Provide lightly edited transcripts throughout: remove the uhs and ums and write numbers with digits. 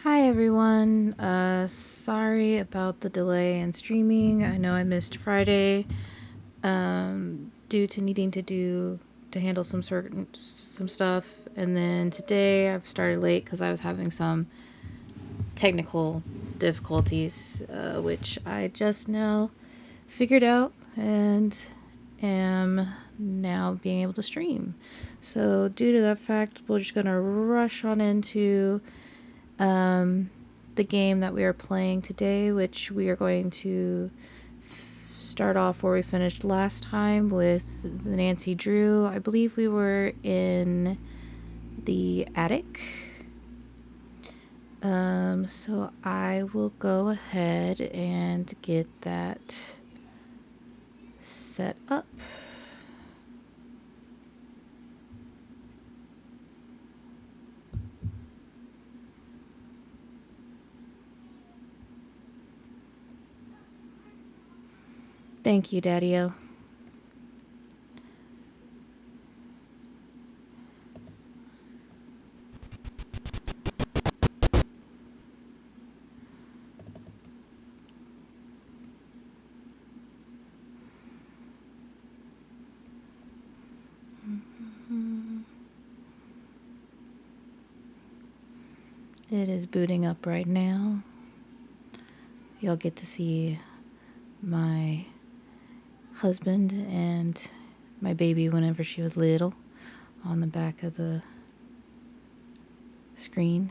Hi everyone. Sorry about the delay in streaming. I know I missed Friday due to needing to handle some stuff, and then today I've started late because I was having some technical difficulties, which I just now figured out and am now being able to stream. So due to that fact, we're just gonna rush on into the game that we are playing today, which we are going to start off where we finished last time with the Nancy Drew. I believe we were in the attic. So I will go ahead and get that set up. Thank you, Daddy-O. It is booting up right now. You'll get to see my husband and my baby whenever she was little on the back of the screen.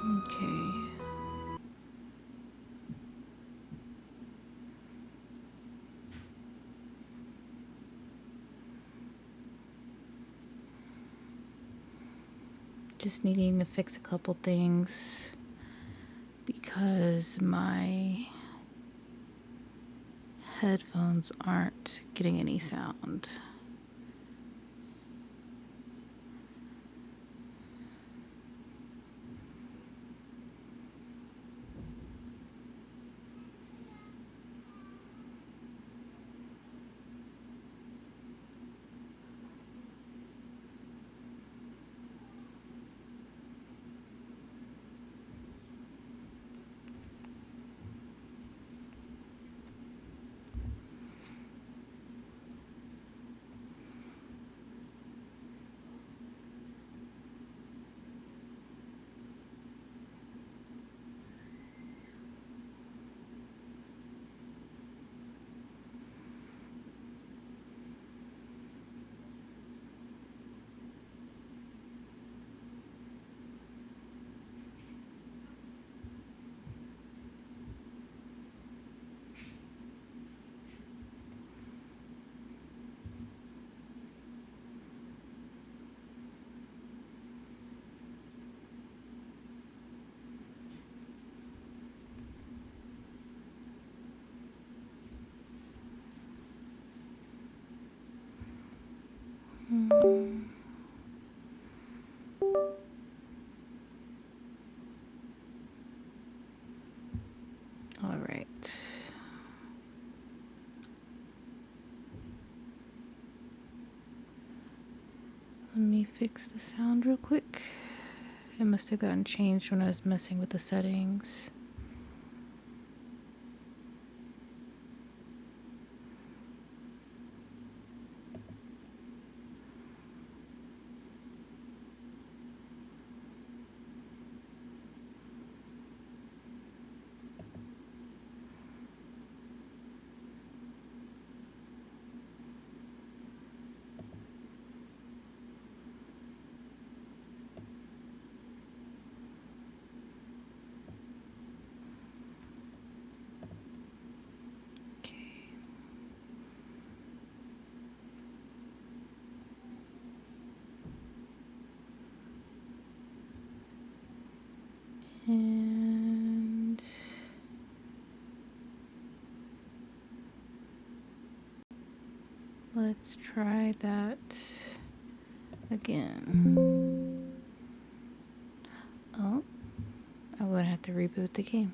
Okay. Just needing to fix a couple things because my headphones aren't getting any sound. All right. Let me fix the sound real quick. It must have gotten changed when I was messing with the settings. And let's try that again. Oh, I'm gonna have to reboot the game.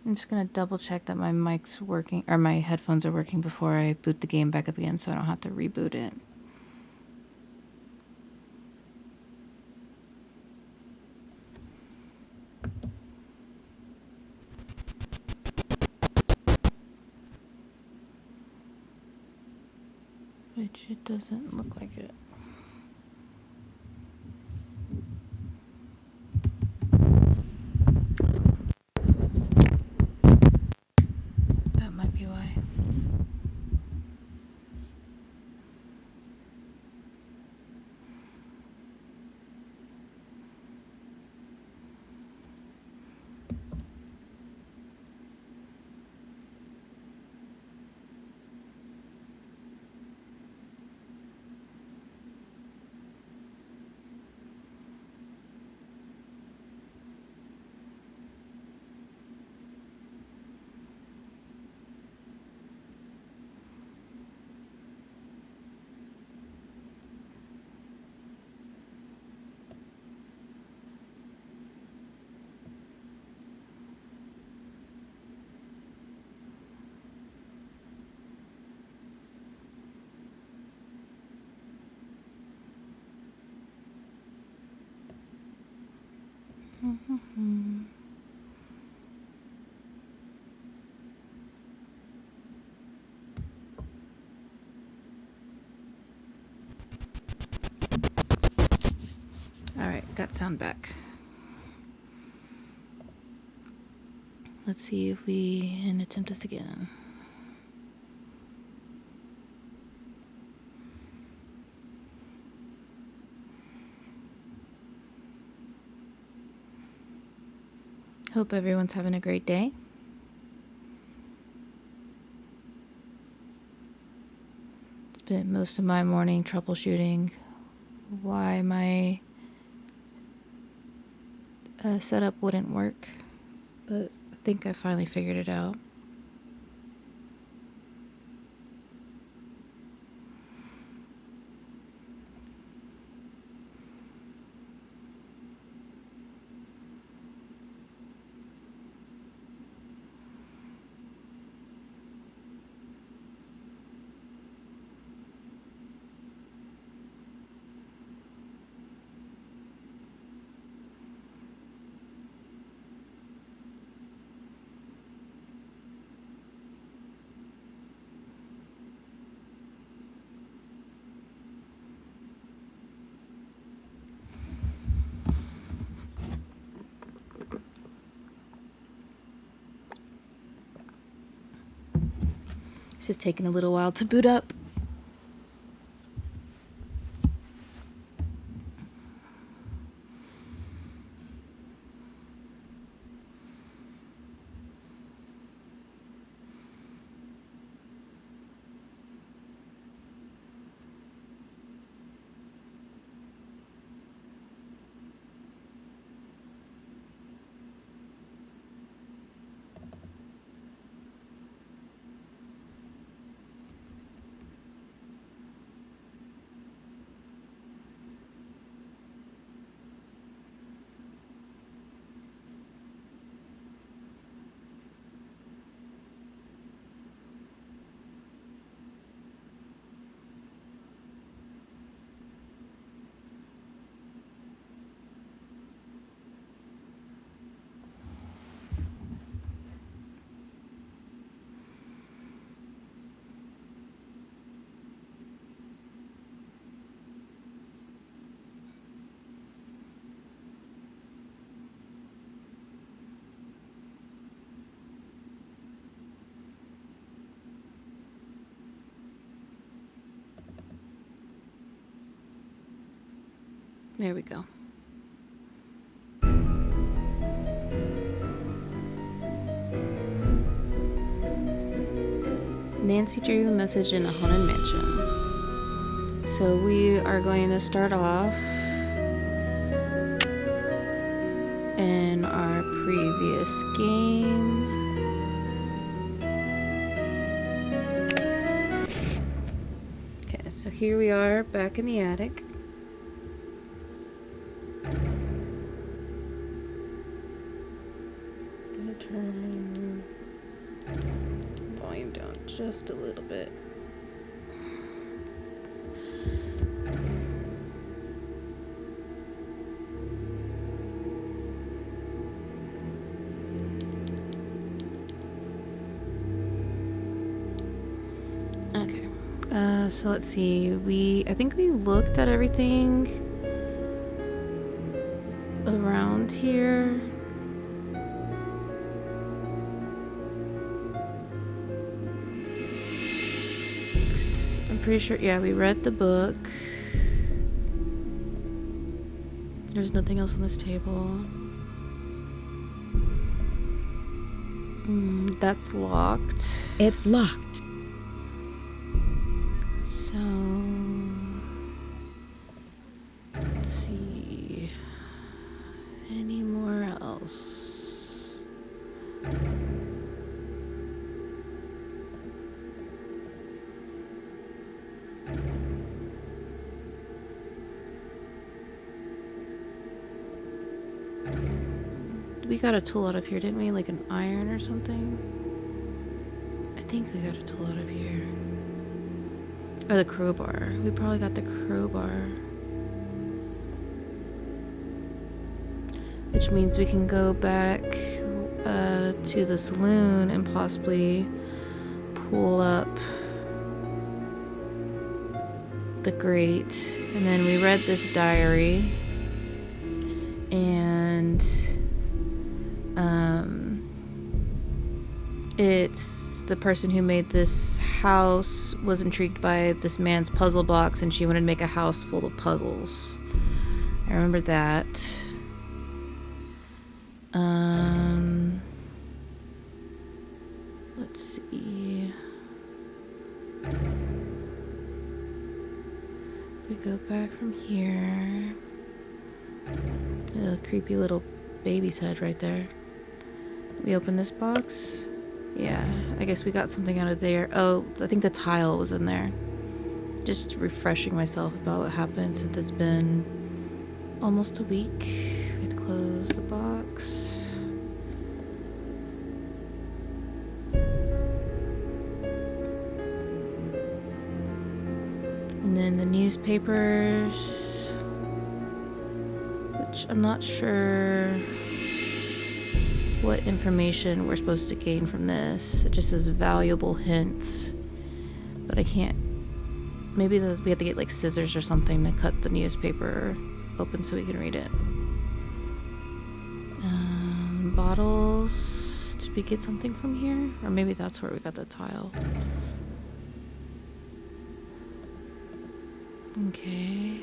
I'm just gonna double check that my mic's working or my headphones are working before I boot the game back up again so I don't have to reboot it. Which it doesn't look like it. That might be why. Alright, got sound back. Let's see if we can attempt this again. Hope everyone's having a great day. Spent most of my morning troubleshooting why my setup wouldn't work, but I think I finally figured it out. It's just taking a little while to boot up. There we go. Nancy Drew message in a haunted mansion. So we are going to start off in our previous game. Okay, so here we are back in the attic. Gonna turn volume down just a little bit. Okay, so let's see. I think we looked at everything around here. I'm pretty sure, yeah, we read the book. There's nothing else on this table. That's locked. It's locked. So, let's see. Anywhere else? We got a tool out of here, didn't we? Like an iron or something? I think we got a tool out of here. Or the crowbar. We probably got the crowbar. Which means we can go back to the saloon and possibly pull up the grate. And then we read this diary. And it's the person who made this house was intrigued by this man's puzzle box, and she wanted to make a house full of puzzles. I remember that. Let's see. We go back from here. The creepy little baby's head right there. We open this box. Yeah, I guess we got something out of there. Oh, I think the tile was in there. Just refreshing myself about what happened since it's been almost a week. We had to close the box. And then the newspapers, which I'm not sure what information we're supposed to gain from this. It just says valuable hints, but I can't. Maybe we have to get like scissors or something to cut the newspaper open so we can read it. Bottles. Did we get something from here? Or maybe that's where we got the tile. Okay.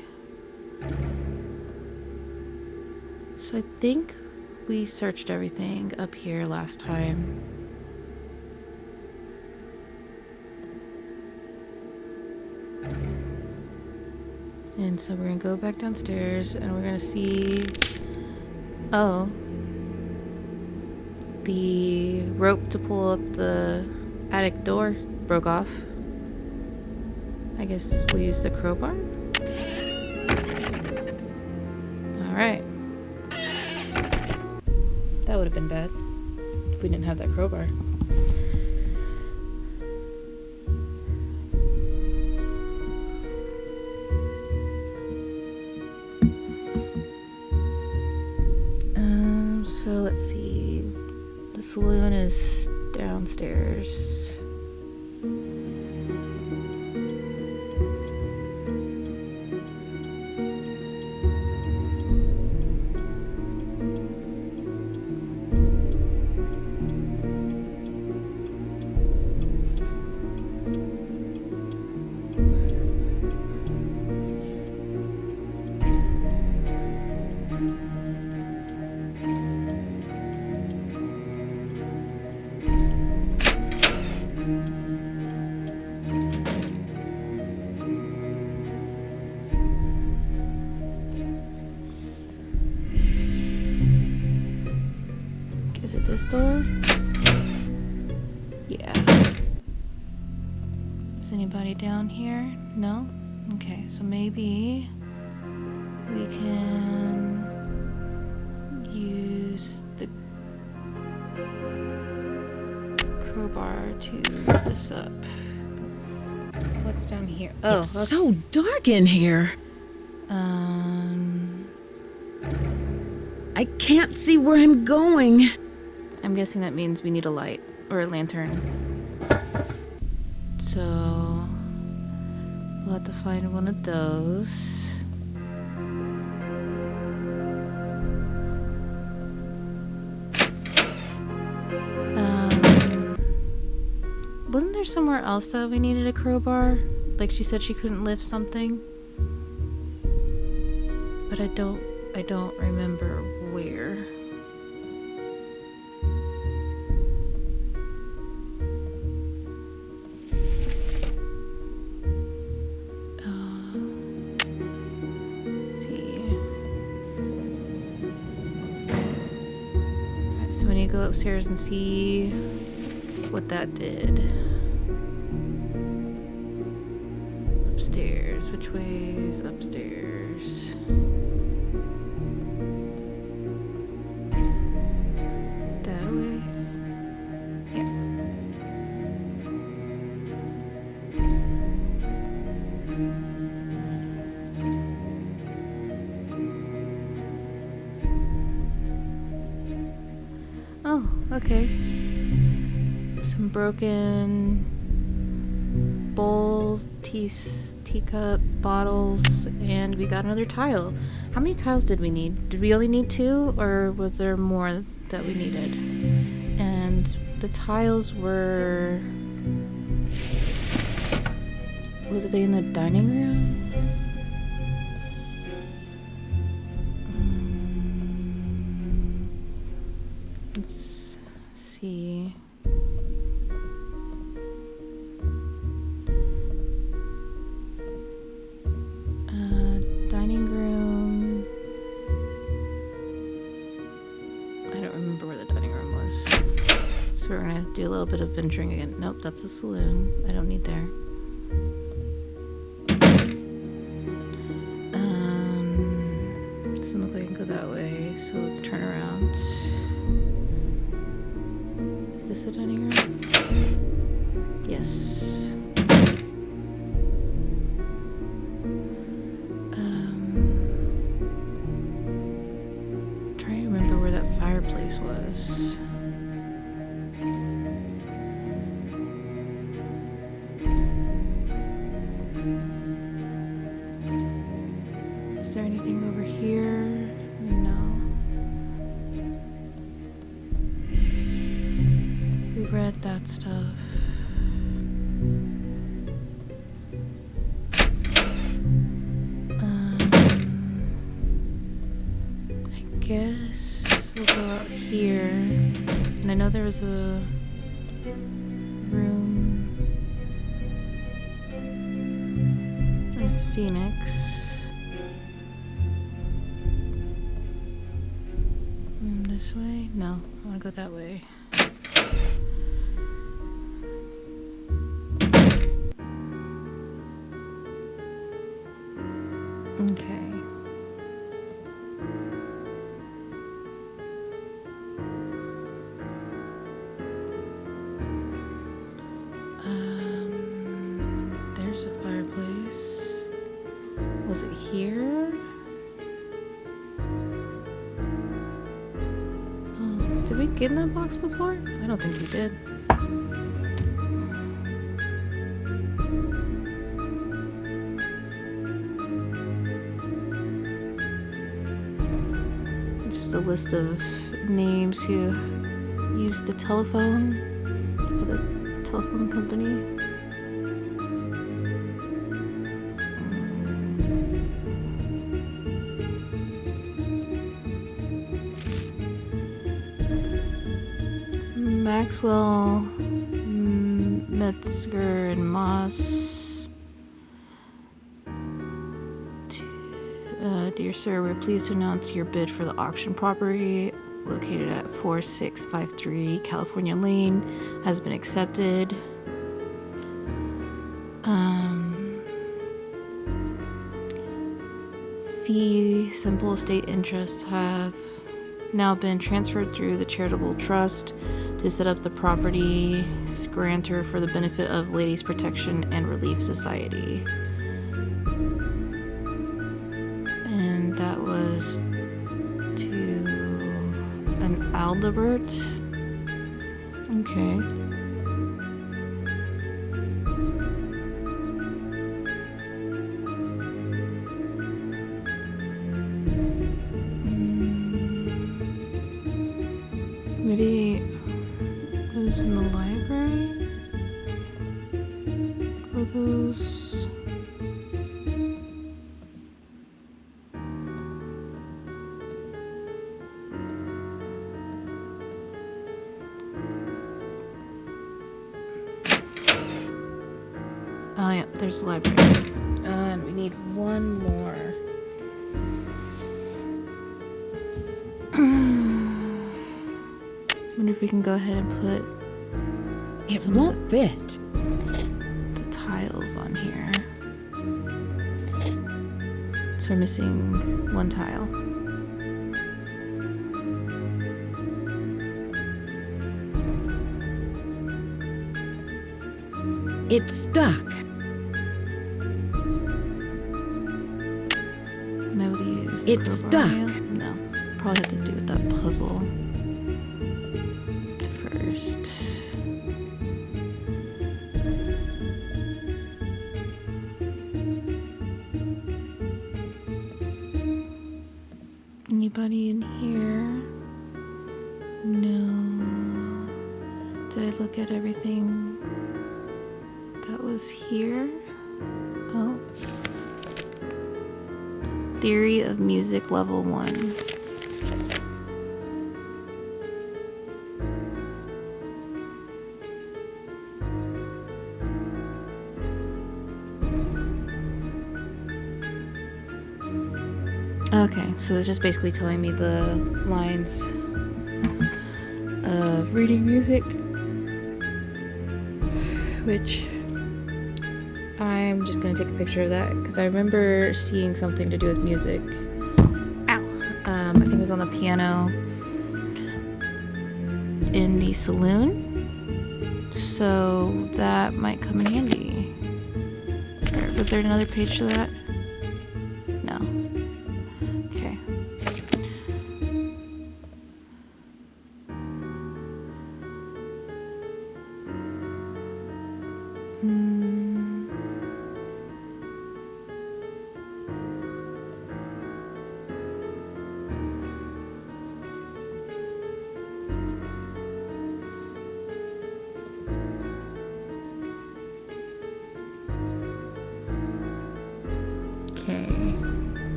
So I think we searched everything up here last time. And so we're gonna go back downstairs and we're gonna see, oh, the rope to pull up the attic door broke off. I guess we'll use the crowbar. Alright. That would have been bad if we didn't have that crowbar. So let's see. The saloon is downstairs. way down here? No? Okay, so maybe we can use the crowbar to lift this up. What's down here? Oh, it's so dark in here. I can't see where I'm going. I'm guessing that means we need a light or a lantern. So we'll have to find one of those. Wasn't there somewhere else that we needed a crowbar? Like she said she couldn't lift something. But I don't remember where. Let's see. Alright, so we need to go upstairs and see what that did. Upstairs. Which way is upstairs? That way? Yeah. Oh, okay. Some broken bowls, teacup, bottles, and we got another tile. How many tiles did we need? Did we only need 2, or was there more that we needed? And the tiles were... Was they in the dining room? Let's see. Dining room. I don't remember where the dining room was. So we're gonna do a little bit of venturing again. Nope, that's a saloon. I don't need there. Doesn't look like I can go that way, so let's turn around. Is this a dining room? Yes. Trying to remember where that fireplace was. Is there anything over here? No. We read that stuff. I guess we'll go out here. And I know there was a room. There's the Phoenix. This way? No, I want to go that way. Okay. There's a fireplace. Was it here? Oh, did we get in that box before? I don't think we did. Just a list of names who used the telephone for the telephone company. Maxwell, Metzger, and Moss. Dear sir, we're pleased to announce your bid for the auction property located at 4653 California Lane has been accepted. fee simple estate interests have now been transferred through the charitable trust to set up the property's grantor for the benefit of Ladies Protection and Relief Society. And that was to an Aldebert. Okay. Maybe it was in the library? Or those... Oh yeah, there's the library. We need one more. Wonder if we can go ahead and put It some won't fit. the tiles on here. So we're missing one tile. It's stuck. Am I able to use the It's crowbar stuck. yet? No. Probably have to do with that puzzle first. Anybody in here? No. Did I look at everything that was here? Oh. Theory of Music Level 1. Okay, so it's just basically telling me the lines of reading music, which I'm just gonna take a picture of that because I remember seeing something to do with music. Ow! I think it was on the piano in the saloon, so that might come in handy. Was there another page to that? No. Okay. Okay.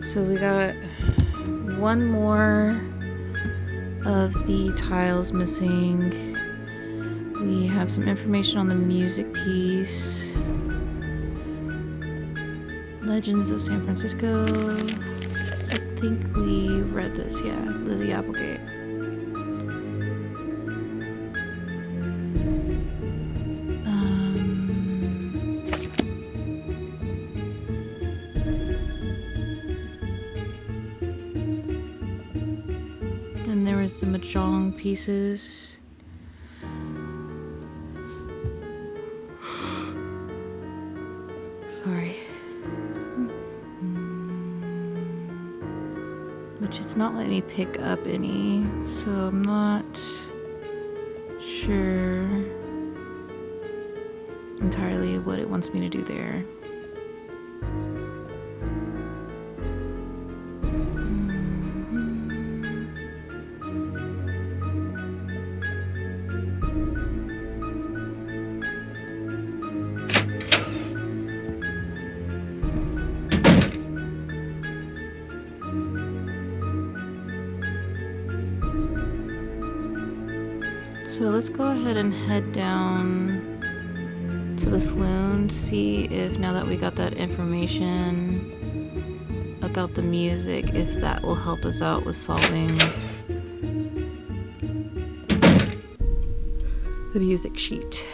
So we got one more of the tiles missing. We have some information on the music piece. Legends of San Francisco. I think we read this, yeah. Lizzie Applegate. Then there was the mahjong pieces. Sorry. Which it's not letting me pick up any, so I'm not sure entirely what it wants me to do there. So let's go ahead and head down to the saloon to see if, now that we got that information about the music, if that will help us out with solving the music sheet.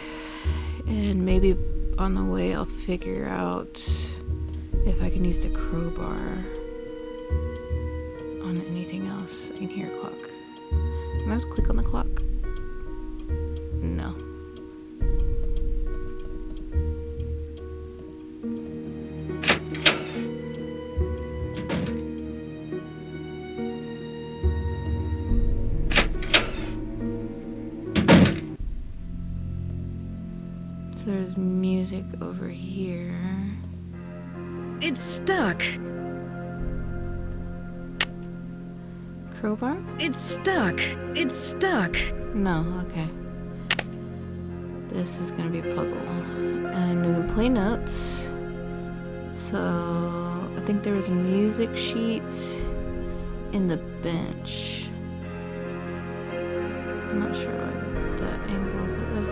And maybe on the way I'll figure out if I can use the crowbar on anything else. I can hear a clock. Am I have to click on the clock? No. So there's music over here. It's stuck. Crowbar? It's stuck. It's stuck. No, okay. This is gonna be a puzzle. And we can play notes. So I think there was a music sheet in the bench. I'm not sure why that angle, but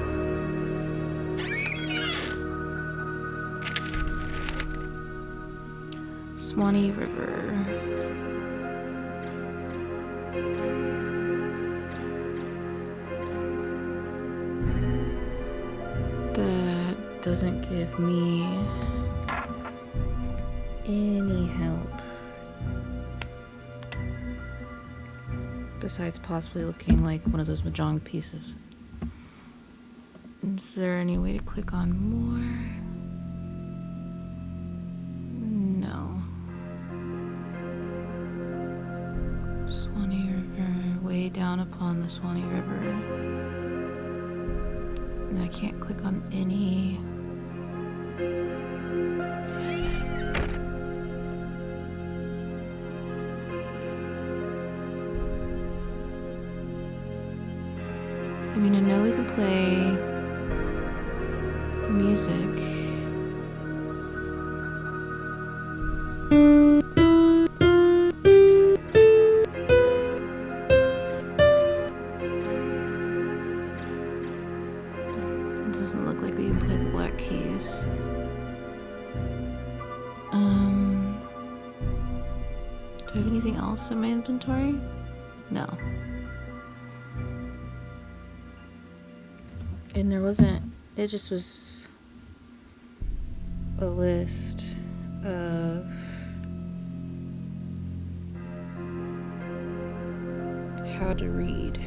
Swanee River. That doesn't give me any help. Besides possibly looking like one of those mahjong pieces. Is there any way to click on more? No. Swanee River, way down upon the Swanee River. And I can't click on any. I mean, I know we can play music. It doesn't look like we can play the Black Keys. Do I have anything else in my inventory? No. And there wasn't, it just was a list of how to read.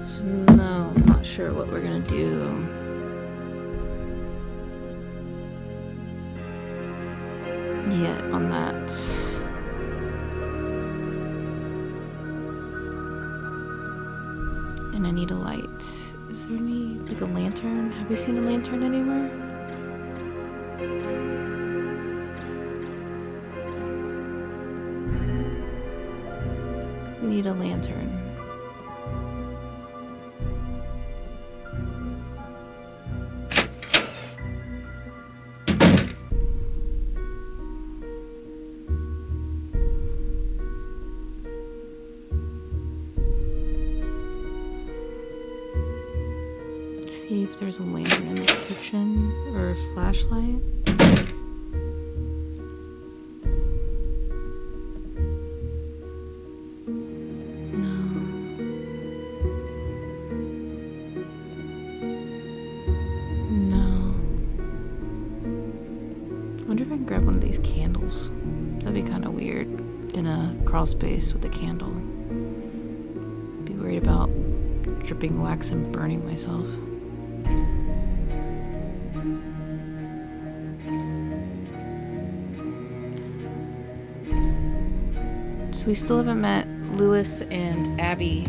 So no, I'm not sure what we're gonna do. Yet on that. And I need a light. Is there any, like a lantern? Have we seen a lantern anywhere? We need a lantern. See if there's a lantern in the kitchen or a flashlight. No. No. I wonder if I can grab one of these candles. That'd be kind of weird in a crawl space with a candle. Be worried about dripping wax and burning myself. So we still haven't met Lewis and Abby,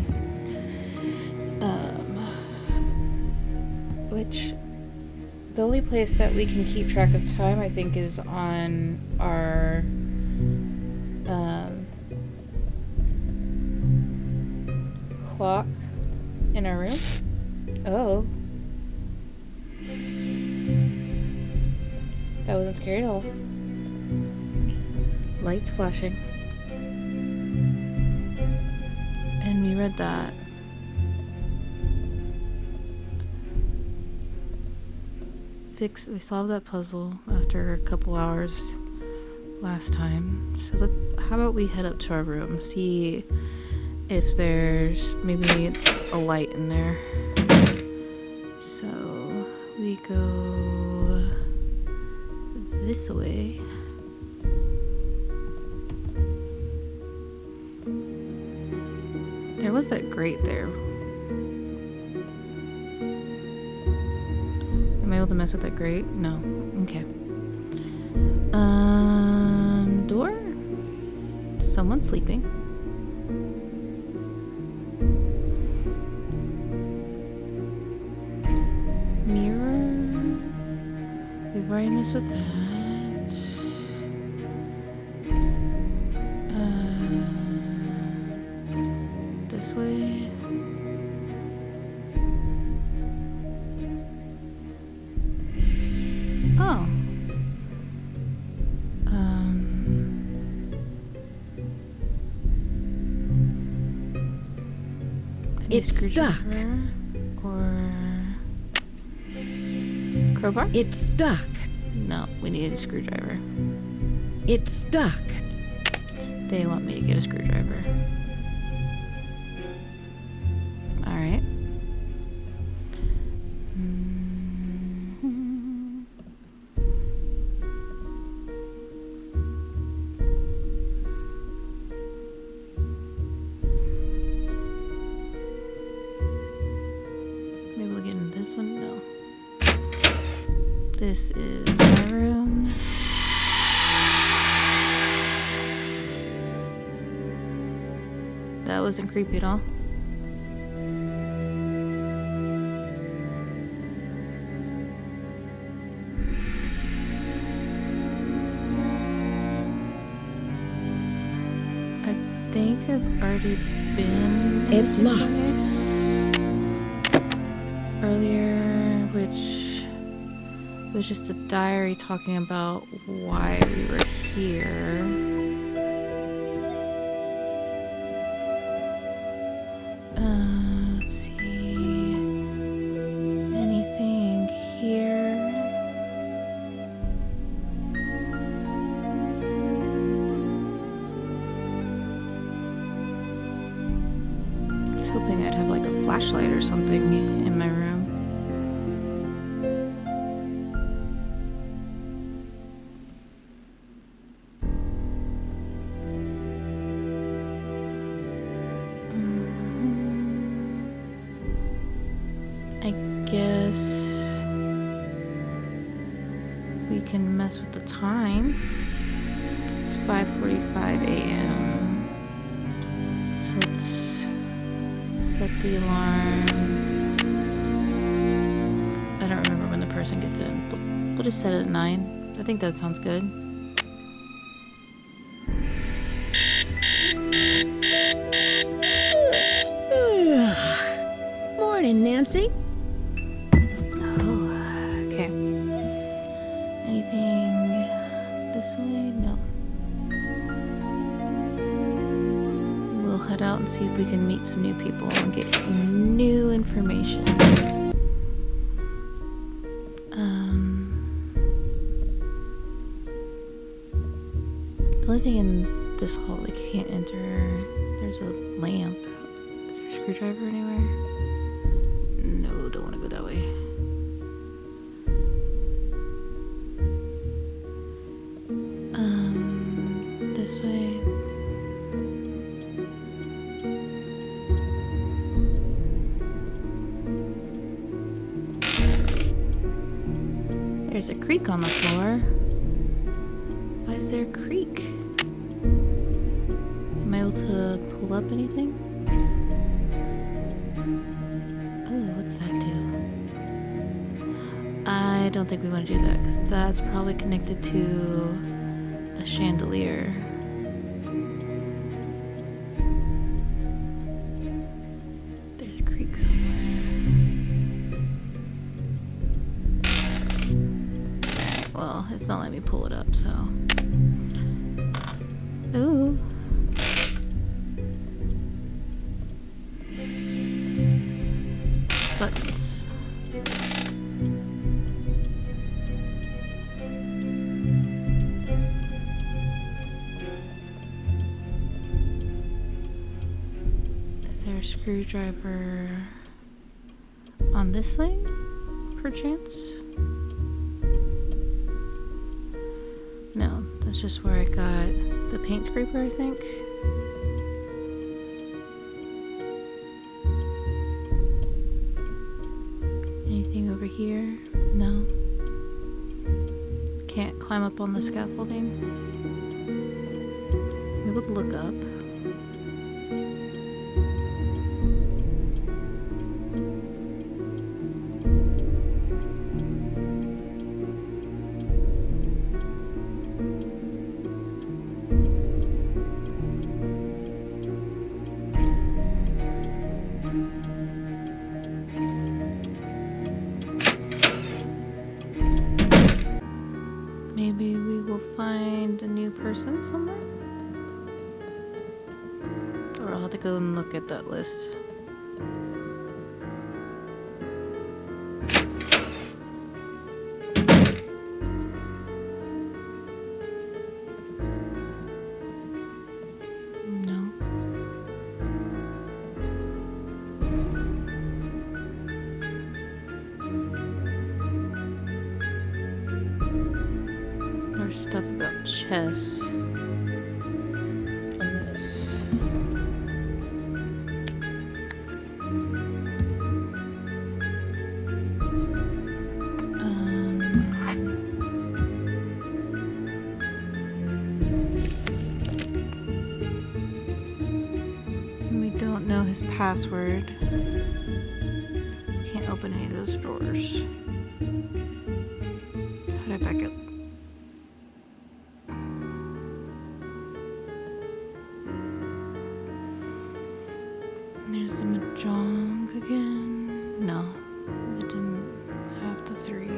which the only place that we can keep track of time, I think, is on our clock in our room. Oh. That wasn't scary at all. Lights flashing. And we read that. We solved that puzzle after a couple hours last time. So how about we head up to our room, see if there's maybe a light in there. So we go this way. There was that grate there. Am I able to mess with that grate? No. Okay. Door? Someone's sleeping. Mirror? We've already messed with that. This way. Oh. It's stuck. Or crowbar? It's stuck. No, we need a screwdriver. It's stuck. They want me to get a screwdriver. Alright. Maybe we'll get in this one? No. This is my room. That wasn't creepy at all. I think I've already been It's into locked. this earlier, which was just a diary talking about why we were here. Let's see. Anything here? I was hoping I'd have like a flashlight or something in my room. I guess we can mess with the time. It's 5:45 a.m. So let's set the alarm. I don't remember when the person gets in, but we'll just set it at 9. I think that sounds good. Morning, Nancy. Oh, okay. Anything this way? No. We'll head out and see if we can meet some new people and get new information. The only thing in this hall, like, you can't enter. There's a lamp. Is there a screwdriver anywhere? No, don't want to go that way. This way. There's a creak on the floor. Why is there a creak? Am I able to pull up anything? Oh, what's that do? I don't think we want to do that because that's probably connected to a chandelier. There's a creak somewhere. Alright, well, it's not letting me pull it up, so. Ooh. Buttons. there a screwdriver on this thing, perchance? No, that's just where I got the paint scraper, I think. Anything over here? No. Can't climb up on the scaffolding. I'm able to look up. Maybe we will find a new person somewhere? Or I'll have to go and look at that list. No. There's stuff about chess. And this. We don't know his password. Can't open any of those drawers. How do I back up? There's the Mahjong again. No, it didn't have the 3.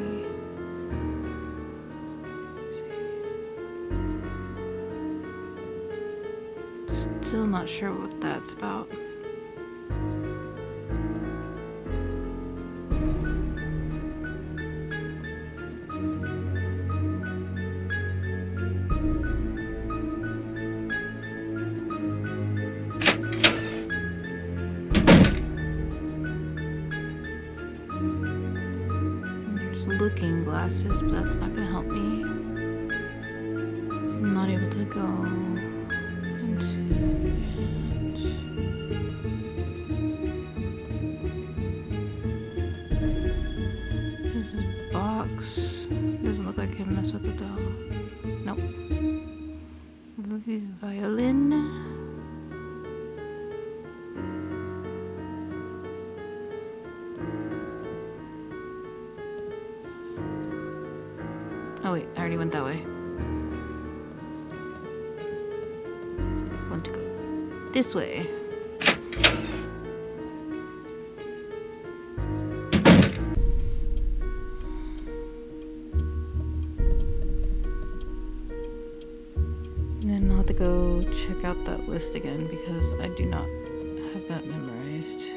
Still not sure what that's about. There's looking glasses, but that's not gonna help me. I'm not able to go into it. This is box. Doesn't look like I can mess with it though. Nope. Violin. Oh wait, I already went that way. Want to go this way. And then I'll have to go check out that list again because I do not have that memorized.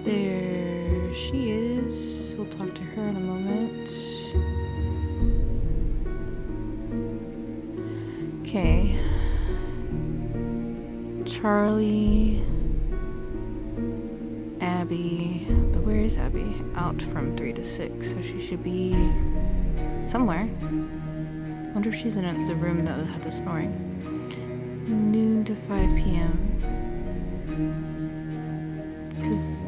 There she is. We'll talk to her in a moment. Okay. Charlie, Abby, but where is Abby? Out from 3 to 6, so she should be somewhere. Wonder if she's in the room that had the snoring. Noon to 5 p.m. Because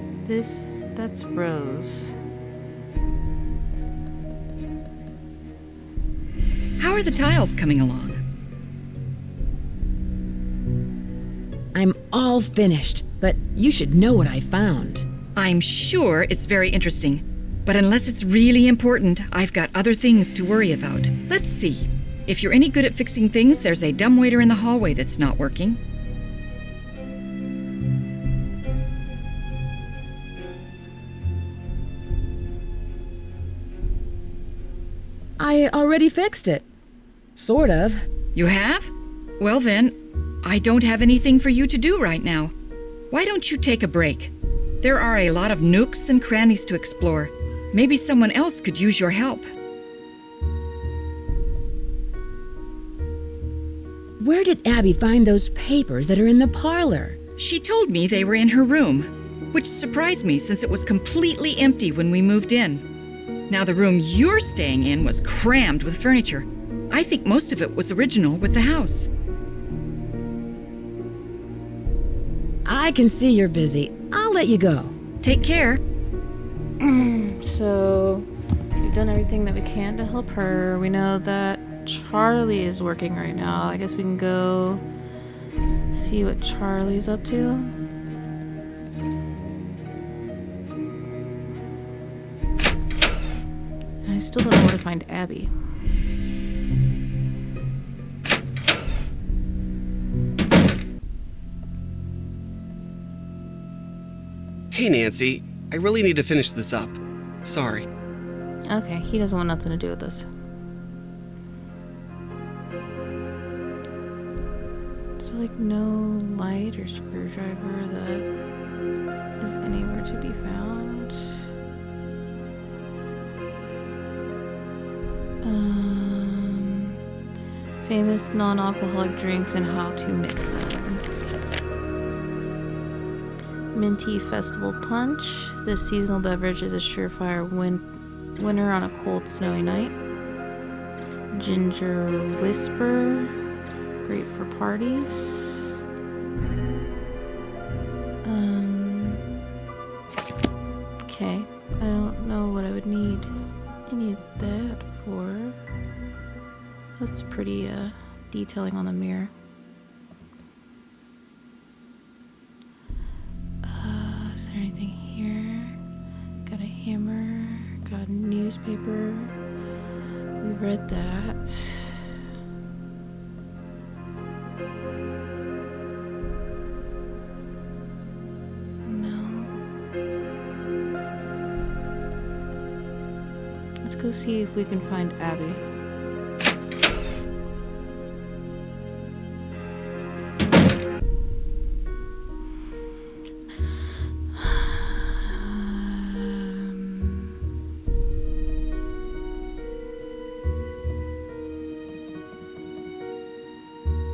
that's Rose. How are the tiles coming along? I'm all finished, but you should know what I found. I'm sure it's very interesting, but unless it's really important, I've got other things to worry about. Let's see. If you're any good at fixing things, there's a dumbwaiter in the hallway that's not working. I already fixed it. Sort of. You have? Well then, I don't have anything for you to do right now. Why don't you take a break? There are a lot of nooks and crannies to explore. Maybe someone else could use your help. Where did Abby find those papers that are in the parlor? She told me they were in her room, which surprised me since it was completely empty when we moved in. Now, the room you're staying in was crammed with furniture. I think most of it was original with the house. I can see you're busy. I'll let you go. Take care. So, we've done everything that we can to help her. We know that Charlie is working right now. I guess we can go see what Charlie's up to. I still don't know where to find Abby. Hey, Nancy. I really need to finish this up. Sorry. Okay, he doesn't want nothing to do with this. So, like, no light or screwdriver that is anywhere to be found. Famous non-alcoholic drinks and how to mix them. Minty Festival Punch. This seasonal beverage is a surefire winner on a cold, snowy night. Ginger Whisper. Great for parties. Okay. I don't know what I would need any of that for. That's pretty detailing on the mirror. Is there anything here? Got a hammer, got a newspaper. We read that. No. Let's go see if we can find Abby.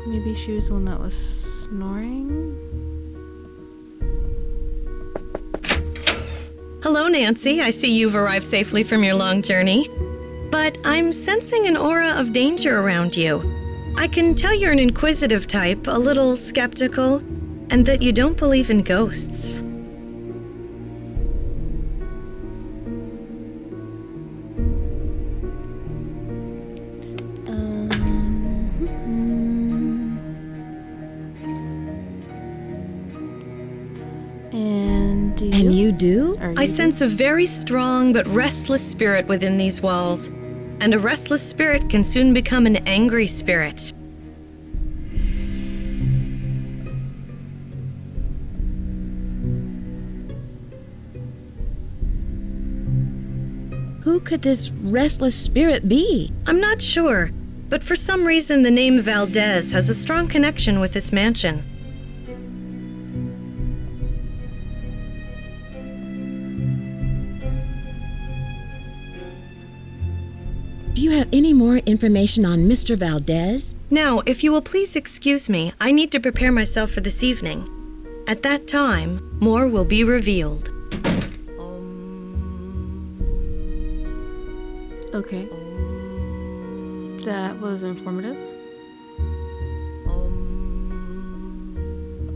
Maybe she was the one that was snoring? Hello, Nancy. I see you've arrived safely from your long journey. But I'm sensing an aura of danger around you. I can tell you're an inquisitive type, a little skeptical, and that you don't believe in ghosts. And you do? I sense a very strong but restless spirit within these walls, and a restless spirit can soon become an angry spirit. Who could this restless spirit be? I'm not sure, but for some reason the name Valdez has a strong connection with this mansion. Do you have any more information on Mr. Valdez? Now, if you will please excuse me, I need to prepare myself for this evening. At that time, more will be revealed. Okay. That was informative.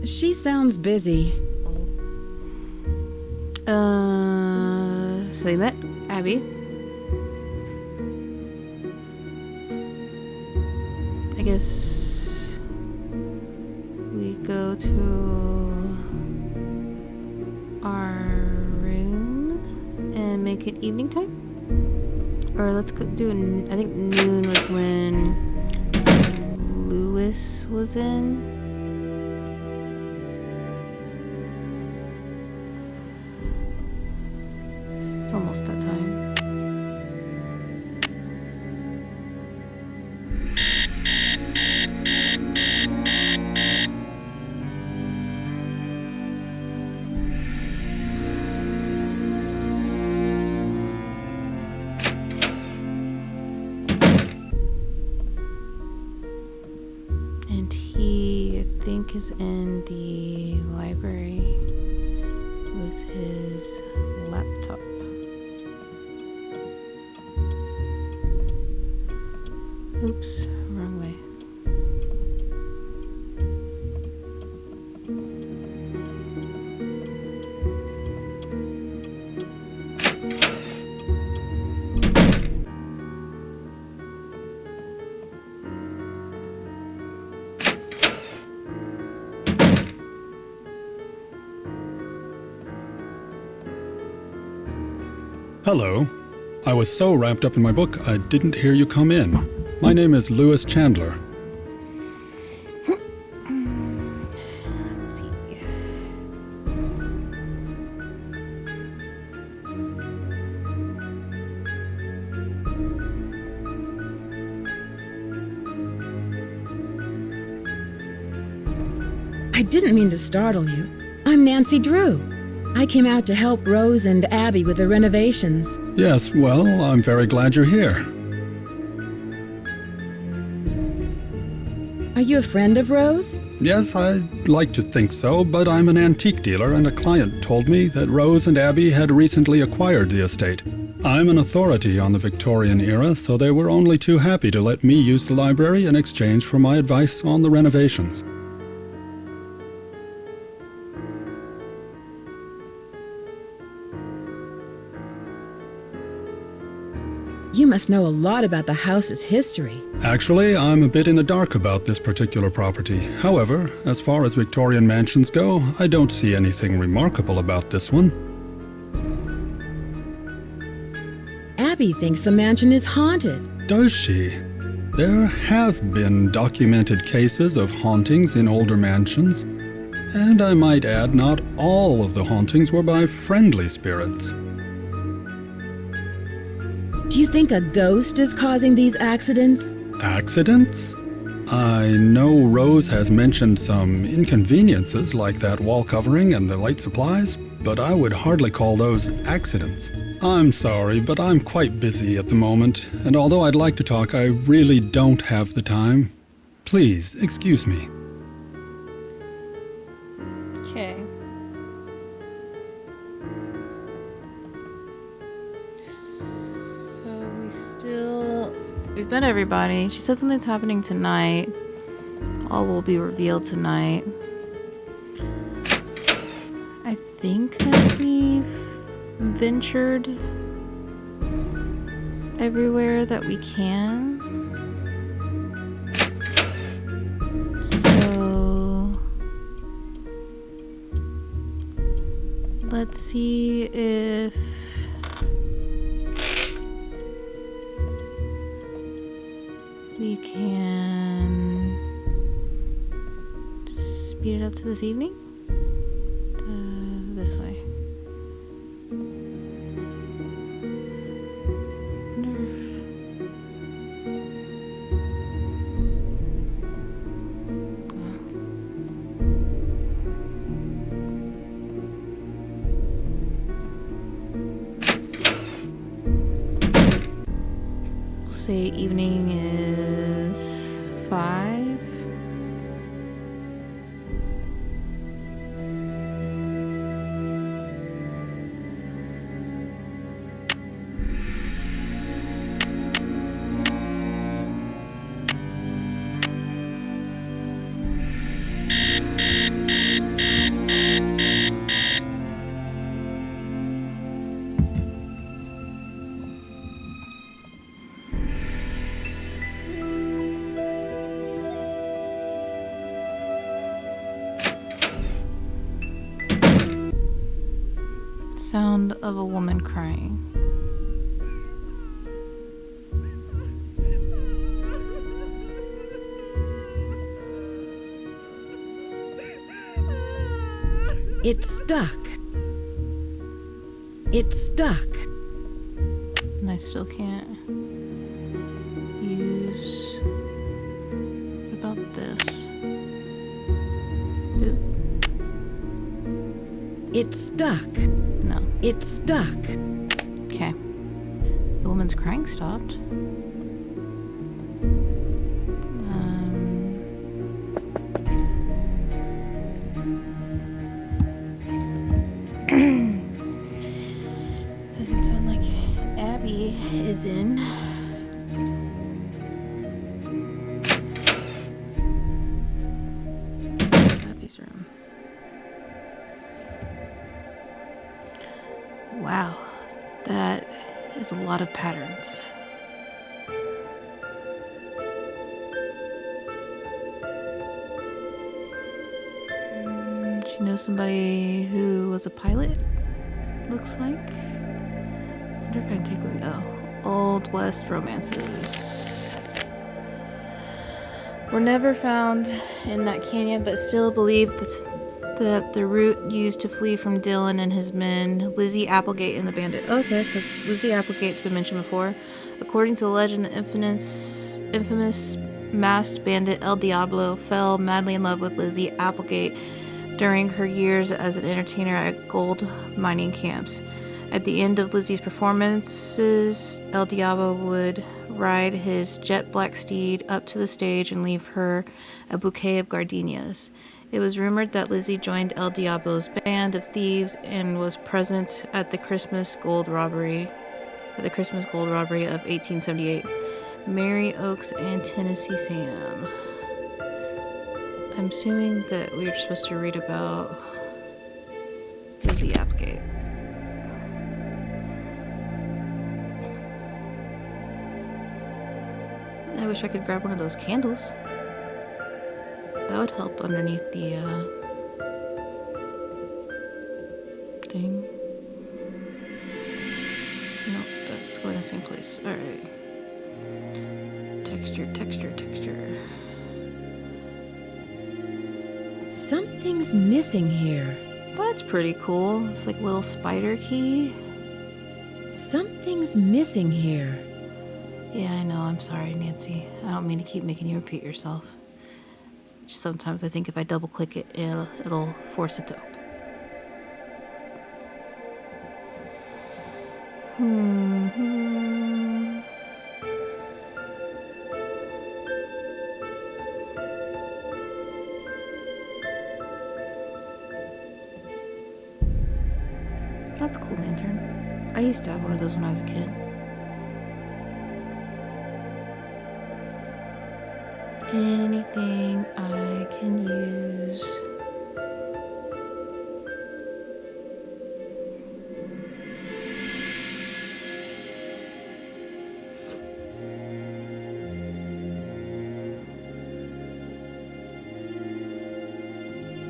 She sounds busy. So they met Abby. I guess we go to our room and make it evening time? Or let's go do I think noon was when Lewis was in. It's almost that time. is in the library with his laptop. Oops, wrong way. Hello. I was so wrapped up in my book, I didn't hear you come in. My name is Lewis Chandler. Let's see. I didn't mean to startle you. I'm Nancy Drew. I came out to help Rose and Abby with the renovations. Yes, well, I'm very glad you're here. Are you a friend of Rose? Yes, I'd like to think so, but I'm an antique dealer and a client told me that Rose and Abby had recently acquired the estate. I'm an authority on the Victorian era, so they were only too happy to let me use the library in exchange for my advice on the renovations. You must know a lot about the house's history. Actually, I'm a bit in the dark about this particular property. However, as far as Victorian mansions go, I don't see anything remarkable about this one. Abby thinks the mansion is haunted. Does she? There have been documented cases of hauntings in older mansions. And I might add, not all of the hauntings were by friendly spirits. Do you think a ghost is causing these accidents? Accidents? I know Rose has mentioned some inconveniences like that wall covering and the light supplies, but I would hardly call those accidents. I'm sorry, but I'm quite busy at the moment, and although I'd like to talk, I really don't have the time. Please, excuse me. Okay. We've met everybody. She said something's happening tonight. All will be revealed tonight. I think that we've ventured everywhere that we can. So let's see if we can speed it up to this evening. This way. Say evening is 5. Sound of a woman crying. It's stuck. It's stuck. And I still can't use. What about this? Oop. It's stuck. No. It's stuck. Okay. The woman's crying stopped. in. Abby's room. Wow, that is a lot of patterns. She knows somebody who was a pilot, looks like. I wonder if I can take one. Oh, Old West romances. Were never found in that canyon, but still believed that the route used to flee from Dylan and his men, Lizzie Applegate and the bandit. Okay, so Lizzie Applegate's been mentioned before. According to the legend, the infamous masked bandit El Diablo fell madly in love with Lizzie Applegate during her years as an entertainer at gold mining camps. At the end of Lizzie's performances, El Diablo would ride his jet black steed up to the stage and leave her a bouquet of gardenias. It was rumored that Lizzie joined El Diablo's band of thieves and was present at the Christmas gold robbery of 1878. Mary Oaks and Tennessee Sam. I'm assuming that we were supposed to read about Lizzie Applegate. I wish I could grab one of those candles. That would help underneath the thing. No, that's going to the same place. Alright. Texture. Something's missing here. That's pretty cool. It's like a little spider key. Something's missing here. Yeah, I know. I'm sorry, Nancy. I don't mean to keep making you repeat yourself. Just sometimes I think if I double click it, it'll force it to open. That's a cool lantern. I used to have one of those when I was a kid. Anything I can use.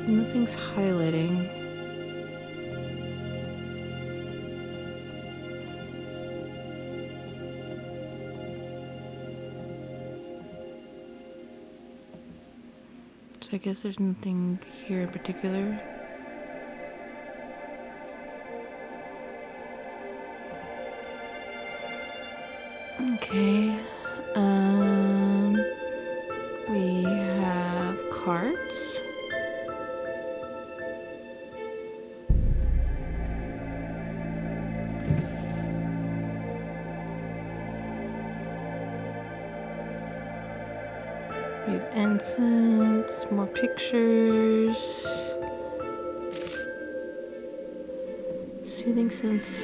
Nothing's highlighting. So I guess there's nothing here in particular. Okay. We have cards. We have incense, more pictures. Soothing sense.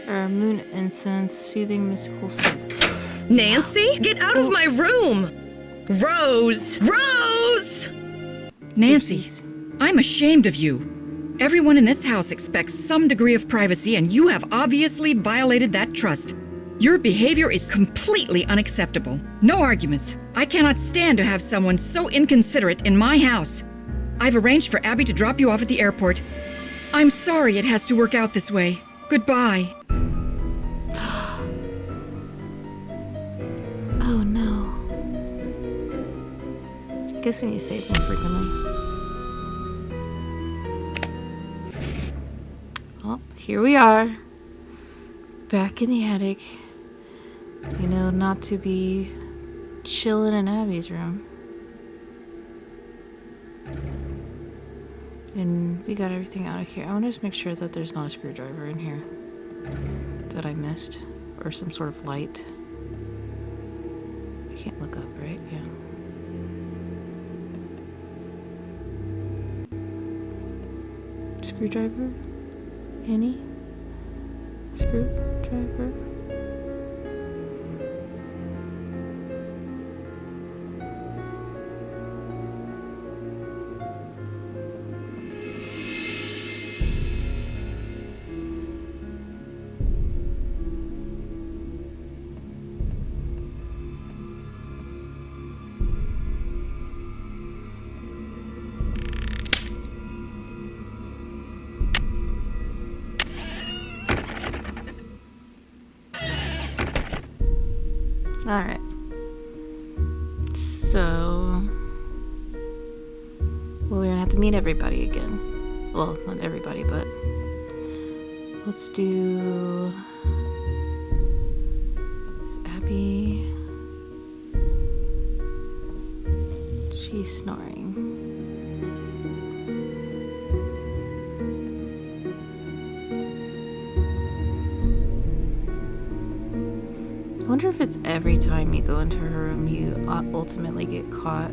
Or moon incense, soothing mystical scents. Nancy, get out of my room! Rose! Rose! Nancy, I'm ashamed of you. Everyone in this house expects some degree of privacy, and you have obviously violated that trust. Your behavior is completely unacceptable. No arguments. I cannot stand to have someone so inconsiderate in my house. I've arranged for Abby to drop you off at the airport. I'm sorry it has to work out this way. Goodbye. Oh no. I guess we need to save more frequently. Well, here we are. Back in the attic. You know, not to be chilling in Abby's room. And we got everything out of here. I want to just make sure that there's not a screwdriver in here that I missed. Or some sort of light. I can't look up, right? Yeah. Screwdriver? Any? Screw? Driver. Alright. So... well, we're gonna have to meet everybody again. Well, not everybody, but... let's do... It's Abby... She's snoring. I wonder if it's every time you go into her room you ultimately get caught.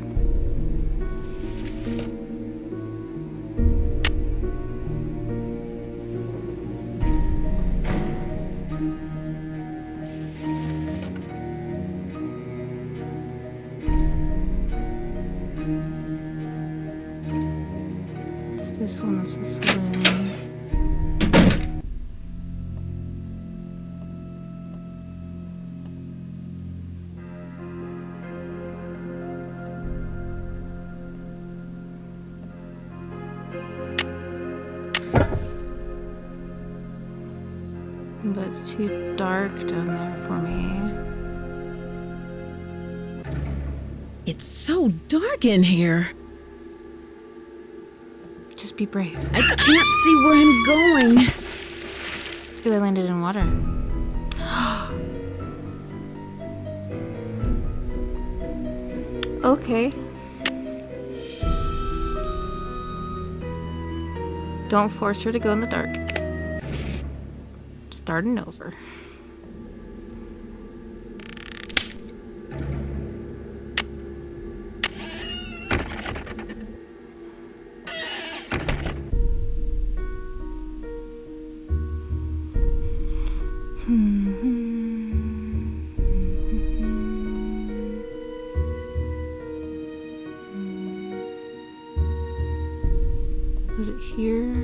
It's this one, it's the saloon. But it's too dark down there for me. It's so dark in here. Just be brave. I can't see where I'm going. Ooh, I landed in water. Okay. Don't force her to go in the dark. Starting over. Was it here?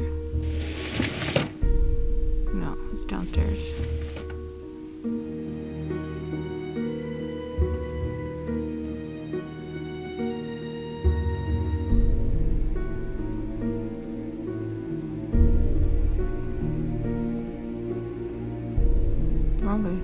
No, it's downstairs. Wrong way.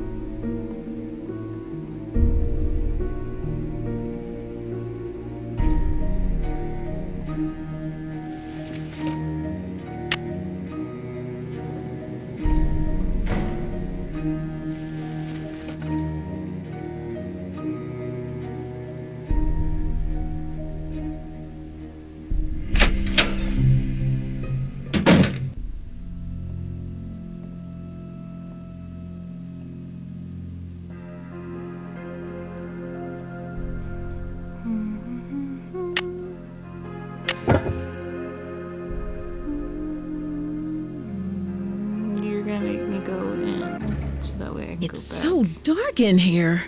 You're gonna make me go in so that way I can go back. It's so dark in here.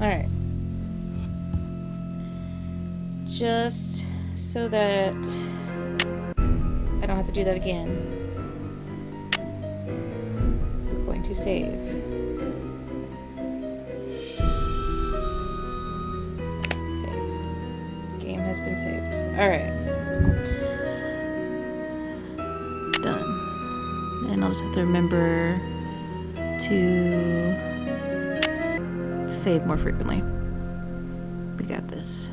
Alright. Just so that I don't have to do that again, we're going to save. Save. Game has been saved. Alright. Done. And I'll just have to remember to save more frequently. We got this.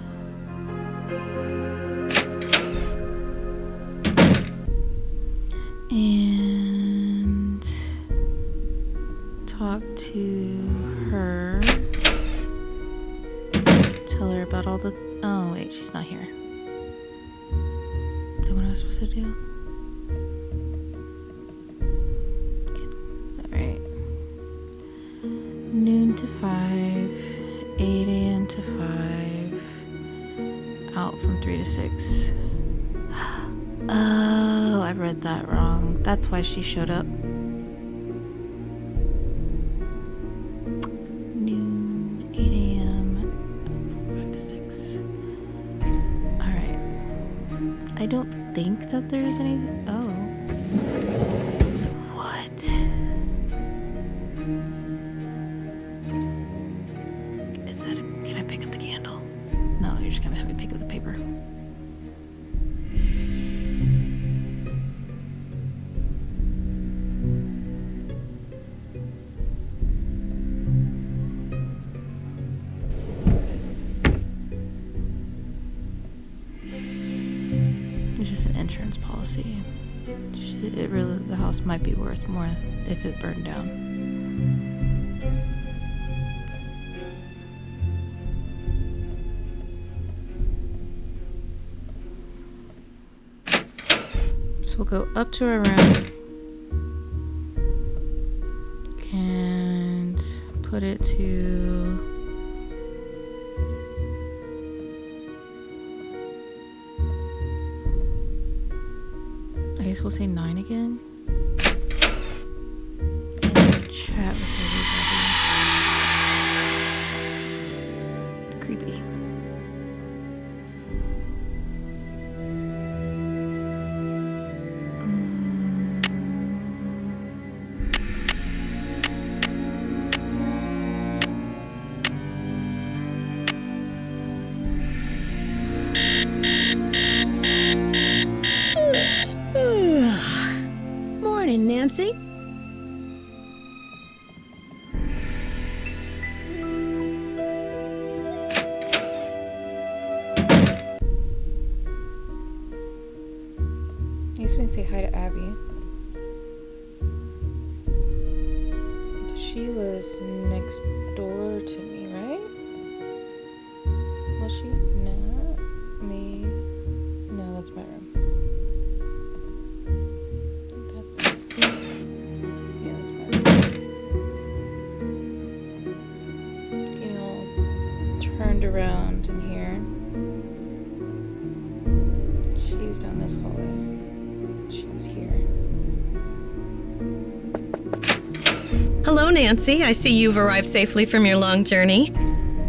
And talk to her. Tell her about all the... oh wait, she's not here. Then what am I supposed to do? Alright. Noon to 5, 8 a.m. to 5, out from 3 to 6. Oh, I read that wrong. That's why she showed up. Noon, 8 a.m., 5 to 6. Alright. I don't think that there's any... Oh. What? Is that Can I pick up the candle? No, you're just gonna have me pick up the paper. It's just an insurance policy. The house might be worth more if it burned down. So we'll go up to our room and put it to... I guess we'll say 9 again. And chat with everybody. Creepy. Morning, Nancy. I just want to say hi to Abby. She was next door to me, right? Was she? No. Me. No, that's my room. Yeah, that's my room. Getting all turned around in here. She's down this hallway. She was here. Hello, Nancy. I see you've arrived safely from your long journey.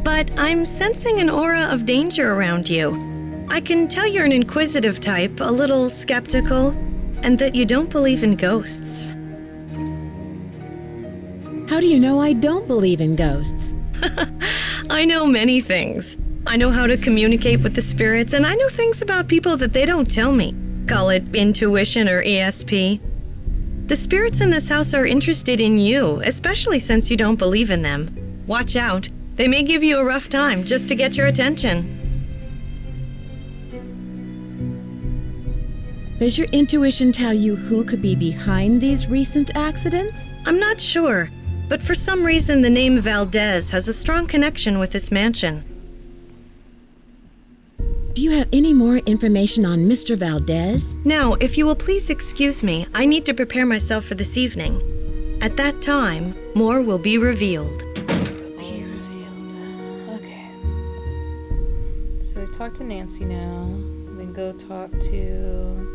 But I'm sensing an aura of danger around you. I can tell you're an inquisitive type, a little skeptical, and that you don't believe in ghosts. How do you know I don't believe in ghosts? I know many things. I know how to communicate with the spirits, and I know things about people that they don't tell me. Call it intuition or ESP. The spirits in this house are interested in you, especially since you don't believe in them. Watch out. They may give you a rough time just to get your attention. Does your intuition tell you who could be behind these recent accidents? I'm not sure, but for some reason the name Valdez has a strong connection with this mansion. Do you have any more information on Mr. Valdez? Now, if you will please excuse me, I need to prepare myself for this evening. At that time, more will be revealed. Be revealed. Okay. So we've talked to Nancy now. Then go talk to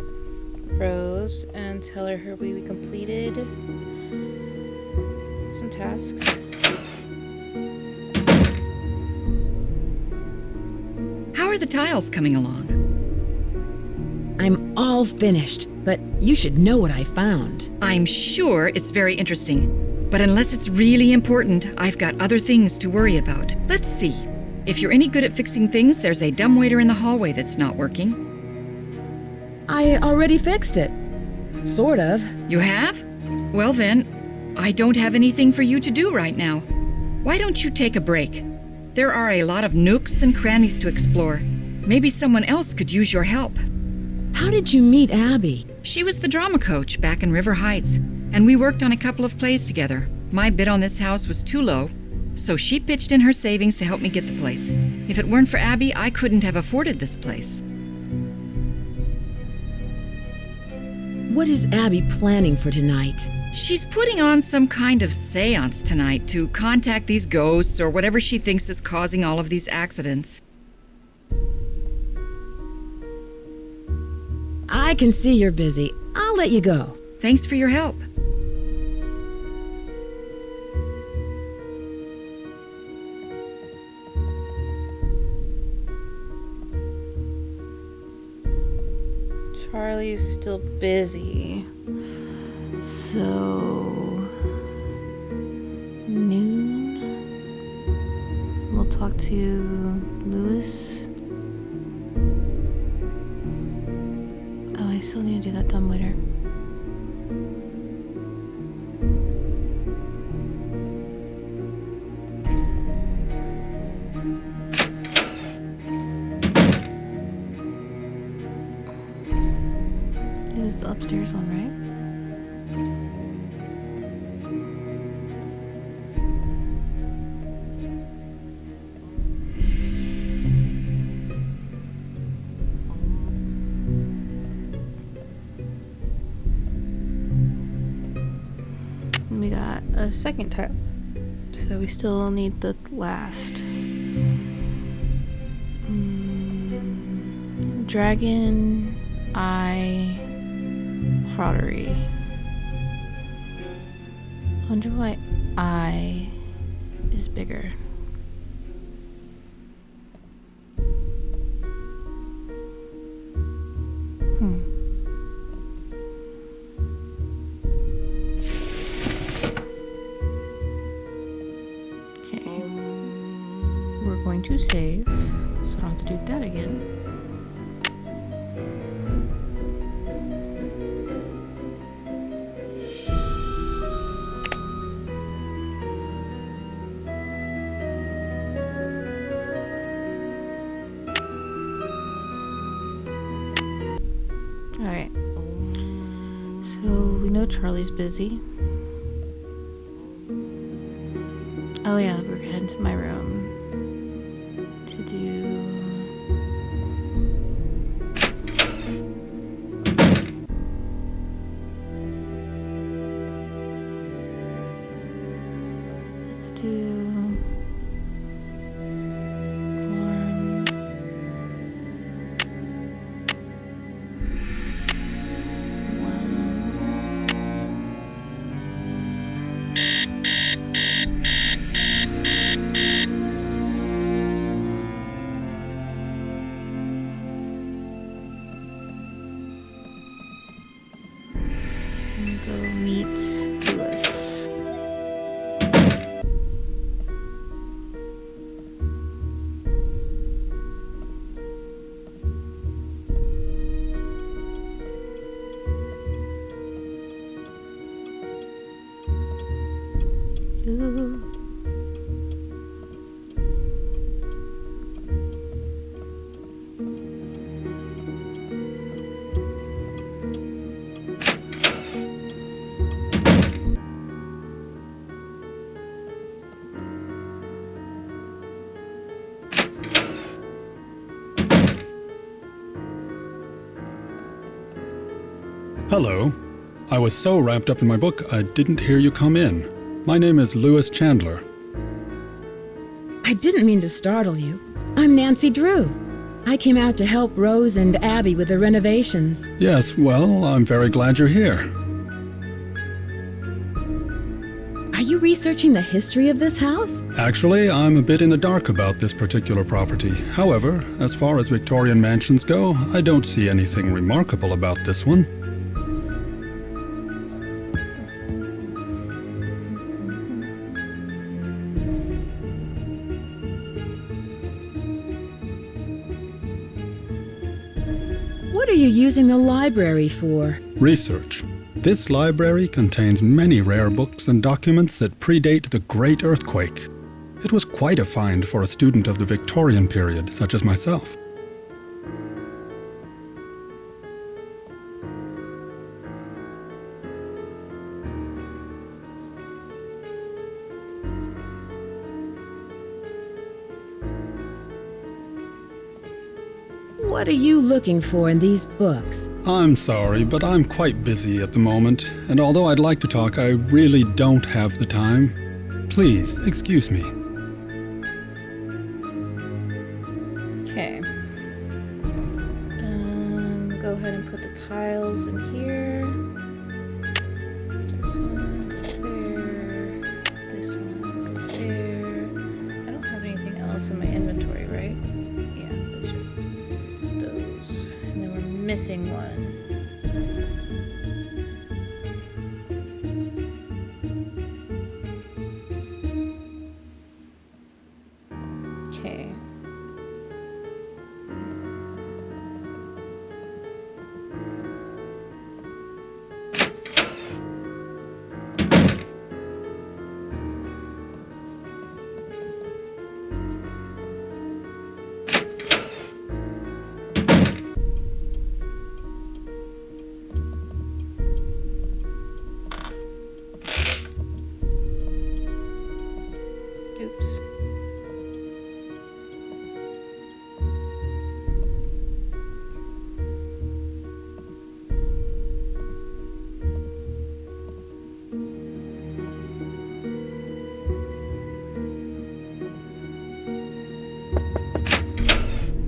Rose and tell her we completed some tasks. How are the tiles coming along? I'm all finished, but you should know what I found. I'm sure it's very interesting, but unless it's really important, I've got other things to worry about. Let's see. If you're any good at fixing things, there's a dumbwaiter in the hallway that's not working. I already fixed it. Sort of. You have? Well then, I don't have anything for you to do right now. Why don't you take a break? There are a lot of nooks and crannies to explore. Maybe someone else could use your help. How did you meet Abby? She was the drama coach back in River Heights, and we worked on a couple of plays together. My bid on this house was too low, so she pitched in her savings to help me get the place. If it weren't for Abby, I couldn't have afforded this place. What is Abby planning for tonight? She's putting on some kind of seance tonight to contact these ghosts or whatever she thinks is causing all of these accidents. I can see you're busy. I'll let you go. Thanks for your help. Charlie's still busy. So noon. We'll talk to Lewis. Oh, I still need to do that dumbwaiter. It was the upstairs one, right? And we got a second tile. So we still need the last. Dragon Eye Pottery. Wonder why I is bigger. Okay. We're going to save, so I don't have to do that again. Alright. So we know Charlie's busy. Oh yeah, we're heading to my room to do... Let's do... Warm... And go meet Lewis. Ooh. Hello. I was so wrapped up in my book, I didn't hear you come in. My name is Lewis Chandler. I didn't mean to startle you. I'm Nancy Drew. I came out to help Rose and Abby with the renovations. Yes, well, I'm very glad you're here. Are you researching the history of this house? Actually, I'm a bit in the dark about this particular property. However, as far as Victorian mansions go, I don't see anything remarkable about this one. What are you using the library for? Research. This library contains many rare books and documents that predate the Great Earthquake. It was quite a find for a student of the Victorian period, such as myself. What are you looking for in these books? I'm sorry, but I'm quite busy at the moment, and although I'd like to talk, I really don't have the time. Please, excuse me. Okay. Go ahead and put the tiles in here. one. Okay. Oops.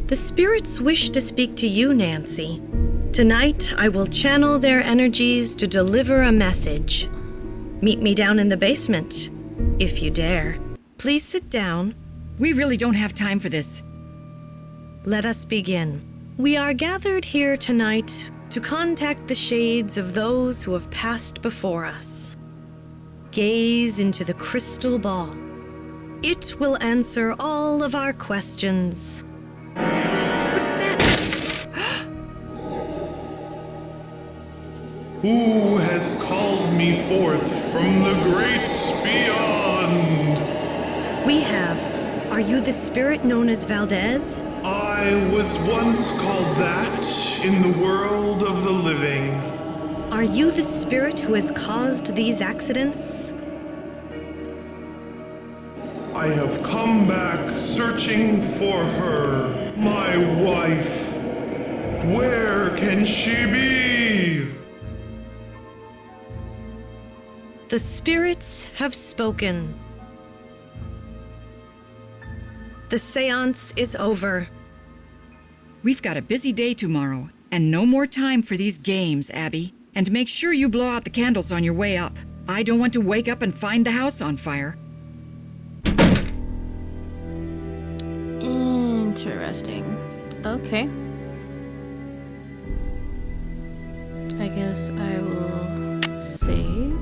The spirits wish to speak to you, Nancy. Tonight, I will channel their energies to deliver a message. Meet me down in the basement, if you dare. Please sit down. We really don't have time for this. Let us begin. We are gathered here tonight to contact the shades of those who have passed before us. Gaze into the crystal ball. It will answer all of our questions. What's that? Who has called me forth from the great beyond? We have. Are you the spirit known as Valdez? I was once called that in the world of the living. Are you the spirit who has caused these accidents? I have come back searching for her, my wife. Where can she be? The spirits have spoken. The seance is over. We've got a busy day tomorrow, and no more time for these games, Abby. And make sure you blow out the candles on your way up. I don't want to wake up and find the house on fire. Interesting. Okay. I guess I will save.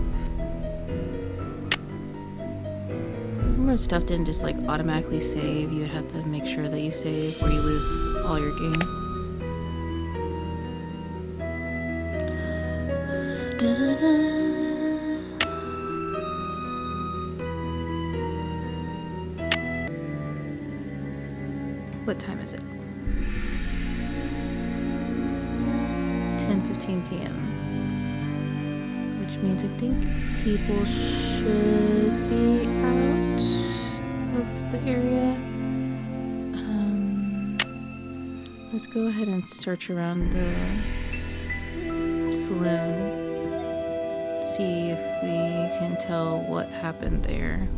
Remember, stuff didn't just like automatically save. You would have to make sure that you save or you lose all your game. Da-da-da. What time is it? 10:15 p.m. Which means I think people should be out of the area. Let's go ahead and search around the saloon. See if we can tell what happened there.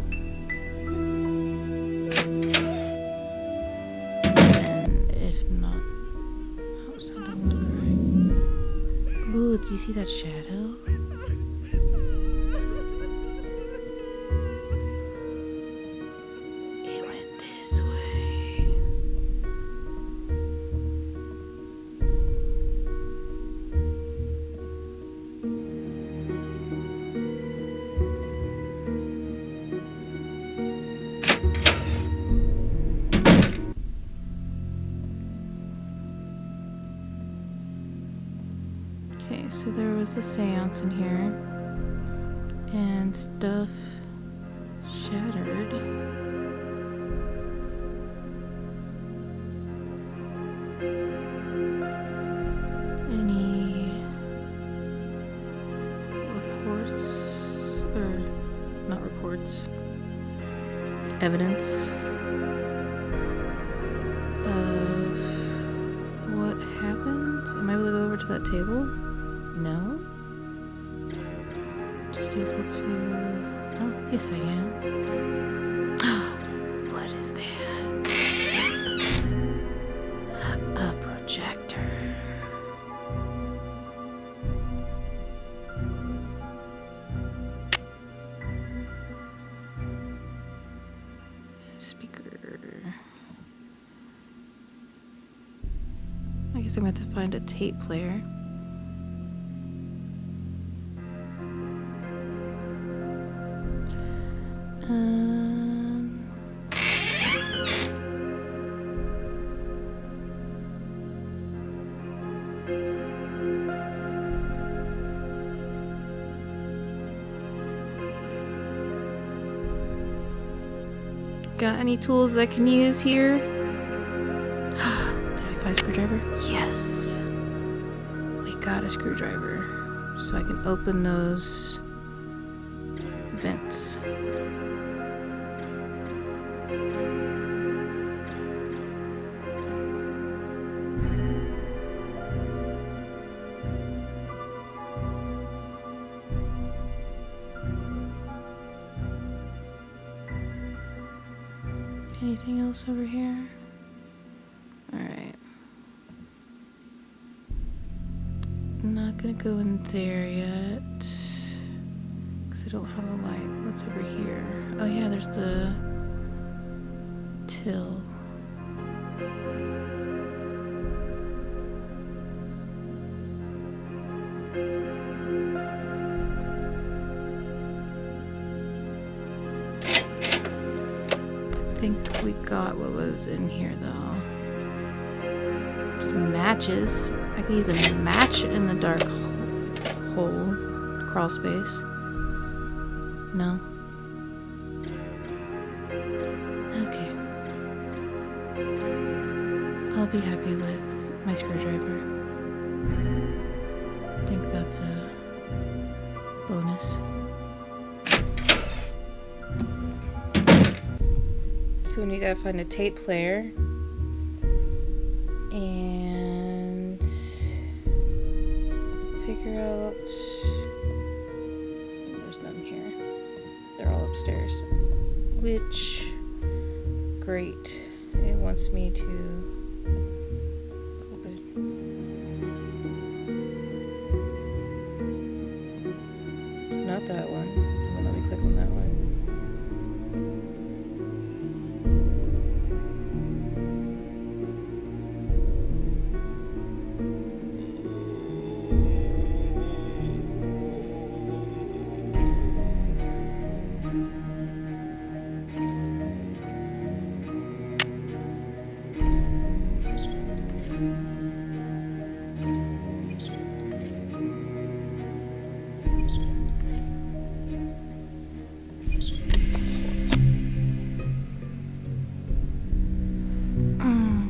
Ooh, do you see that shadow? It went this way. Okay, so there was a seance in here, and stuff shattered. Any reports, or not reports, evidence of what happened? Am I able to go over to that table? No? Just able to... Oh, yes I am. What is that? A projector. Speaker. I guess I'm going to have to find a tape player. Um, got any tools I can use here? Did I find a screwdriver? Yes! We got a screwdriver. So I can open those vents. Anything else over here? Alright. I'm not gonna go in there yet. Because I don't have a light. What's over here? Oh yeah, there's the till. I think we got what was in here though. Some matches. I could use a match in the dark hole. Crawl space. No. Okay. I'll be happy with my screwdriver. I think that's a bonus. So when you gotta find a tape player and figure out. There's none here. They're all upstairs. Which, great. It wants me to open. It's not that one. Well, let me click on that one.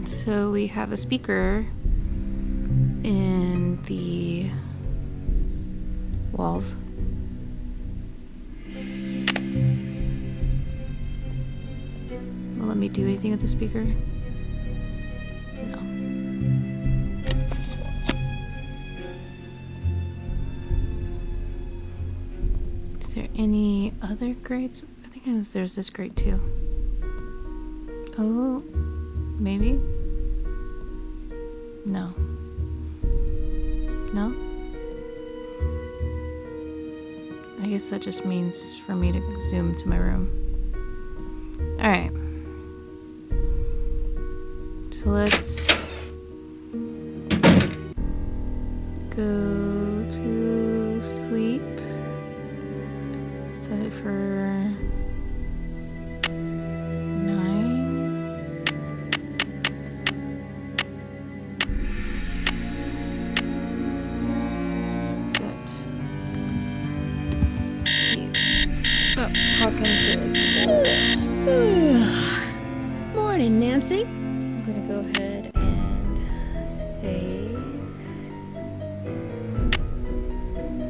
So we have a speaker in the walls. Will let me do anything with the speaker? No. Is there any other grates? I think there's this grate too. Oh, maybe? No. No? I guess that just means for me to zoom to my room. Alright. So let's go to sleep. Set it for 9. Oh, Hawkins. Morning, Nancy. I'm gonna go ahead and save.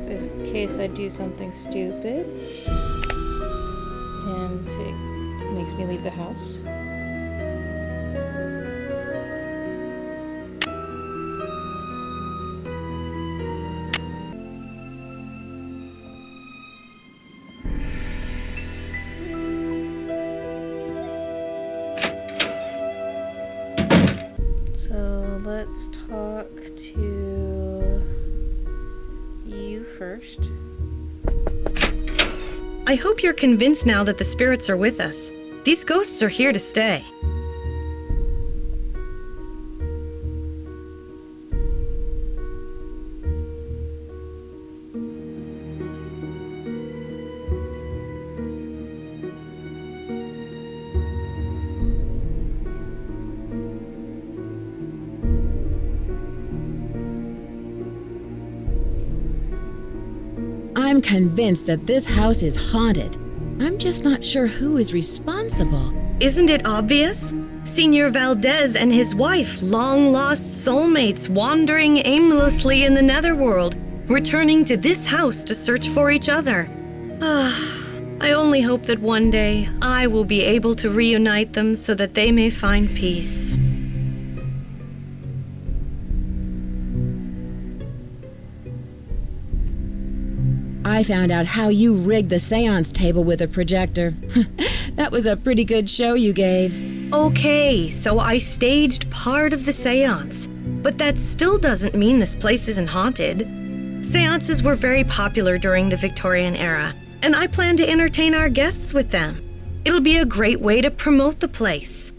In case I do something stupid and it makes me leave the house. So let's talk to you first. I hope you're convinced now that the spirits are with us. These ghosts are here to stay. convinced that this house is haunted. I'm just not sure who is responsible. Isn't it obvious? Senor Valdez and his wife, long-lost soulmates wandering aimlessly in the netherworld, returning to this house to search for each other. I only hope that one day I will be able to reunite them so that they may find peace. I found out how you rigged the seance table with a projector. That was a pretty good show you gave. Okay, so I staged part of the seance, but that still doesn't mean this place isn't haunted. Seances were very popular during the Victorian era, and I plan to entertain our guests with them. It'll be a great way to promote the place.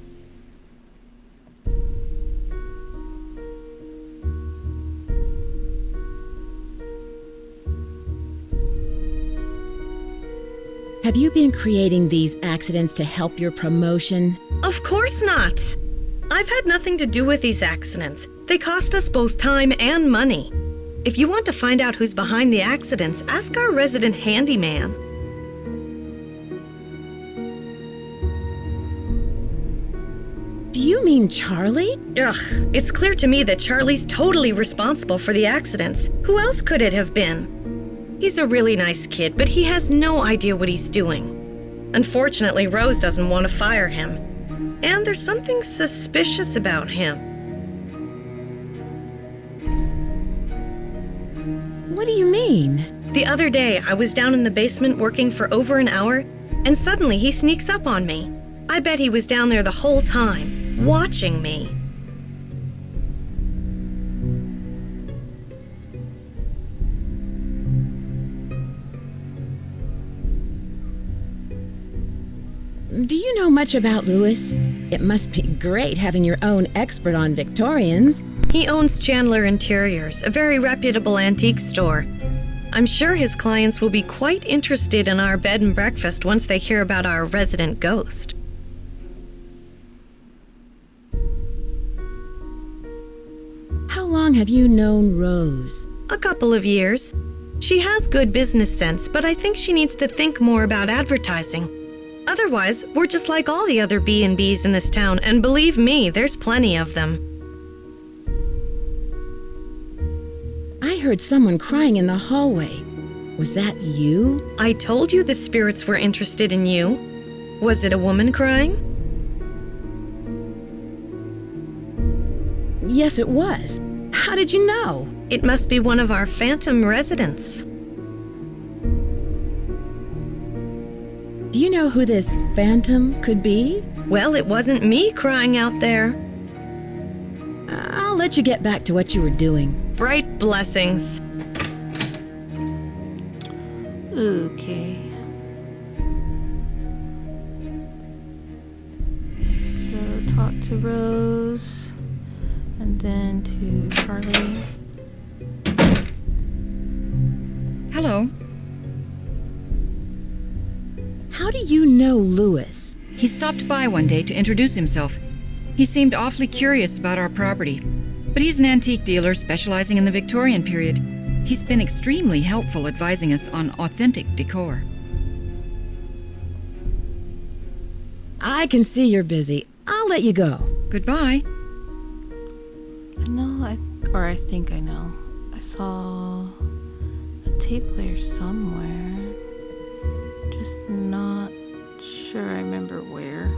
Have you been creating these accidents to help your promotion? Of course not. I've had nothing to do with these accidents. They cost us both time and money. If you want to find out who's behind the accidents, ask our resident handyman. Do you mean Charlie? Ugh, it's clear to me that Charlie's totally responsible for the accidents. Who else could it have been? He's a really nice kid, but he has no idea what he's doing. Unfortunately, Rose doesn't want to fire him. And there's something suspicious about him. What do you mean? The other day, I was down in the basement working for over an hour, and suddenly he sneaks up on me. I bet he was down there the whole time, watching me. Do you know much about Louis? It must be great having your own expert on Victorians. He owns Chandler Interiors, a very reputable antique store. I'm sure his clients will be quite interested in our bed and breakfast once they hear about our resident ghost. How long have you known Rose? A couple of years. She has good business sense, but I think she needs to think more about advertising. Otherwise, we're just like all the other B&Bs in this town, and believe me, there's plenty of them. I heard someone crying in the hallway. Was that you? I told you the spirits were interested in you. Was it a woman crying? Yes, it was. How did you know? It must be one of our phantom residents. Do you know who this phantom could be? Well, it wasn't me crying out there. I'll let you get back to what you were doing. Bright blessings. Okay. Go talk to Rose, and then to Charlie. Hello. How do you know Louis? He stopped by one day to introduce himself. He seemed awfully curious about our property, but he's an antique dealer specializing in the Victorian period. He's been extremely helpful advising us on authentic decor. I can see you're busy. I'll let you go. Goodbye. I think I know. I saw a tape player somewhere. Just not sure I remember where.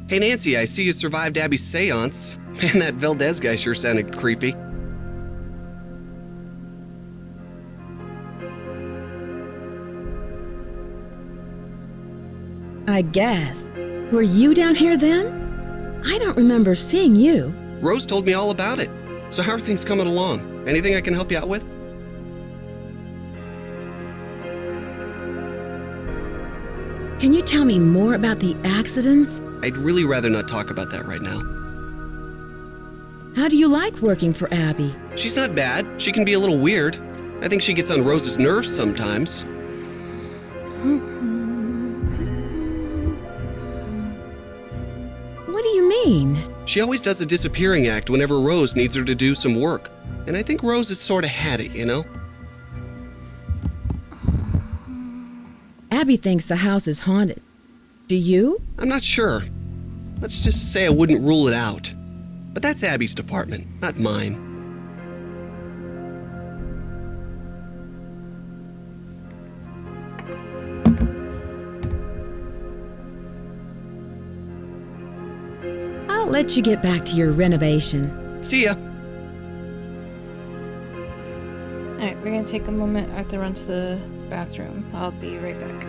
Hey Nancy, I see you survived Abby's seance. Man, that Valdez guy sure sounded creepy. I guess. Were you down here then? I don't remember seeing you. Rose told me all about it. So how are things coming along? Anything I can help you out with? Can you tell me more about the accidents? I'd really rather not talk about that right now. How do you like working for Abby? She's not bad. She can be a little weird. I think she gets on Rose's nerves sometimes. What do you mean? She always does a disappearing act whenever Rose needs her to do some work. And I think Rose has sort of had it, you know? Abby thinks the house is haunted. Do you? I'm not sure. Let's just say I wouldn't rule it out. But that's Abby's department, not mine. I'll let you get back to your renovation. See ya. Alright, we're gonna take a moment. I have to run to the bathroom. I'll be right back.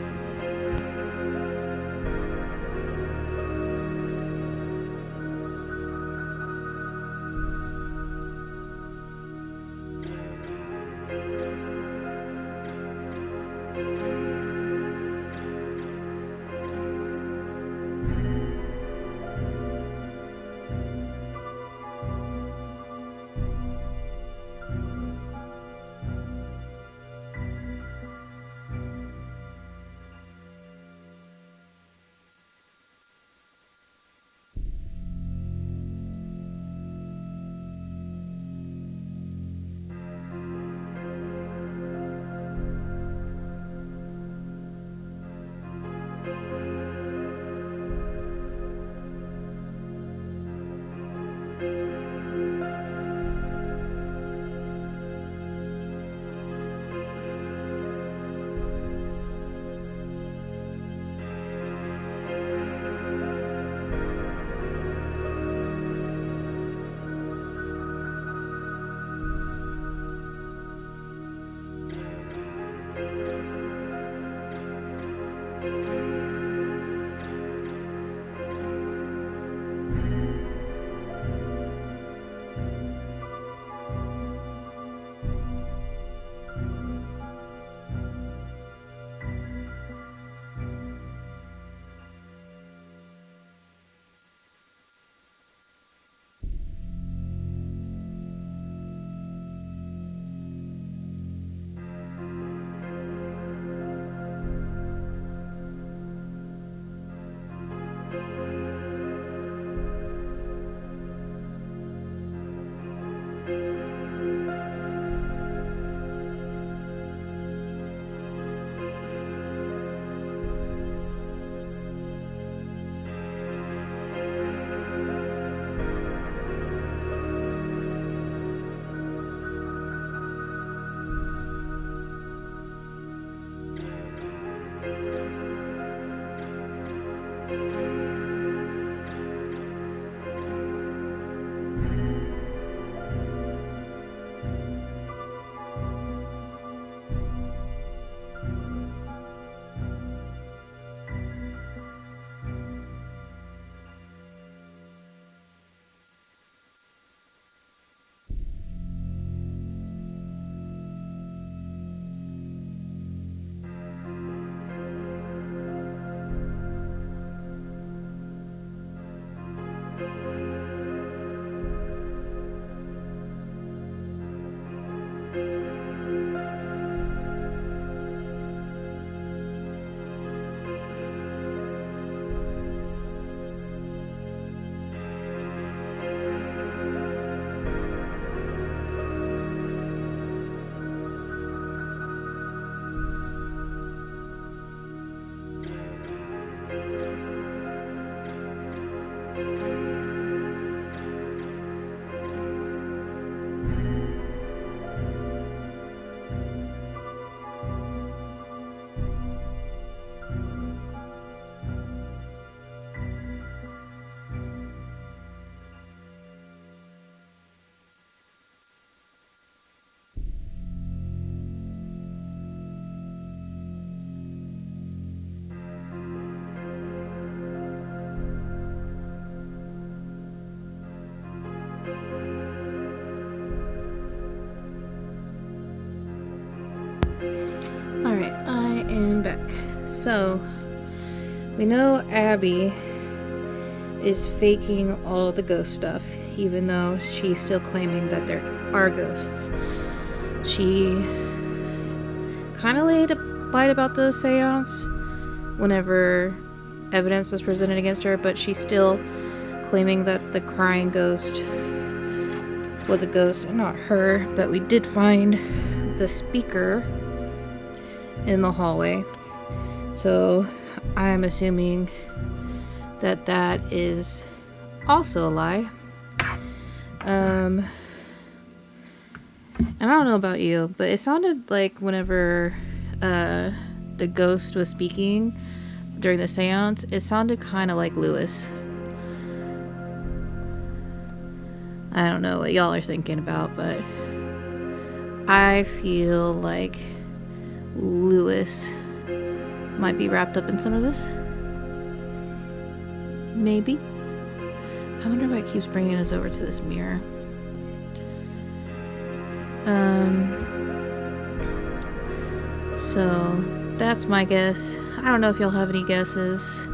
Alright, I am back. So, we know Abby is faking all the ghost stuff, even though she's still claiming that there are ghosts. She kind of lied about the seance whenever evidence was presented against her, but she still claiming that the crying ghost was a ghost and not her, but we did find the speaker in the hallway. So I'm assuming that that is also a lie. And I don't know about you, but it sounded like whenever the ghost was speaking during the seance, it sounded kind of like Lewis. I don't know what y'all are thinking about, but I feel like Lewis might be wrapped up in some of this. Maybe. I wonder why it keeps bringing us over to this mirror. So that's my guess. I don't know if y'all have any guesses,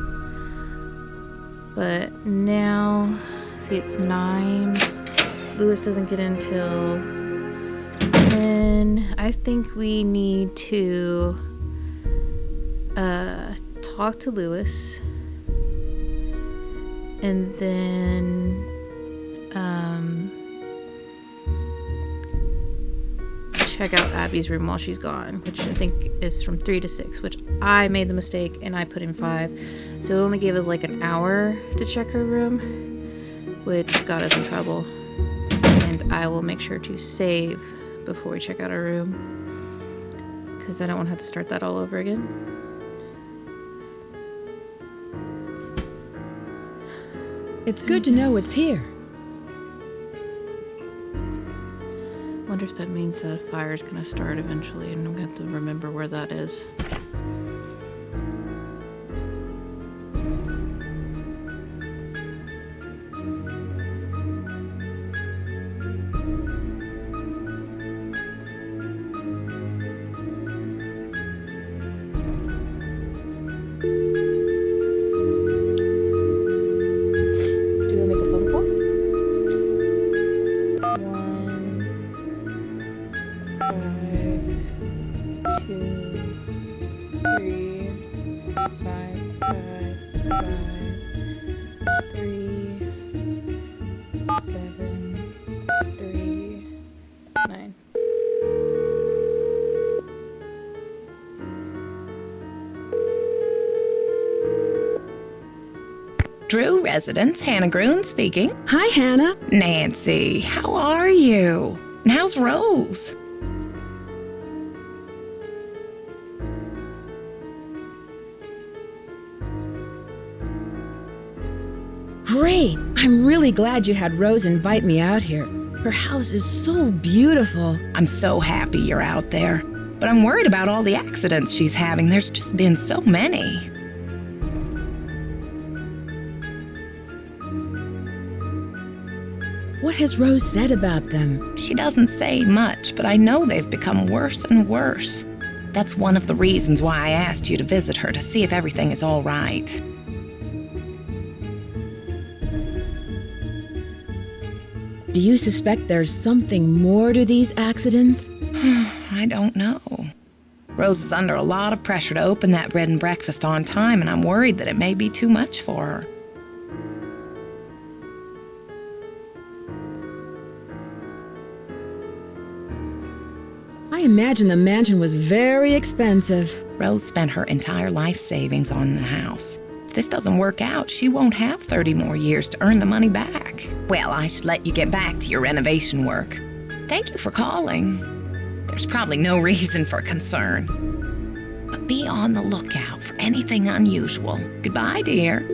but now, see, it's 9. Lewis doesn't get in till 10. I think we need to talk to Lewis, and then check out Abby's room while she's gone, which I think is from 3 to 6, which I made the mistake and I put in 5, so it only gave us like an hour to check her room, which got us in trouble. And I will make sure to save before we check out our room, because I don't want to have to start that all over again. It's good to know it's here. Wonder if that means that a fire is going to start eventually, and I'm going to have to remember where that is. Drew residence, Hannah Groon speaking. Hi, Hannah. Nancy, how are you? And how's Rose? Great. I'm really glad you had Rose invite me out here. Her house is so beautiful. I'm so happy you're out there. But I'm worried about all the accidents she's having. There's just been so many. What has Rose said about them? She doesn't say much, but I know they've become worse and worse. That's one of the reasons why I asked you to visit her, to see if everything is all right. Do you suspect there's something more to these accidents? I don't know. Rose is under a lot of pressure to open that bed and breakfast on time, and I'm worried that it may be too much for her. I imagine the mansion was very expensive. Rose spent her entire life savings on the house. If this doesn't work out, she won't have 30 more years to earn the money back. Well, I should let you get back to your renovation work. Thank you for calling. There's probably no reason for concern. But be on the lookout for anything unusual. Goodbye, dear.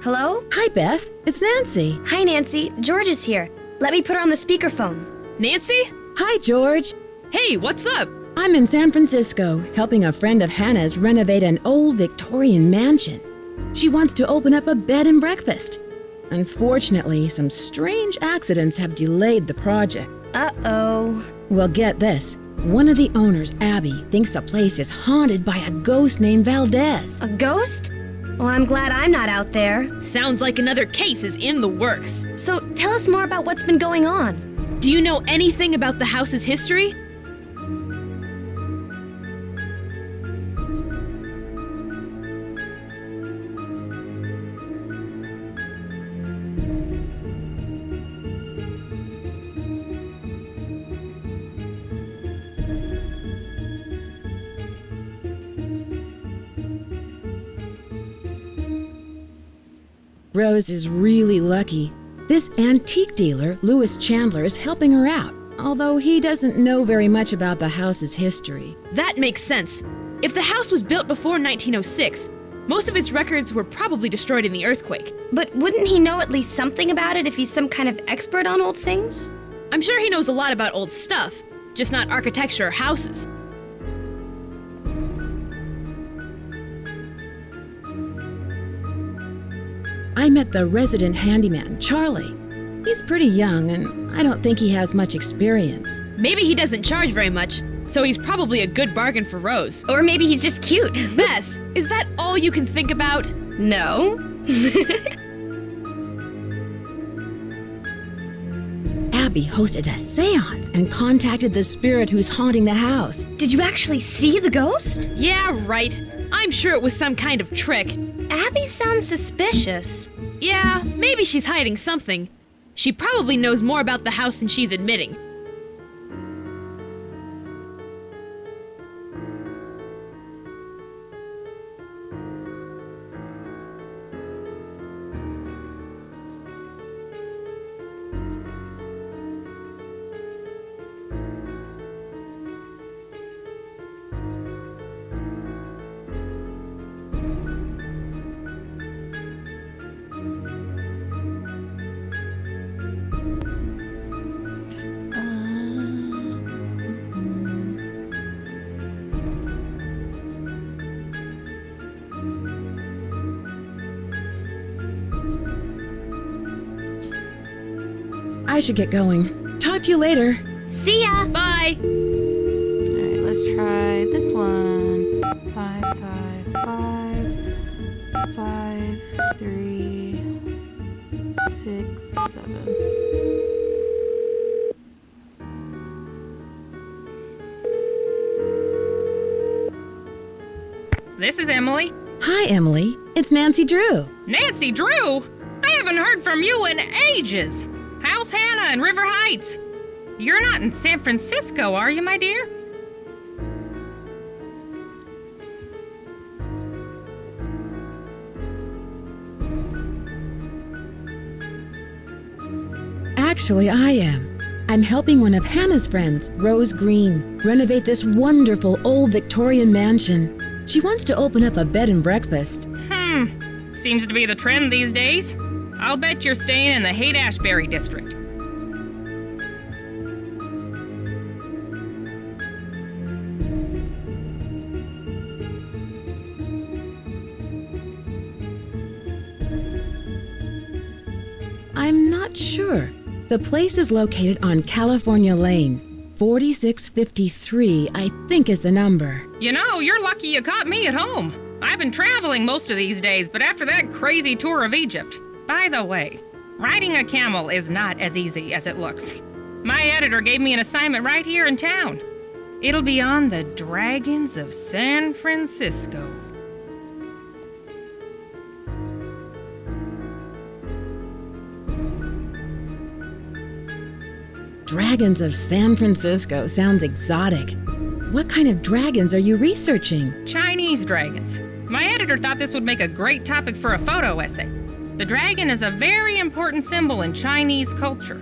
Hello? Hi, Bess. It's Nancy. Hi, Nancy. George is here. Let me put her on the speakerphone. Nancy? Hi, George. Hey, what's up? I'm in San Francisco, helping a friend of Hannah's renovate an old Victorian mansion. She wants to open up a bed and breakfast. Unfortunately, some strange accidents have delayed the project. Uh-oh. Well, get this. One of the owners, Abby, thinks the place is haunted by a ghost named Valdez. A ghost? Well, I'm glad I'm not out there. Sounds like another case is in the works. So tell us more about what's been going on. Do you know anything about the house's history? Rose is really lucky. This antique dealer, Louis Chandler, is helping her out, although he doesn't know very much about the house's history. That makes sense. If the house was built before 1906, most of its records were probably destroyed in the earthquake. But wouldn't he know at least something about it if he's some kind of expert on old things? I'm sure he knows a lot about old stuff, just not architecture or houses. I met the resident handyman, Charlie. He's pretty young, and I don't think he has much experience. Maybe he doesn't charge very much, so he's probably a good bargain for Rose. Or maybe he's just cute. Bess, is that all you can think about? No. Abby hosted a seance and contacted the spirit who's haunting the house. Did you actually see the ghost? Yeah, right. I'm sure it was some kind of trick. Abby sounds suspicious. Yeah, maybe she's hiding something. She probably knows more about the house than she's admitting. I should get going. Talk to you later. See ya! Bye! Alright, let's try this one. 5, 5, 5, 5, 3, 6, 7. This is Emily. Hi, Emily. It's Nancy Drew. Nancy Drew? I haven't heard from you in ages. How's Hannah in River Heights? You're not in San Francisco, are you, my dear? Actually, I am. I'm helping one of Hannah's friends, Rose Green, renovate this wonderful old Victorian mansion. She wants to open up a bed and breakfast. Seems to be the trend these days. I'll bet you're staying in the Haight-Ashbury district. I'm not sure. The place is located on California Lane. 4653, I think, is the number. You know, you're lucky you caught me at home. I've been traveling most of these days, but after that crazy tour of Egypt. By the way, riding a camel is not as easy as it looks. My editor gave me an assignment right here in town. It'll be on the Dragons of San Francisco. Dragons of San Francisco sounds exotic. What kind of dragons are you researching? Chinese dragons. My editor thought this would make a great topic for a photo essay. The dragon is a very important symbol in Chinese culture.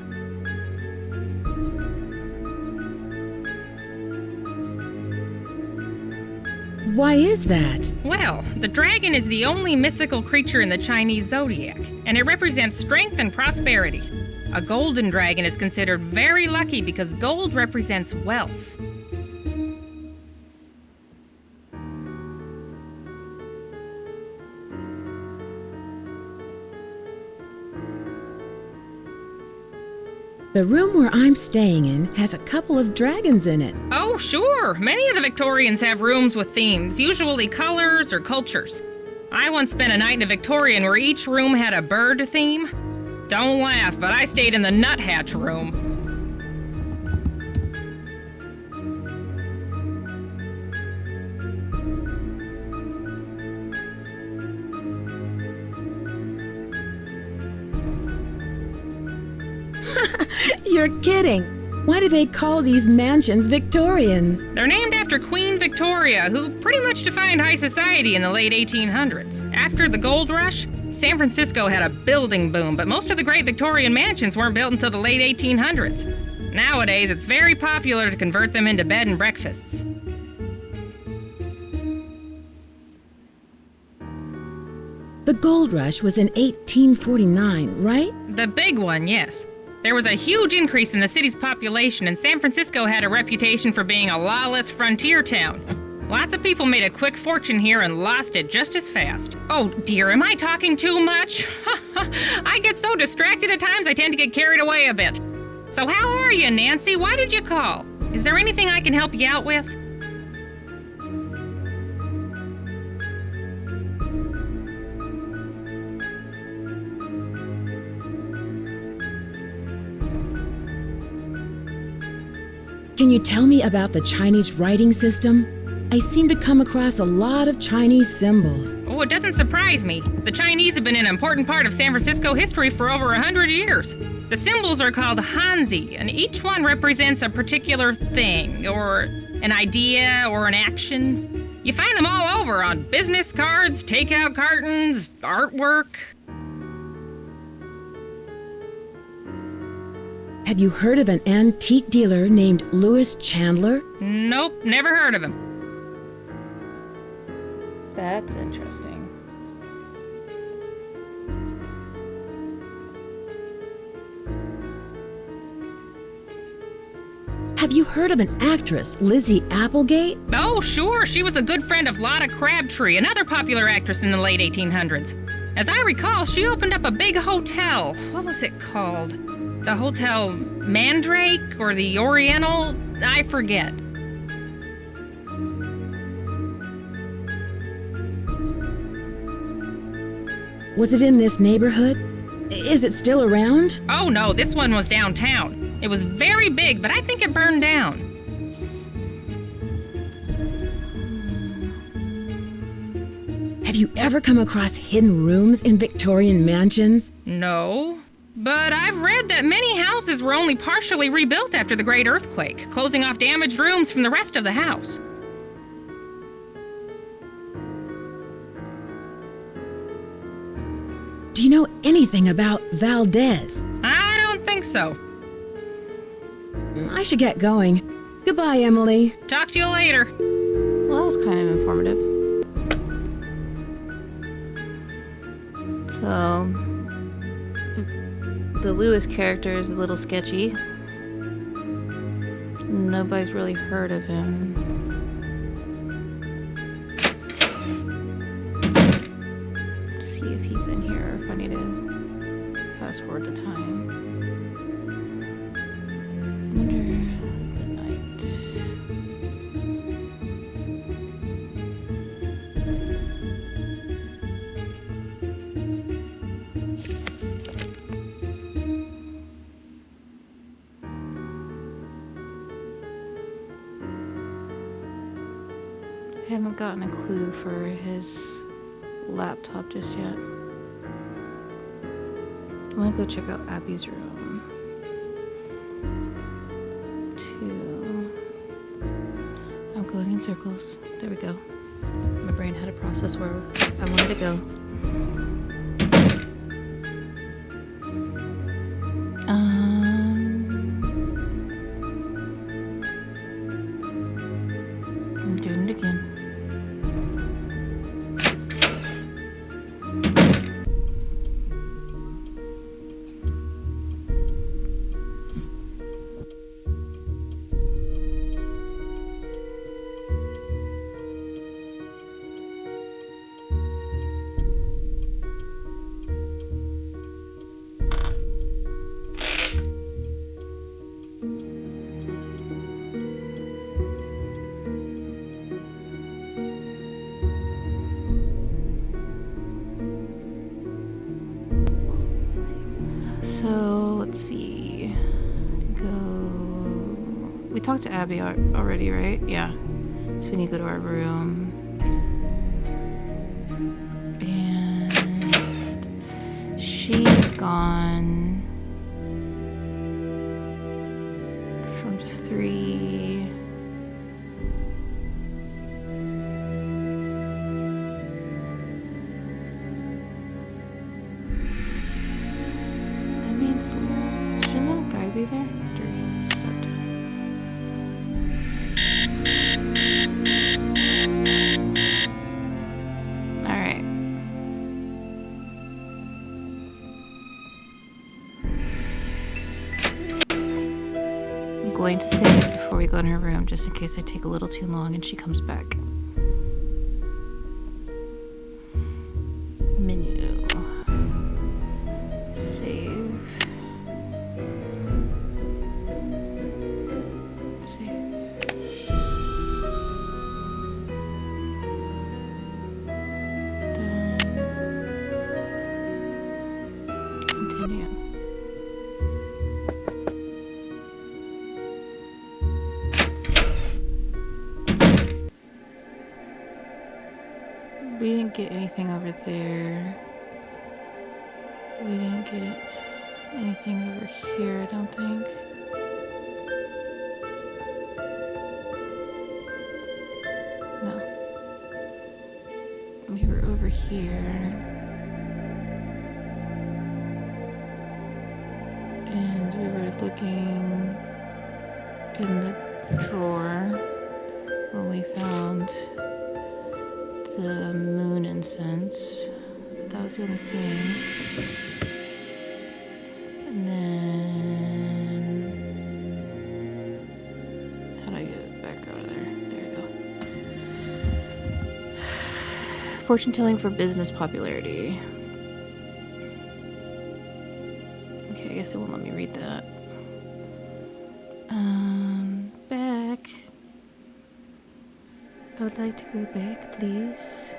Why is that? Well, the dragon is the only mythical creature in the Chinese zodiac, and it represents strength and prosperity. A golden dragon is considered very lucky because gold represents wealth. The room where I'm staying in has a couple of dragons in it. Oh, sure. Many of the Victorians have rooms with themes, usually colors or cultures. I once spent a night in a Victorian where each room had a bird theme. Don't laugh, but I stayed in the nuthatch room. You're kidding. Why do they call these mansions Victorians? They're named after Queen Victoria, who pretty much defined high society in the late 1800s. After the gold rush, San Francisco had a building boom, but most of the great Victorian mansions weren't built until the late 1800s. Nowadays, it's very popular to convert them into bed and breakfasts. The gold rush was in 1849, right? The big one, yes. There was a huge increase in the city's population, and San Francisco had a reputation for being a lawless frontier town. Lots of people made a quick fortune here and lost it just as fast. Oh dear, am I talking too much? I get so distracted at times I tend to get carried away a bit. So how are you, Nancy? Why did you call? Is there anything I can help you out with? Can you tell me about the Chinese writing system? I seem to come across a lot of Chinese symbols. Oh, it doesn't surprise me. The Chinese have been an important part of San Francisco history for over 100 years. The symbols are called Hanzi, and each one represents a particular thing, or an idea, or an action. You find them all over on business cards, takeout cartons, artwork. Have you heard of an antique dealer named Louis Chandler? Nope, never heard of him. That's interesting. Have you heard of an actress, Lizzie Applegate? Oh, sure. She was a good friend of Lotta Crabtree, another popular actress in the late 1800s. As I recall, she opened up a big hotel. What was it called? The Hotel Mandrake or the Oriental? I forget. Was it in this neighborhood? Is it still around? Oh no, this one was downtown. It was very big, but I think it burned down. Have you ever come across hidden rooms in Victorian mansions? No. But I've read that many houses were only partially rebuilt after the Great Earthquake, closing off damaged rooms from the rest of the house. Do you know anything about Valdez? I don't think so. I should get going. Goodbye, Emily. Talk to you later. Well, that was kind of informative. So, the Lewis character is a little sketchy. Nobody's really heard of him. See if he's in here, if I need to fast forward the time. Wonder the night. I haven't gotten a clue for his laptop just yet. I'm gonna go check out Abby's room. 2. I'm going in circles. There we go. My brain had a process where I wanted to go. I'm doing it again. let's see. Go. We talked to Abby already, right? Yeah. So we need to go to our room. And she's gone from 3. That means shouldn't that guy be there? Start. Alright. I'm going to save it before we go in her room, just in case I take a little too long and she comes back. Menu. Save. We didn't get anything over there. We didn't get anything over here, I don't think. No. We were over here. And we were looking in the drawer when we found the moon incense. That was the only thing. And then how do I get back out of there? There you go. Fortune telling for business popularity. Okay, I guess it won't let me read that. Back. I would like to go back, please.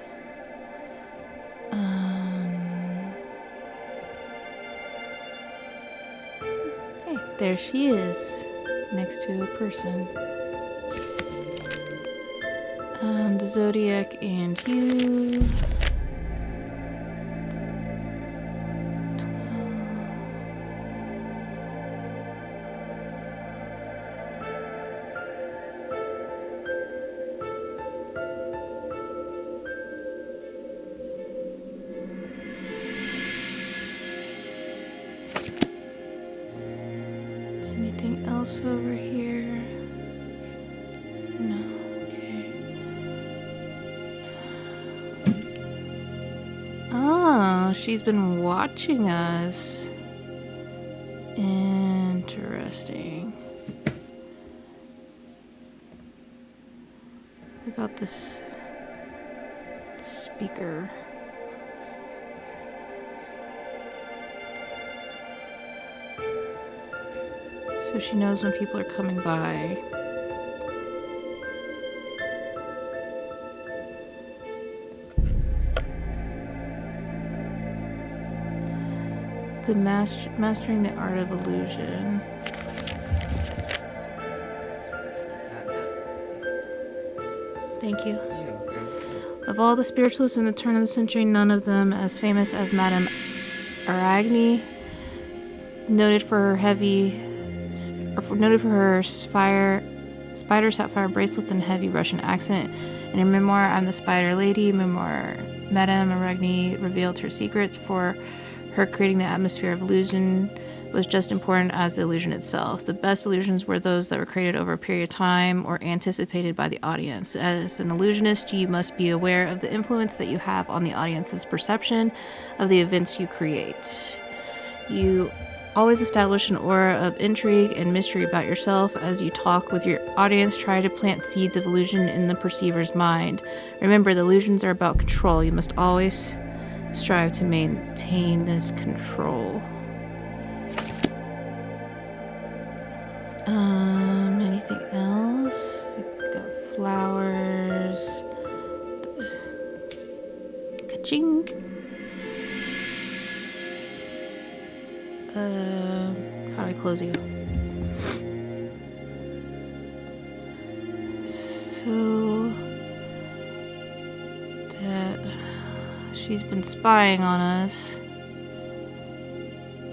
Hey, there she is, next to a person. The Zodiac and you. 12. Anything else over here? No, okay. Oh, she's been watching us. Interesting. What about this speaker? So she knows when people are coming by. The mastering the art of illusion. Thank you. Of all the spiritualists in the turn of the century, none of them as famous as Madame Aragni, noted for her spider sapphire bracelets and heavy Russian accent. In her memoir, I'm the Spider Lady, Madame Aragni revealed her secrets. For her, creating the atmosphere of illusion was just important as the illusion itself. The best illusions were those that were created over a period of time or anticipated by the audience. As an illusionist, you must be aware of the influence that you have on the audience's perception of the events you create. You always establish an aura of intrigue and mystery about yourself. As you talk with your audience, try to plant seeds of illusion in the perceiver's mind. Remember, the illusions are about control. You must always strive to maintain this control. Anything else? We've got flowers. Ka-ching. How do I close you? So that she's been spying on us.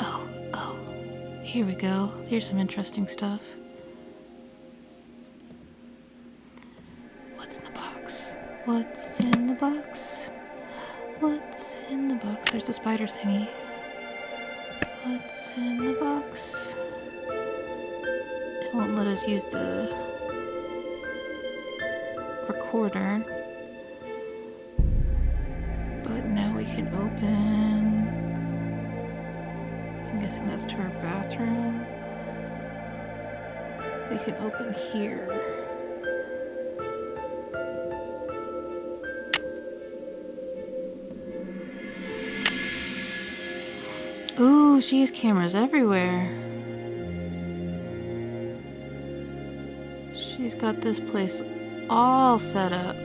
Oh, here we go. Here's some interesting stuff. What's in the box? What's in the box? What's in the box? There's the spider thingy. What's in the box? It won't let us use the recorder. But now we can open... I'm guessing that's to our bathroom. We can open here. Ooh, she has cameras everywhere. She's got this place all set up.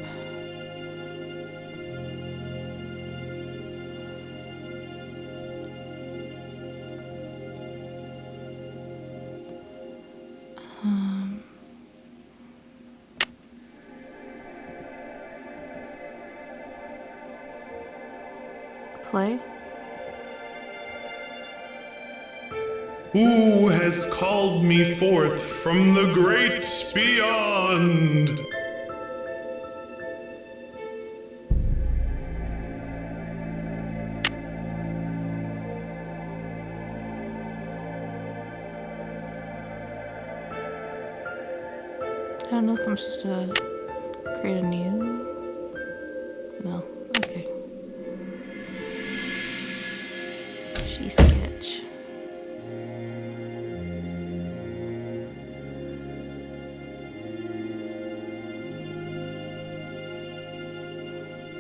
Play? Who has called me forth from the great beyond? I don't know if I'm supposed to create a new... No. Okay. She sketch.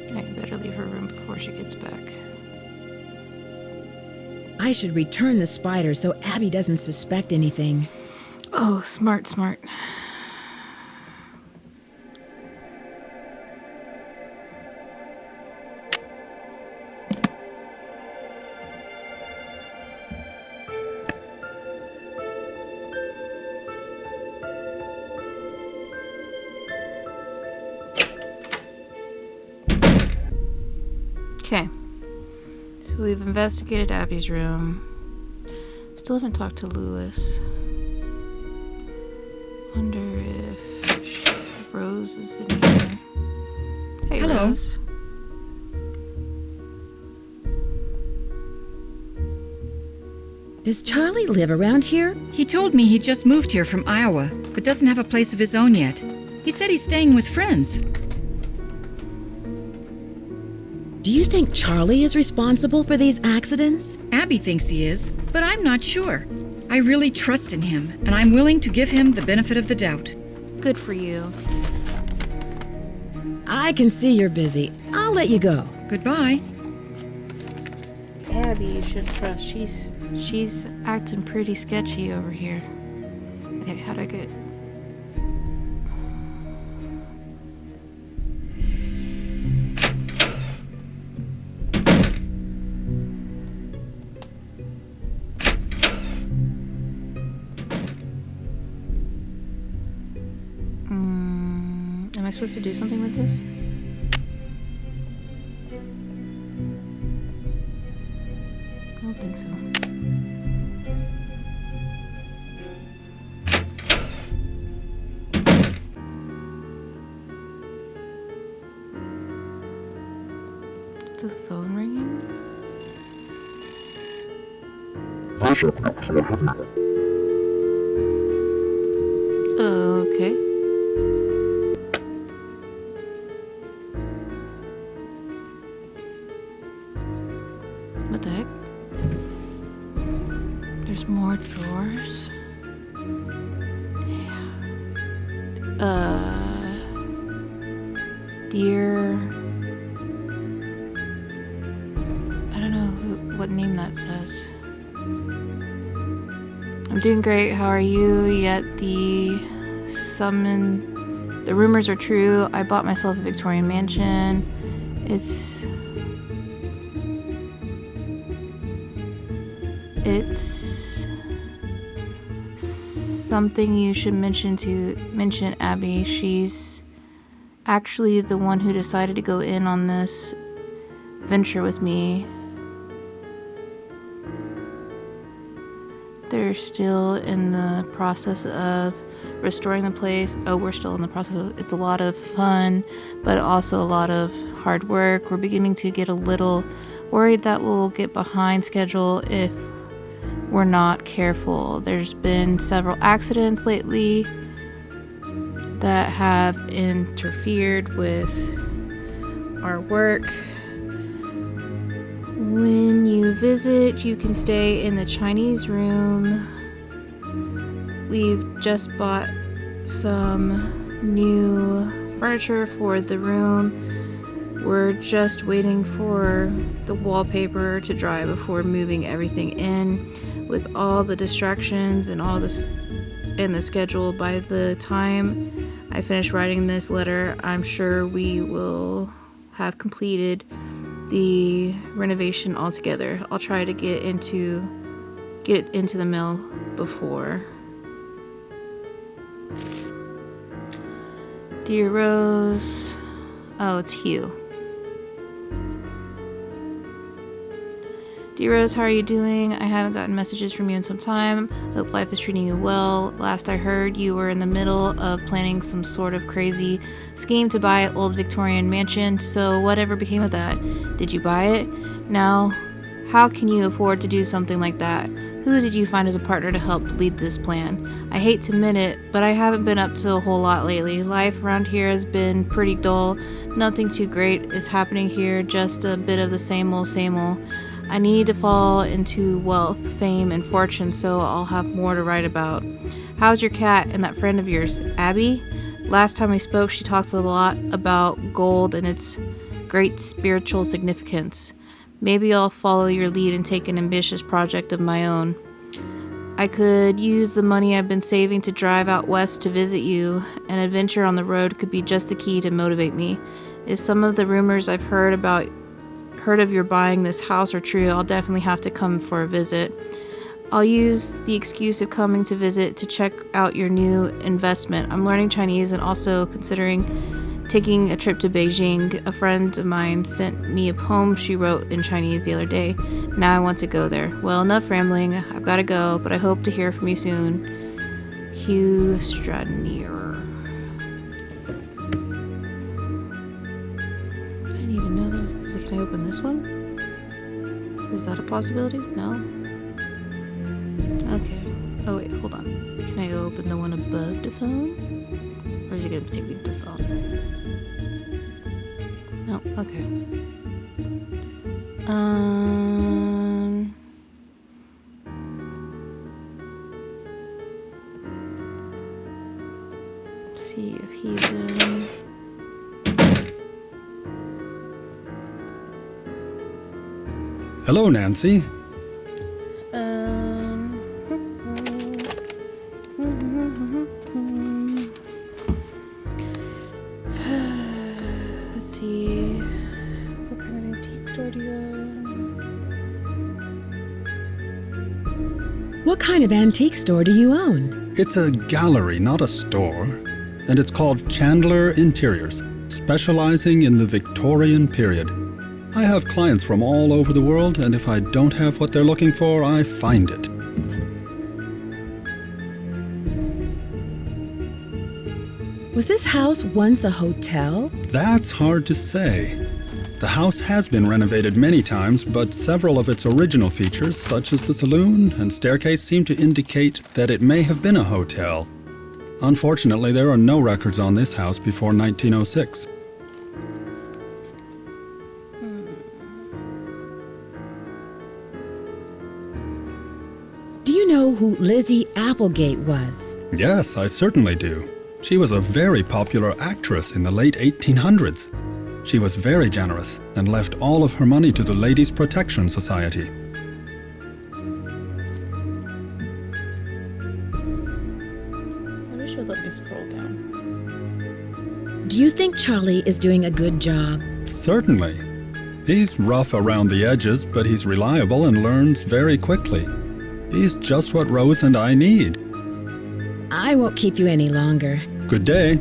I better leave her room before she gets back. I should return the spider so Abby doesn't suspect anything. Oh, smart, smart. Okay, so we've investigated Abby's room. Still haven't talked to Lewis. Wonder if Rose is in here. Hey, Hello. Rose. Does Charlie live around here? He told me he just moved here from Iowa, but doesn't have a place of his own yet. He said he's staying with friends. Do you think Charlie is responsible for these accidents? Abby thinks he is, but I'm not sure. I really trust in him, and I'm willing to give him the benefit of the doubt. Good for you. I can see you're busy. I'll let you go. Goodbye. Abby, you should trust. She's acting pretty sketchy over here. Okay, how'd I get... Am I supposed to do something with this? I don't think so. Is the phone ringing? Okay. What the heck? There's more drawers. Dear... I don't know what name that says. I'm doing great, how are you? Yet the rumors are true. I bought myself a Victorian mansion. It's something you should mention Abby. She's actually the one who decided to go in on this venture with me. They're still in the process of restoring the place. Oh, we're still in the process of, it's a lot of fun, but also a lot of hard work. We're beginning to get a little worried that we'll get behind schedule if we're not careful. There's been several accidents lately that have interfered with our work. When you visit, you can stay in the Chinese room. We've just bought some new furniture for the room. We're just waiting for the wallpaper to dry before moving everything in. With all the distractions and all this and the schedule, by the time I finish writing this letter, I'm sure we will have completed the renovation altogether. I'll try to get it into the mail before. Dear Rose, oh, it's Hugh. Dear Rose, how are you doing? I haven't gotten messages from you in some time. Hope life is treating you well. Last I heard, you were in the middle of planning some sort of crazy scheme to buy an old Victorian mansion. So whatever became of that? Did you buy it? Now, how can you afford to do something like that? Who did you find as a partner to help lead this plan? I hate to admit it, but I haven't been up to a whole lot lately. Life around here has been pretty dull. Nothing too great is happening here, just a bit of the same old, same old. I need to fall into wealth, fame, and fortune so I'll have more to write about. How's your cat and that friend of yours, Abby? Last time we spoke, she talked a lot about gold and its great spiritual significance. Maybe I'll follow your lead and take an ambitious project of my own. I could use the money I've been saving to drive out west to visit you. An adventure on the road could be just the key to motivate me. If some of the rumors I've heard of your buying this house are true, I'll definitely have to come for a visit. I'll use the excuse of coming to visit to check out your new investment. I'm learning Chinese and also considering taking a trip to Beijing. A friend of mine sent me a poem she wrote in Chinese the other day. Now I want to go there. Well, enough rambling. I've got to go, but I hope to hear from you soon. Hugh Stradnier. I didn't even know those. Can I open this one? Is that a possibility? No? Okay. Oh wait, hold on. Can I open the one above the phone? Or is it going to take me to the phone? No, okay. See if he's in. Hello, Nancy. Let's see. What kind of antique store do you own? What kind of antique store do you own? It's a gallery, not a store. And it's called Chandler Interiors, specializing in the Victorian period. I have clients from all over the world, and if I don't have what they're looking for, I find it. Was this house once a hotel? That's hard to say. The house has been renovated many times, but several of its original features, such as the saloon and staircase, seem to indicate that it may have been a hotel. Unfortunately, there are no records on this house before 1906. Do you know who Lizzie Applegate was? Yes, I certainly do. She was a very popular actress in the late 1800s. She was very generous and left all of her money to the Ladies' Protection Society. I wish it would let me scroll down. Do you think Charlie is doing a good job? Certainly. He's rough around the edges, but he's reliable and learns very quickly. He's just what Rose and I need. I won't keep you any longer. Good day.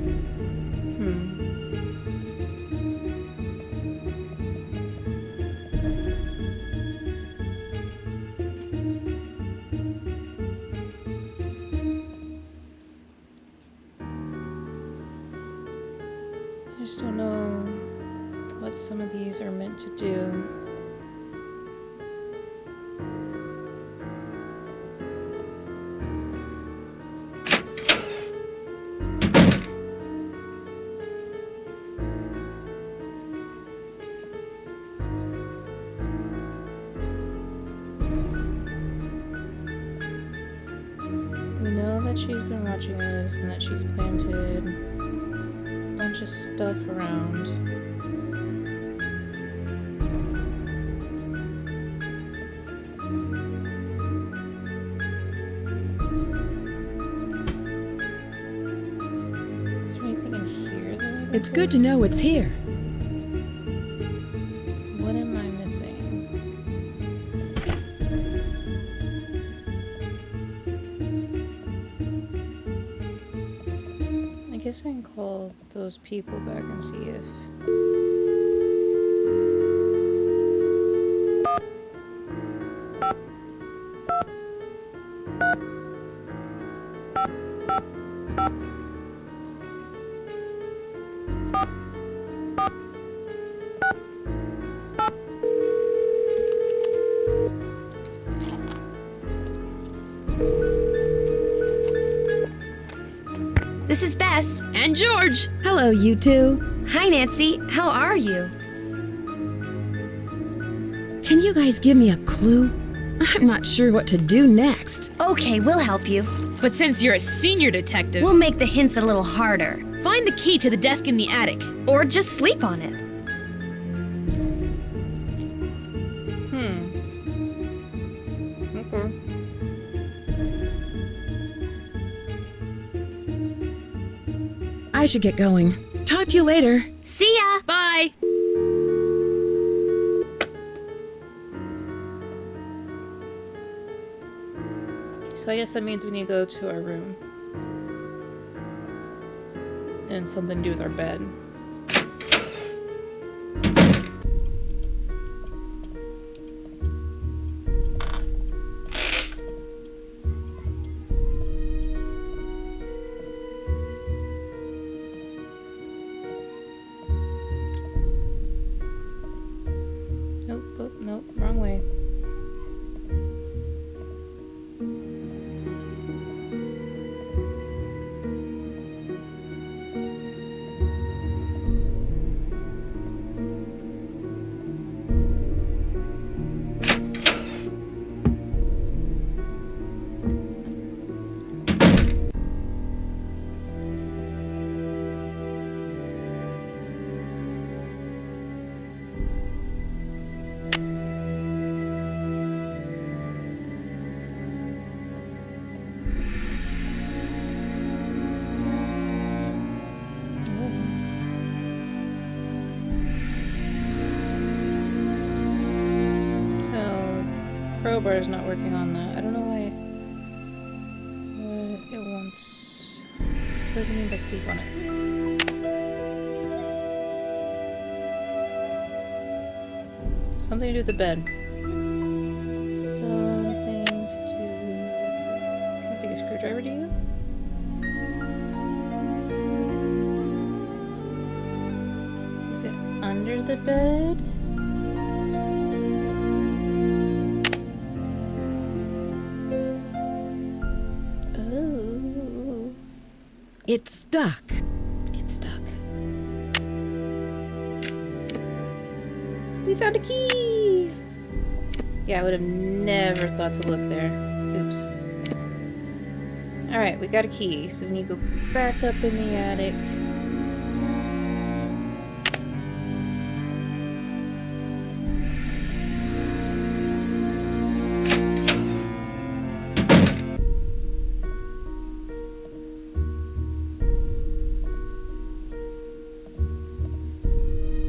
I just don't know what some of these are meant to do. We know that she's been watching us and that she's planted a bunch of stuff around. Is there anything in here that I can It's good put? to know it's here. What am I missing? I guess I can call those people back and see if... This is Bess. And George! Hello, you two. Hi, Nancy. How are you? Can you guys give me a clue? I'm not sure what to do next. Okay, we'll help you. But since you're a senior detective, We'll make the hints a little harder. find the key to the desk in the attic. Or just sleep on it. Okay. I should get going. Talk to you later. See ya! Bye! So I guess that means we need to go to our room. And something to do with our bed. Nope, oh, nope, wrong way. Crowbar is not working on that. I don't know why. What it wants. What does it mean by sleep on it? Something to do with the bed. Something to do. Can I take a screwdriver to you? Is it under the bed? It's stuck. It's stuck. We found a key! Yeah, I would have never thought to look there. Oops. Alright, we got a key, so we need to go back up in the attic.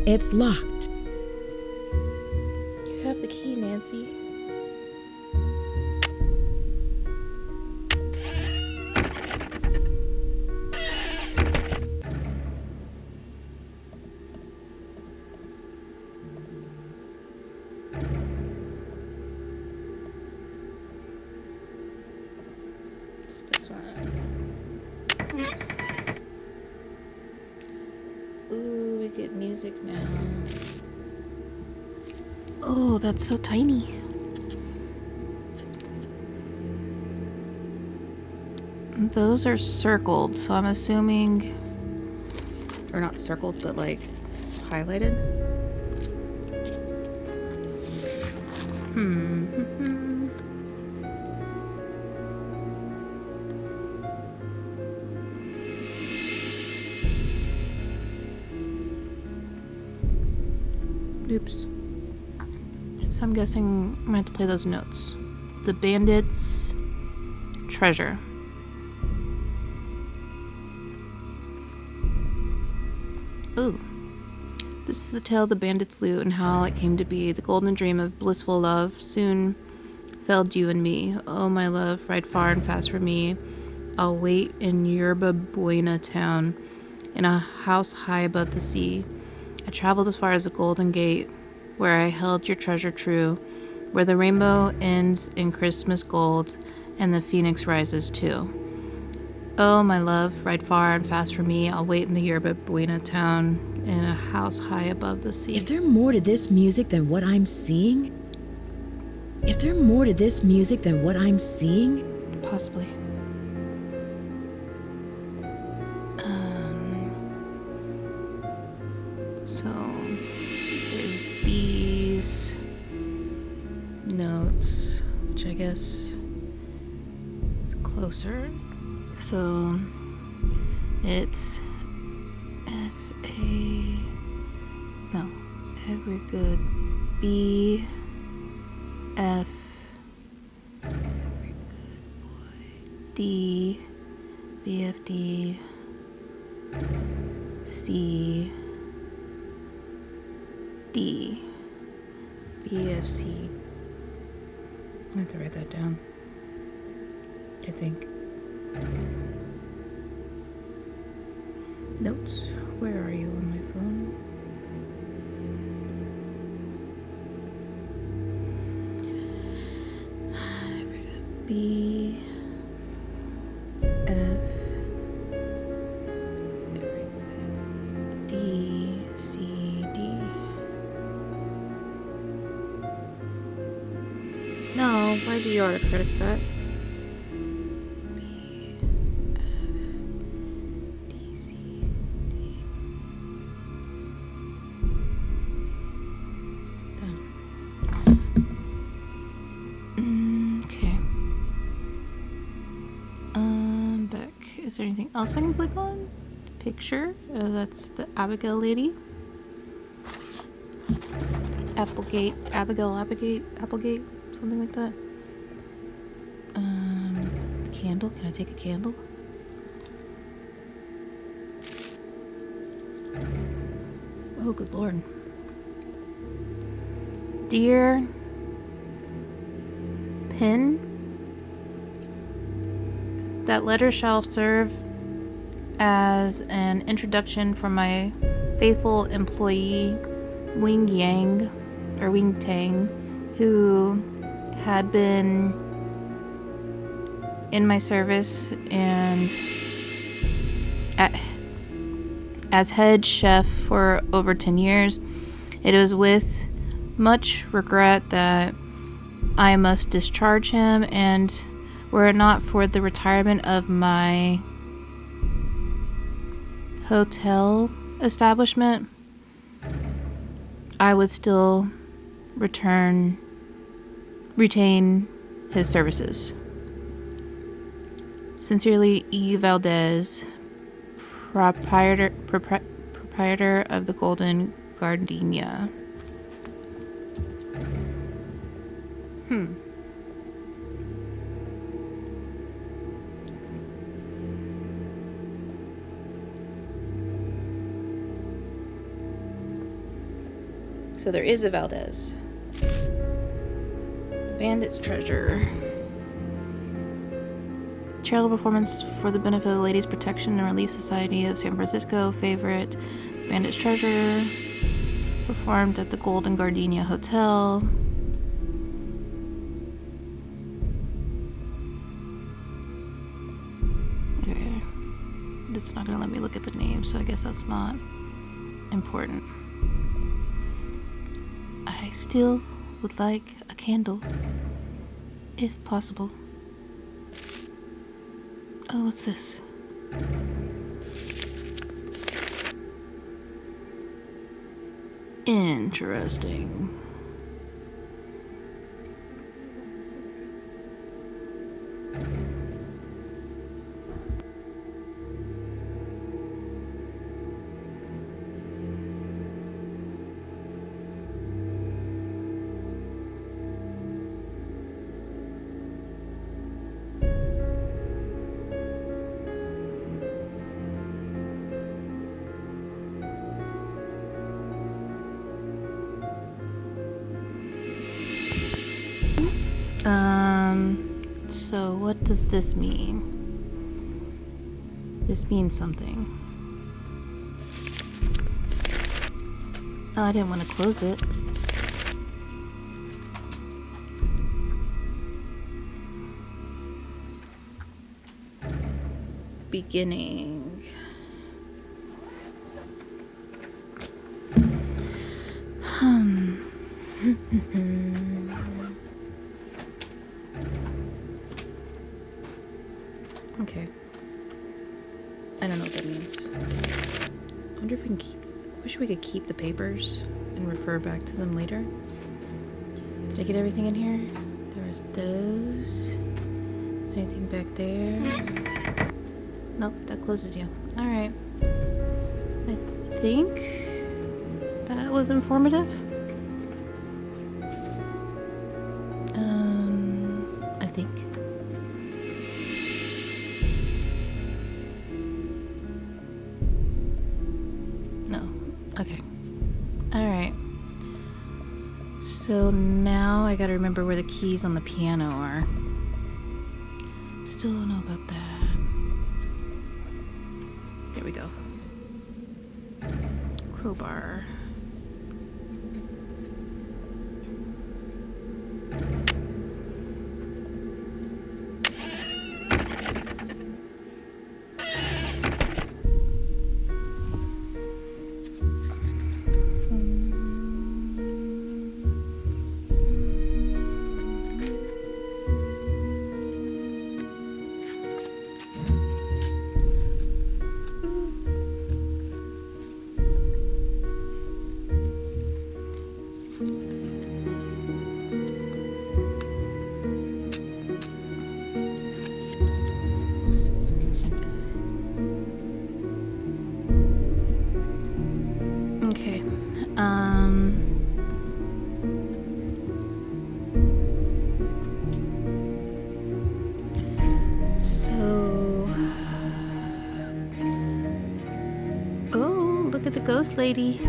It's locked. You have the key, Nancy. Ooh, we get music now. Oh, that's so tiny. Those are circled, so I'm assuming... Or not circled, but like highlighted. Oops. So I'm guessing I'm gonna have to play those notes. The Bandit's Treasure. Ooh. This is a tale of the bandit's loot and how it came to be. The golden dream of blissful love soon felled you and me. Oh, my love, ride far and fast for me. I'll wait in Yerba Buena town, in a house high above the sea. I traveled as far as the Golden Gate, where I held your treasure true, where the rainbow ends in Christmas gold, and the phoenix rises too. Oh, my love, ride far and fast for me. I'll wait in the Yerba Buena town, in a house high above the sea. Is there more to this music than what I'm seeing? Is there more to this music than what I'm seeing? Possibly. So there's these notes, which I guess is closer. So it's every good B F every good boy D BFD C D BFC. I have to write that down, I think. Notes. Where are you on my phone? B F D C D. No, why did you autocorrect that? Is there anything else I can click on? Picture. That's the Abigail lady. Applegate, something like that. Candle. Can I take a candle? Oh, good lord. Dear Pin. That letter shall serve as an introduction from my faithful employee, Wing Yang, or Wing Tang, who had been in my service and as head chef for over 10 years. It was with much regret that I must discharge him, and were it not for the retirement of my hotel establishment, I would still retain his services. Sincerely, E. Valdez, proprietor of the Golden Gardenia. So there is a Valdez. The Bandit's Treasure. Charitable performance for the benefit of the Ladies Protection and Relief Society of San Francisco. Favorite. Bandit's Treasure. Performed at the Golden Gardenia Hotel. Okay. it's not gonna let me look at the name, so I guess that's not important. I still would like a candle, if possible. Oh, what's this? Interesting. So what does this mean? This means something. Oh, I didn't want to close it. Beginning. Okay. I don't know what that means. I wonder if we can keep... I wish we could keep the papers and refer back to them later. Did I get everything in here? There was those. Is there anything back there? Nope, that closes you. Alright. I think that was informative. I think. No. Okay. Alright. So now I gotta remember where the keys on the piano are. Still don't know about that. There we go. Crowbar. Okay. So... Oh, look at the ghost lady.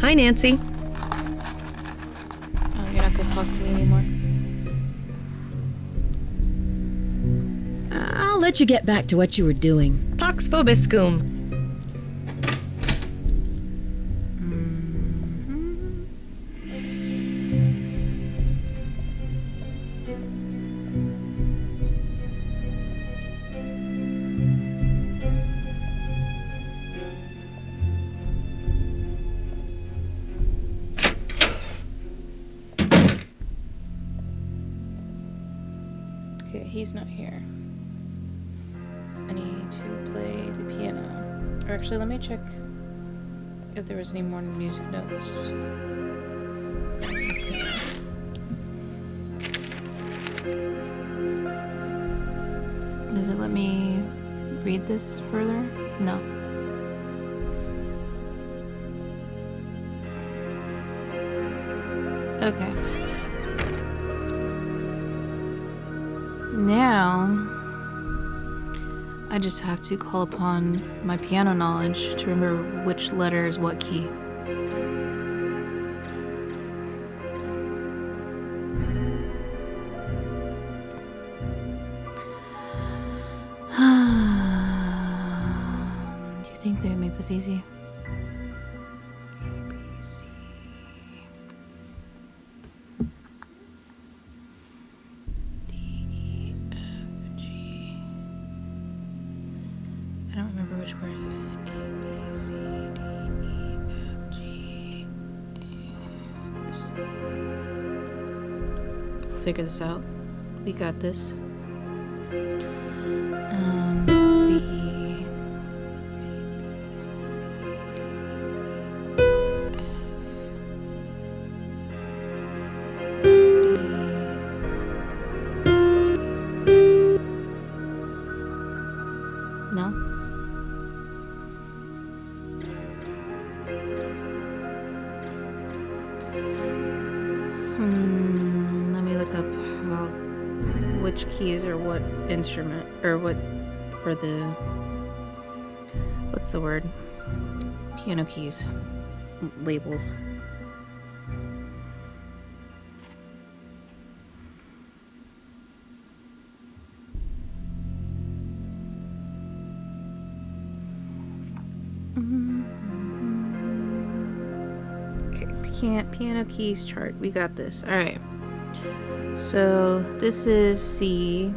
Hi, Nancy. Oh, you're not gonna talk to me anymore? I'll let you get back to what you were doing. Pax vobiscum. Okay, he's not here. I need to play the piano. Or actually, let me check if there was any more music notes. Does it let me read this further? No. Okay. Now, I just have to call upon my piano knowledge to remember which letter is what key. Do you think they would make this easy? Figure this out. We got this. B. No? Let me look up which keys are what instrument, or what for the, what's the word? Piano keys. Labels. Piano keys chart. We got this. All right. So this is C.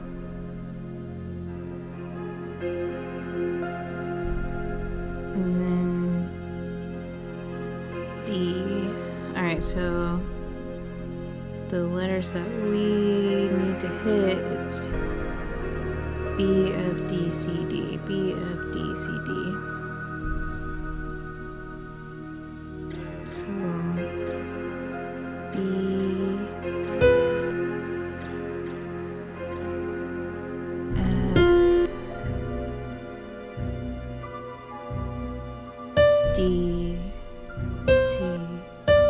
And then D. All right. So the letters that we need to hit, it's B, F, D, C, D. B, F, D, C, D. D, C,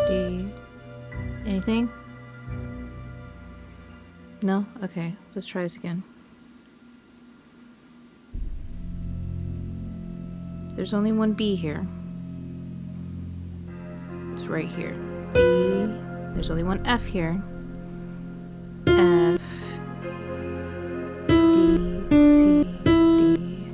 D. Anything? No? Okay, let's try this again. There's only one B here. It's right here. B. There's only one F here. F. D, C, D.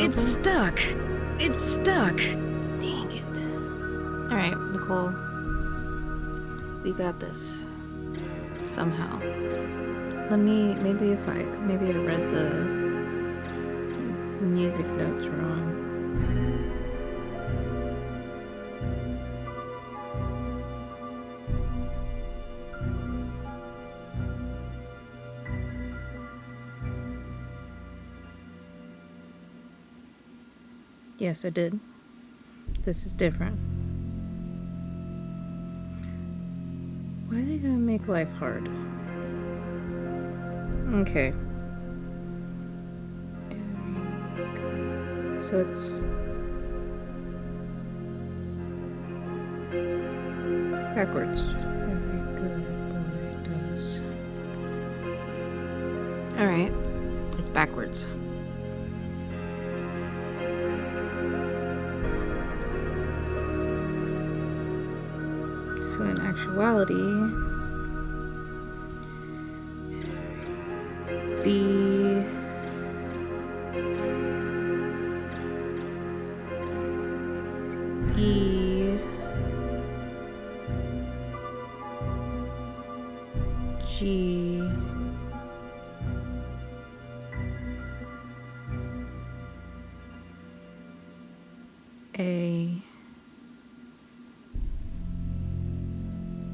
It's stuck. It's stuck. Dang it. Alright, Nicole. We got this. Somehow. Maybe I read the music notes wrong. Yes, I did. This is different. Why are they gonna make life hard? Okay. So it's backwards. Every good boy does. Alright. It's backwards. So in actuality, B, E, G, A,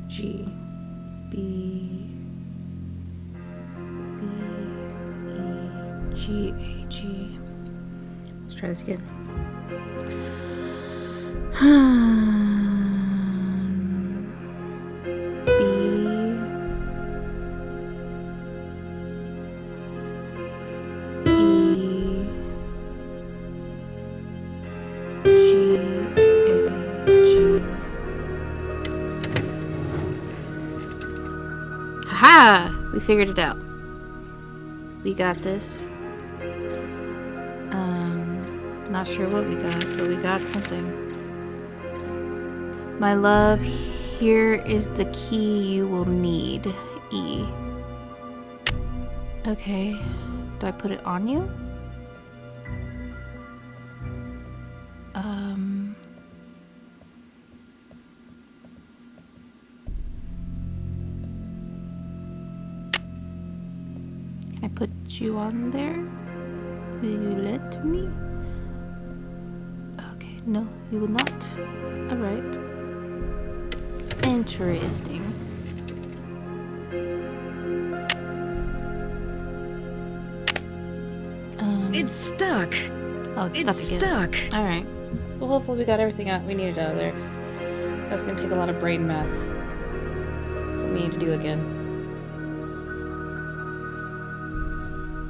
G, B, B, E, G, A, G. Let's try this again. We figured it out. We got this. Not sure what we got, but we got something. My love, here is the key you will need. E. Okay. Do I put it on you? I put you on there? Will you let me? Okay, no, you will not. Alright. Interesting. It's stuck. Oh, it's stuck again. Alright. Well, hopefully we got everything out we needed out of there, 'cause that's gonna take a lot of brain math for me to do again.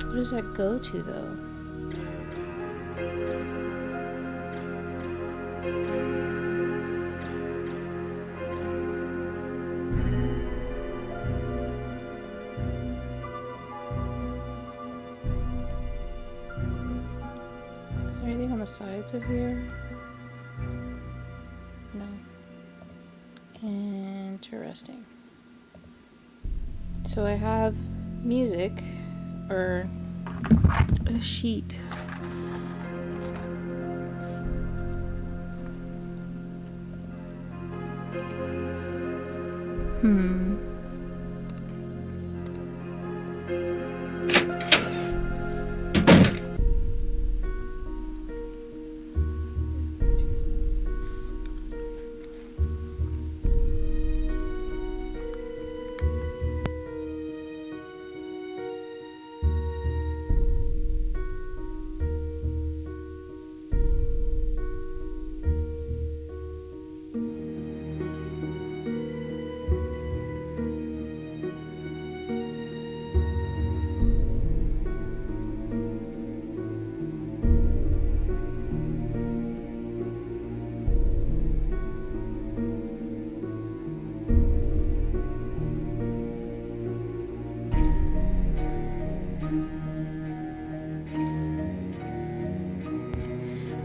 Where does that go to, though? Is there anything on the sides of here? No. Interesting. So I have music, or a sheet.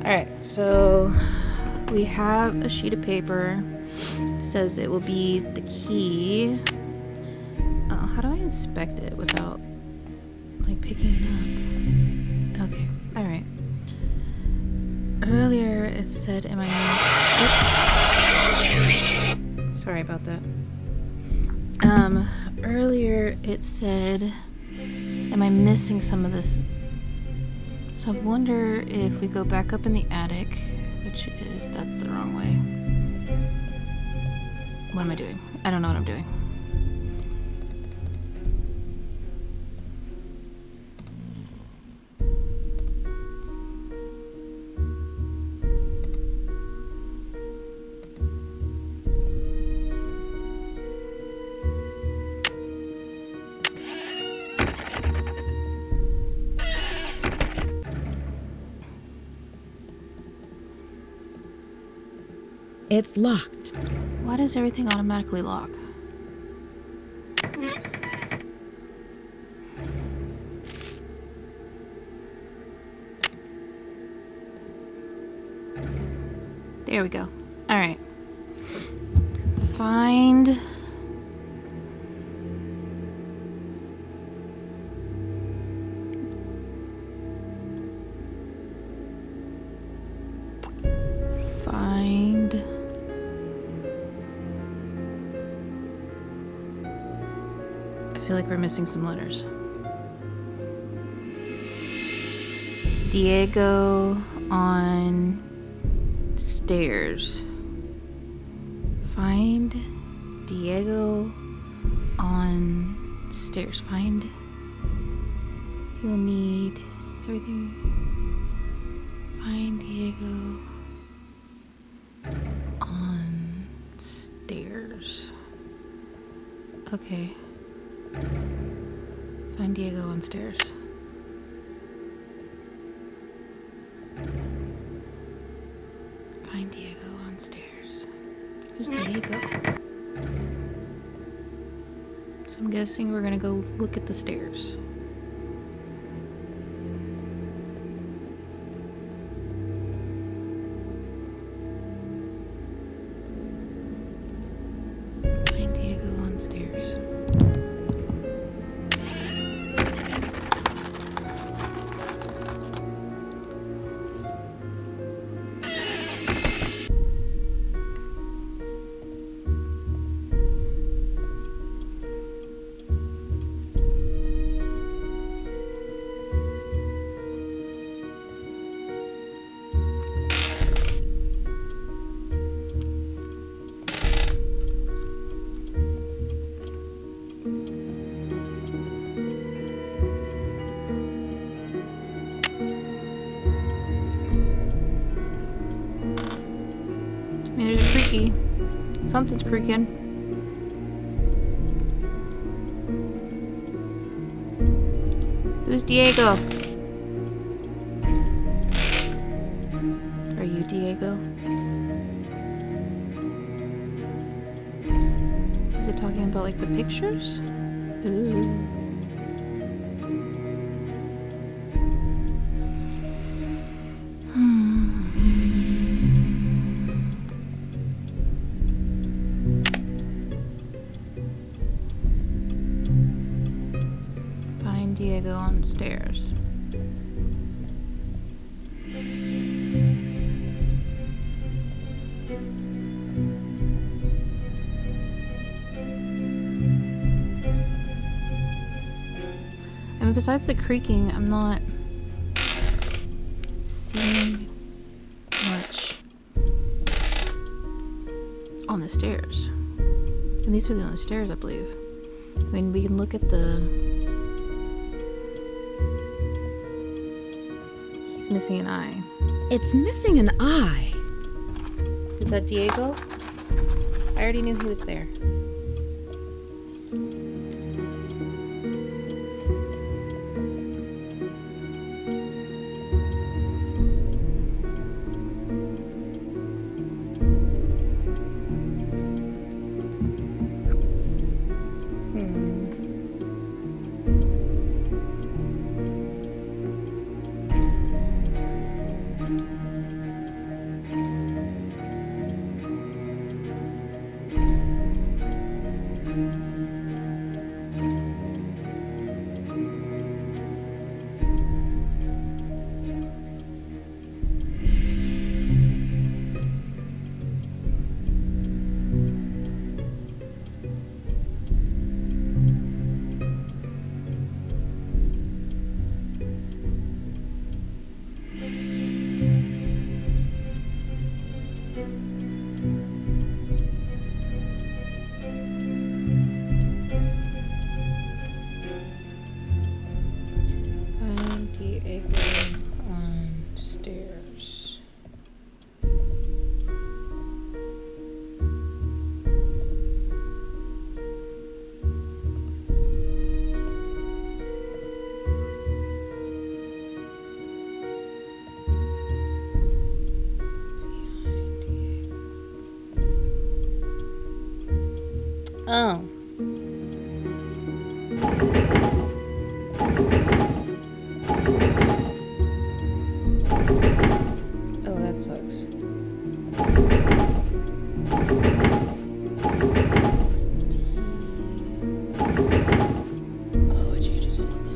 Alright, so we have a sheet of paper. It says it will be the key. How do I inspect it without, like, picking it up? Okay, alright. Earlier it said, am I... Oops. Sorry about that. Earlier it said, am I missing some of this? So I wonder if we go back up in the attic, which is, that's the wrong way. What am I doing? I don't know what I'm doing. It's locked. Why does everything automatically lock? There we go. Alright. Find... Find... I feel like we're missing some letters. Diego on stairs. Find Diego on stairs. Find. You'll need everything. Find Diego on stairs. Okay. Find Diego on stairs. Find Diego on stairs. Who's Diego? So I'm guessing we're gonna go look at the stairs. Find Diego on stairs. creaky. Something's creaking. Who's Diego? Are you Diego? Is it talking about like the pictures? Ooh. Find Diego on the stairs. I mean, besides the creaking, I'm not seeing much on the stairs. And these are the only stairs, I believe. I mean, we can look at the... He's missing an eye. It's missing an eye. Is that Diego? I already knew he was there. Oh. Oh, that sucks. Oh, it changes all of them.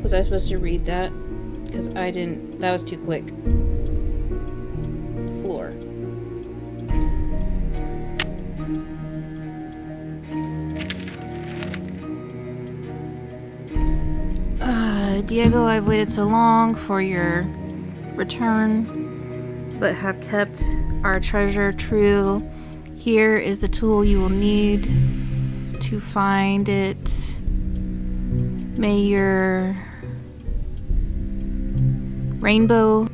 Was I supposed to read that? Because I didn't. That was too quick. Floor. Diego, I've waited so long for your return, but have kept our treasure true. Here is the tool you will need to find it. May your rainbow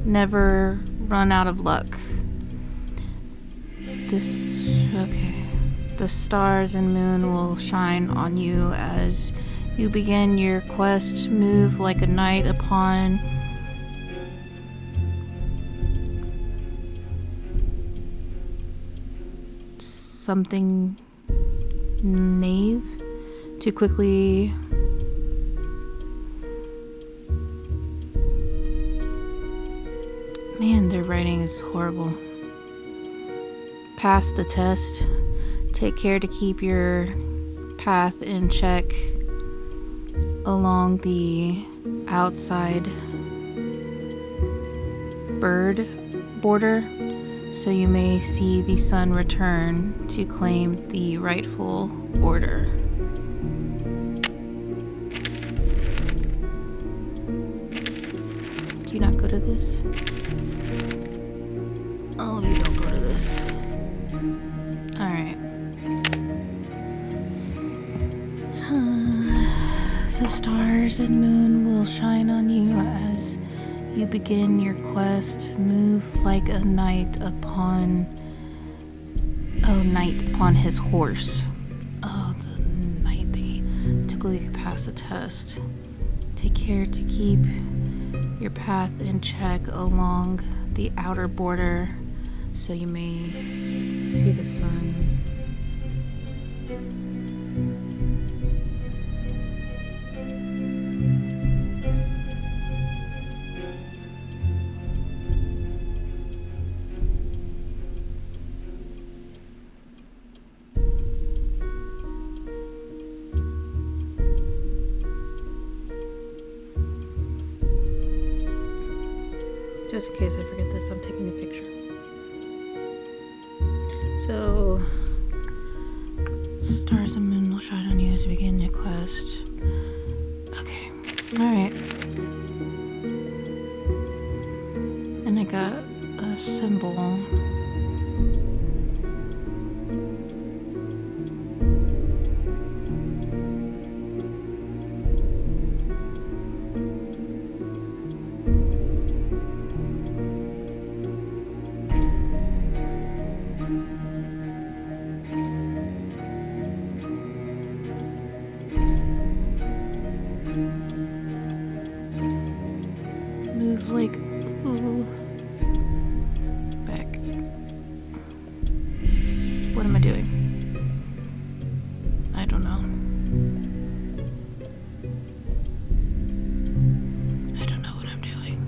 never run out of luck. Okay. The stars and moon will shine on you as you begin your quest. Move like a knight upon something knave to quickly man, their writing is horrible. Pass the test. Take care to keep your path in check along the outside bird border, so you may see the sun return to claim the rightful order. Do you not go to this? Oh, you don't go to this. Alright. The stars and moon will shine on you as you begin your quest. Move like a knight upon his horse. Oh, the knight thingy. To quickly pass the test. Take care to keep your path in check along the outer border, so you may see the sun. Just in case I forget this, I'm taking a picture. So, stars and moon will shine on you as you begin your quest. Okay, alright. And I got a symbol. Move like, ooh, back. What am I doing? I don't know. I don't know what I'm doing.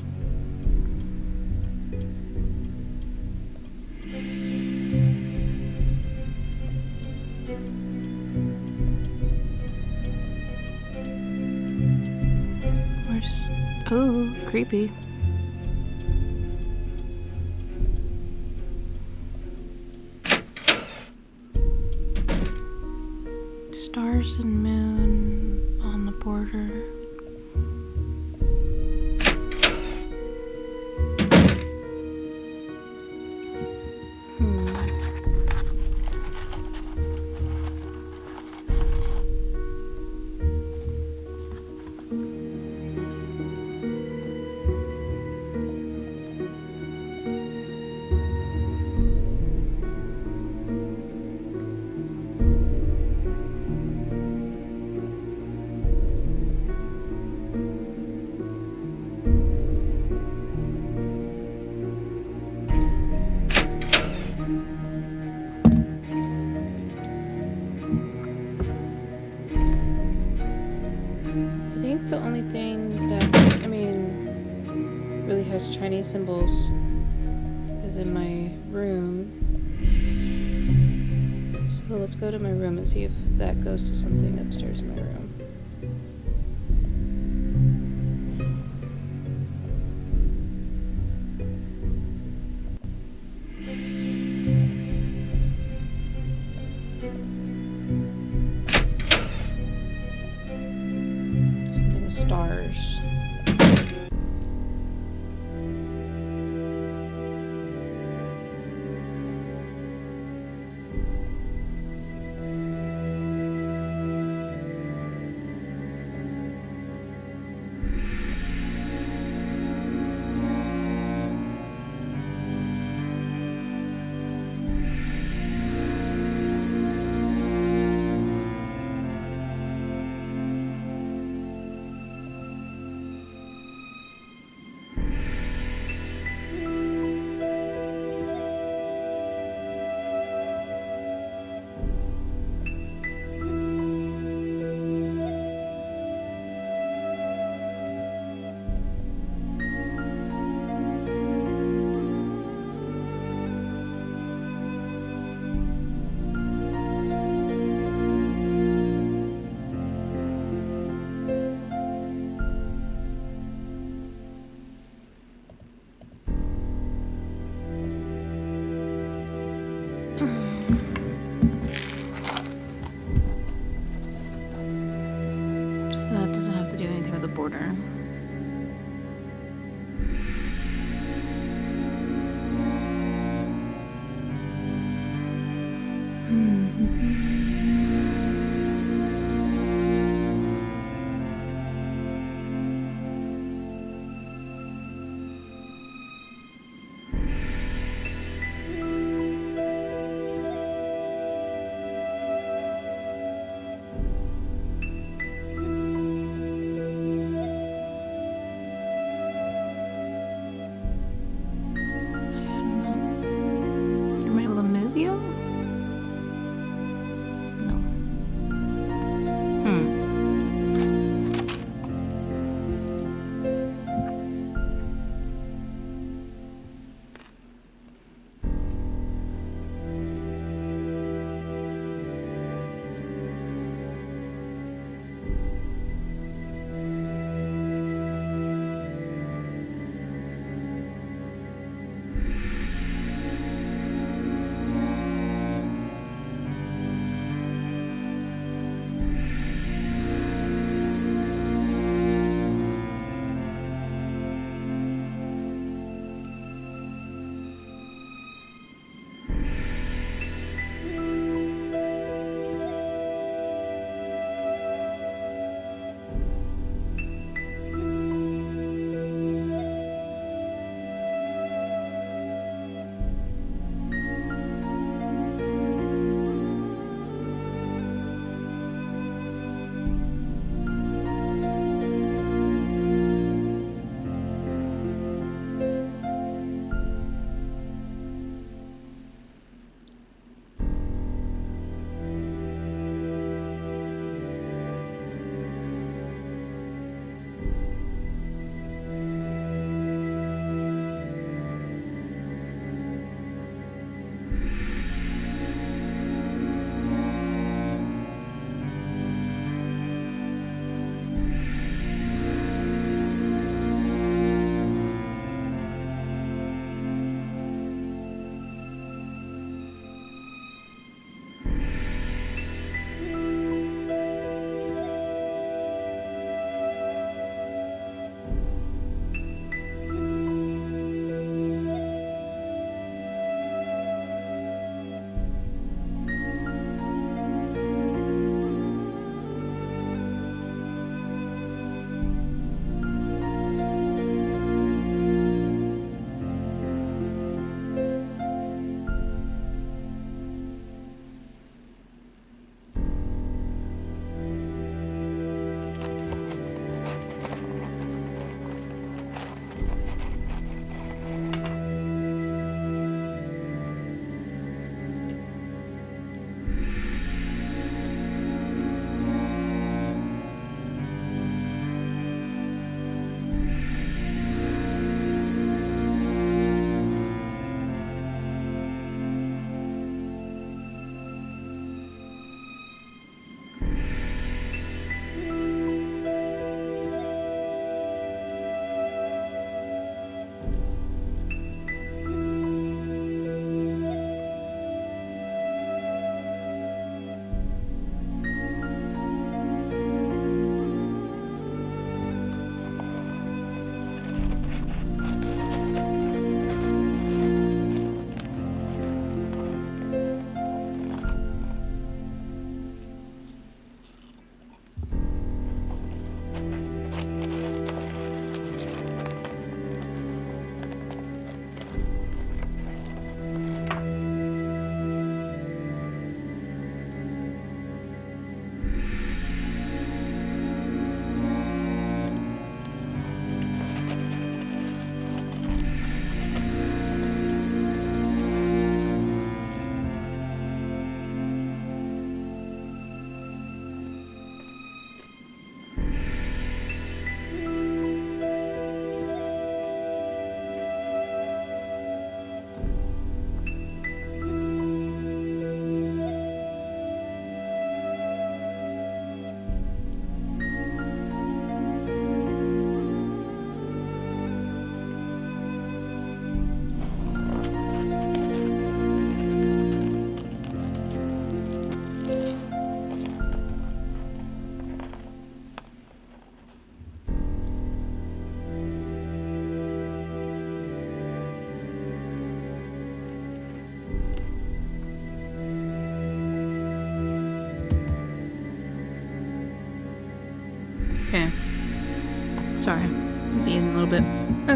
Where's, oh, creepy. Stars and moon on the border. I think the only thing that, I mean, really has Chinese symbols is in my room. So let's go to my room and see if that goes to something upstairs in my room. Something with stars. So that doesn't have to do anything with the border. Am I able to move you?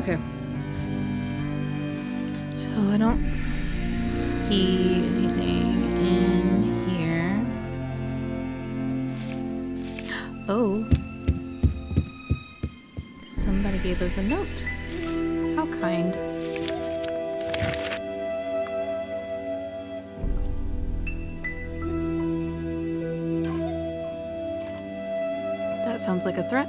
Okay. So I don't see anything in here. Oh. Somebody gave us a note. How kind. That sounds like a threat.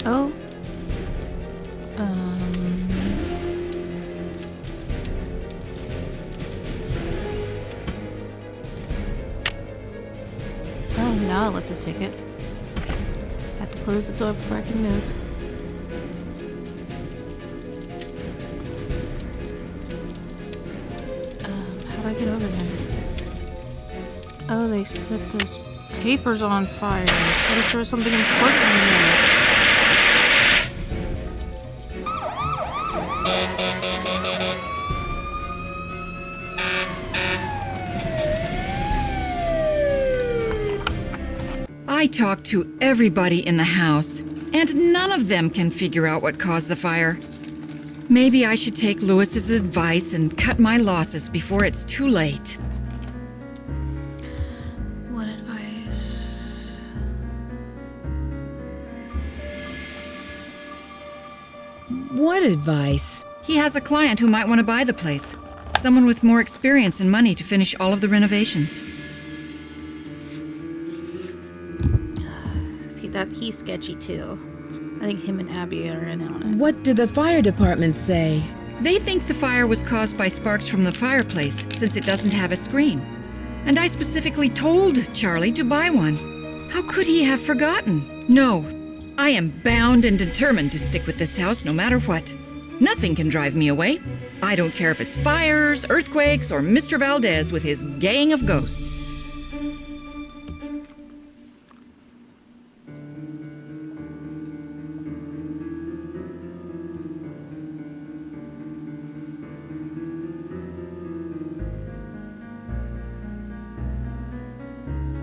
Oh. Oh, now it lets us take it. Have to close the door before I can move. How do I get over there? Oh, they set those papers on fire. What if there's something important in there? I talked to everybody in the house, and none of them can figure out what caused the fire. Maybe I should take Lewis's advice and cut my losses before it's too late. What advice? What advice? He has a client who might want to buy the place. Someone with more experience and money to finish all of the renovations. He's sketchy too. I think him and Abby are in on it. What did the fire department say? They think the fire was caused by sparks from the fireplace, since it doesn't have a screen. And I specifically told Charlie to buy one. How could he have forgotten? No, I am bound and determined to stick with this house no matter what. Nothing can drive me away. I don't care if it's fires, earthquakes, or Mr. Valdez with his gang of ghosts.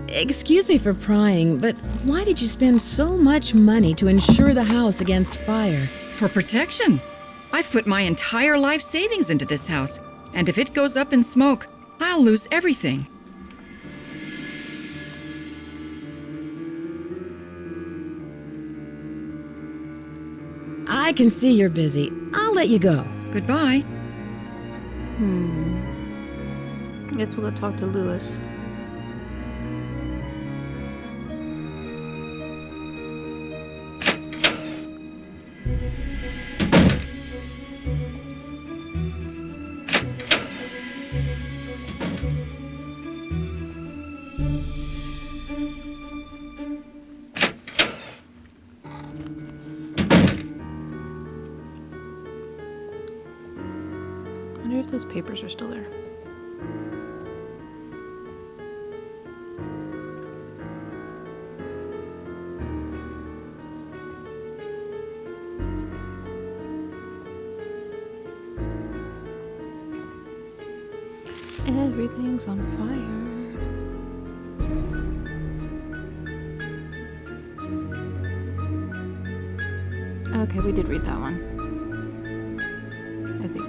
Excuse me for prying, but why did you spend so much money to insure the house against fire? For protection. I've put my entire life savings into this house, and if it goes up in smoke, I'll lose everything. I can see you're busy. I'll let you go. Goodbye. I guess we'll go talk to Lewis. papers are still there. Everything's on fire. Okay, we did read that one. I think.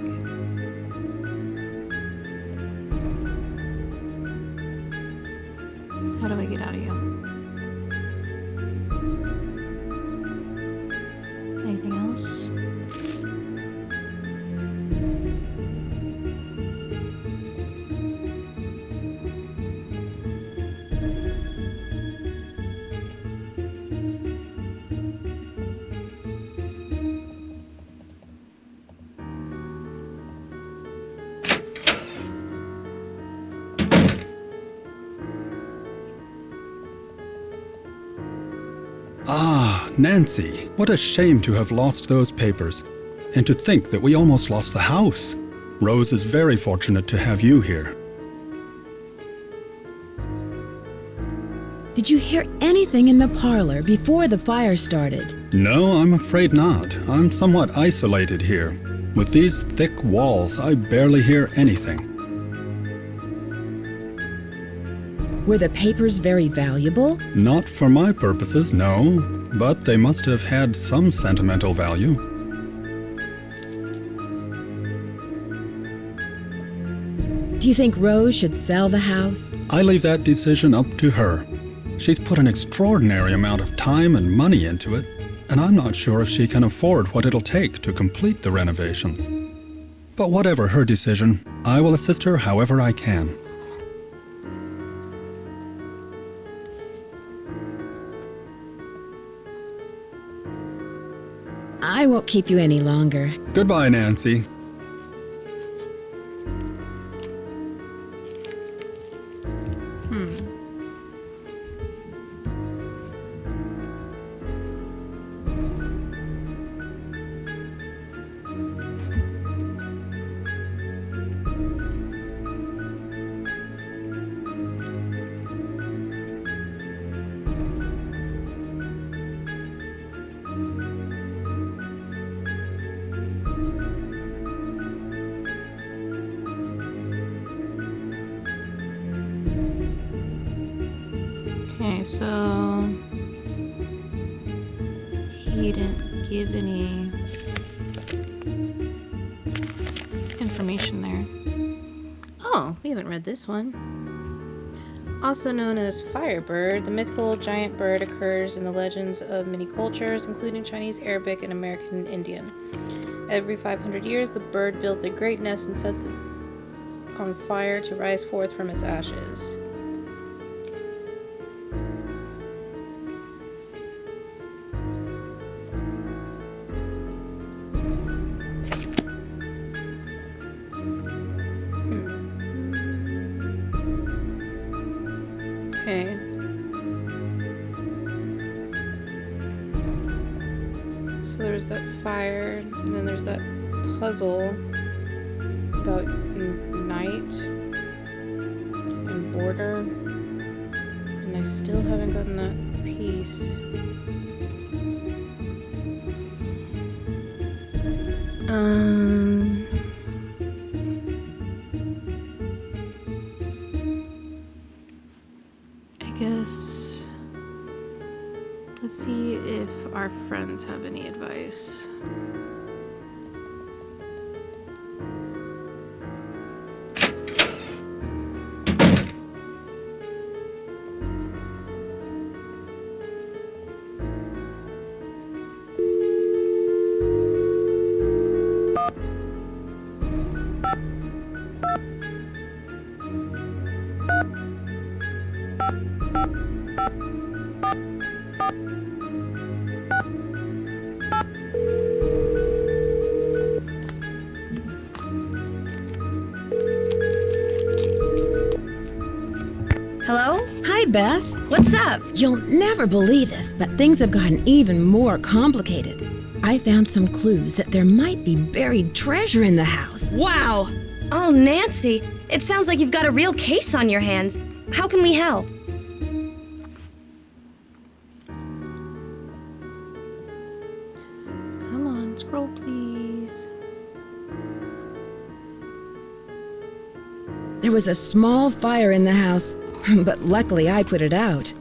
How do I get out of you? Anything else? Ah, Nancy, what a shame to have lost those papers. And to think that we almost lost the house. Rose is very fortunate to have you here. Did you hear anything in the parlor before the fire started? No, I'm afraid not. I'm somewhat isolated here. With these thick walls, I barely hear anything. Were the papers very valuable? Not for my purposes, no. But they must have had some sentimental value. Do you think Rose should sell the house? I leave that decision up to her. She's put an extraordinary amount of time and money into it, and I'm not sure if she can afford what it'll take to complete the renovations. But whatever her decision, I will assist her however I can. I won't keep you any longer. Goodbye, Nancy. Okay, so he didn't give any information there. Oh, we haven't read this one. Also known as Firebird, the mythical giant bird occurs in the legends of many cultures, including Chinese, Arabic, and American Indian. Every 500 years, the bird builds a great nest and sets it on fire to rise forth from its ashes. Okay. So there's that fire, and then there's that puzzle about night and border, and I still haven't gotten that piece. I guess let's see if our friends have any advice. Hello? Hi, Bess. What's up? You'll never believe this, but things have gotten even more complicated. I found some clues that there might be buried treasure in the house. Wow! Oh, Nancy, it sounds like you've got a real case on your hands. How can we help? Come on, scroll, please. There was a small fire in the house, but luckily I put it out.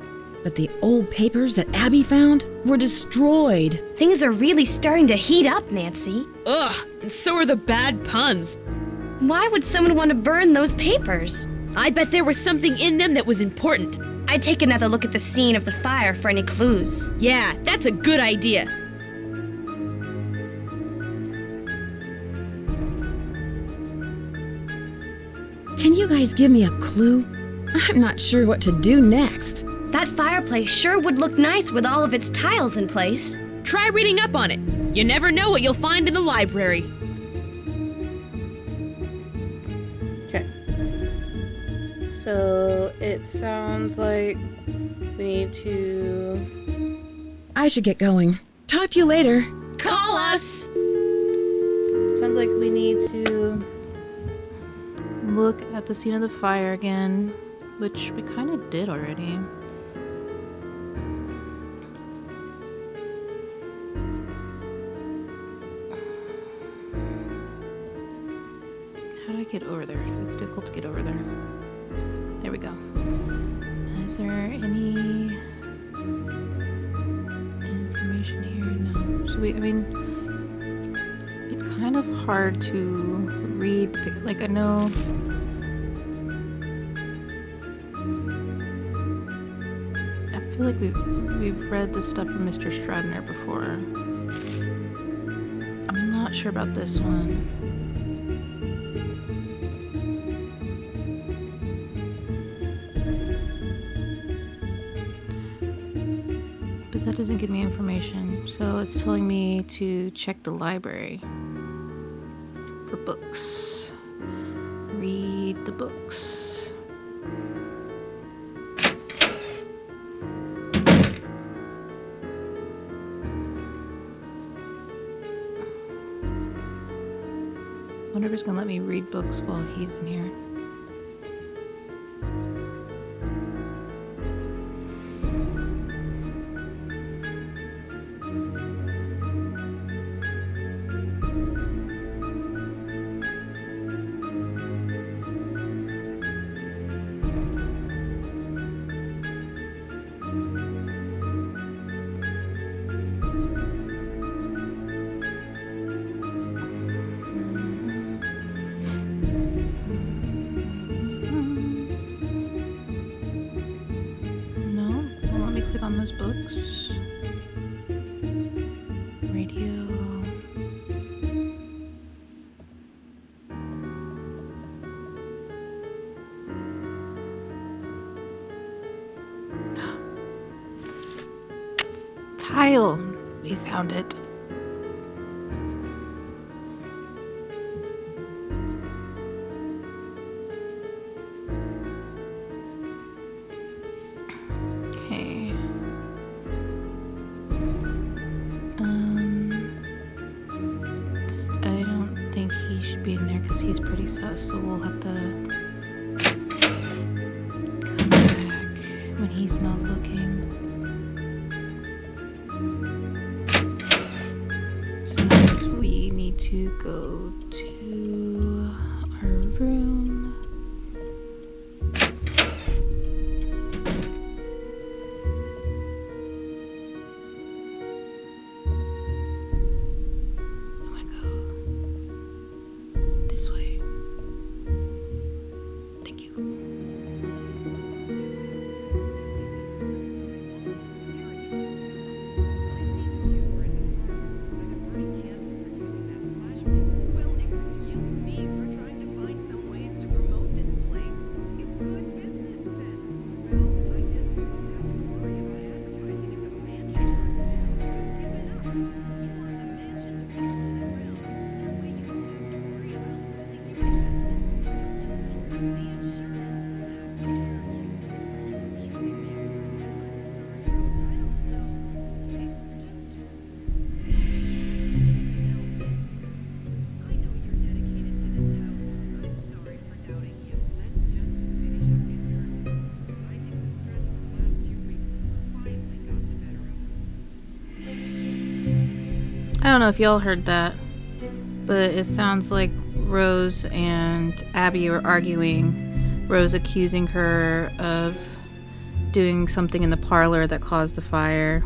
But the old papers that Abby found were destroyed. Things are really starting to heat up, Nancy. Ugh, and so are the bad puns. Why would someone want to burn those papers? I bet there was something in them that was important. I'd take another look at the scene of the fire for any clues. Yeah, that's a good idea. Can you guys give me a clue? I'm not sure what to do next. That fireplace sure would look nice with all of its tiles in place. Try reading up on it. You never know what you'll find in the library. Okay. So it sounds like we need to... I should get going. Talk to you later. Call us! Sounds like we need to look at the scene of the fire again, which we kind of did already. How do I get over there? It's difficult to get over there. There we go. Is there any information here? No. So I mean, it's kind of hard to read. Like, I know. I feel like we've read the stuff from Mr. Stradner before. I'm not sure about this one. But that doesn't give me information, so it's telling me to check the library for books. Read the books. Wonder if it's gonna let me read books while he's in here. On those books. Radio. Tile. We found it. He's pretty sus, so we'll have to come back when he's not looking. So that's we need to go to our room. don't know if y'all heard that, but it sounds like Rose and Abby were arguing. Rose accusing her of doing something in the parlor that caused the fire,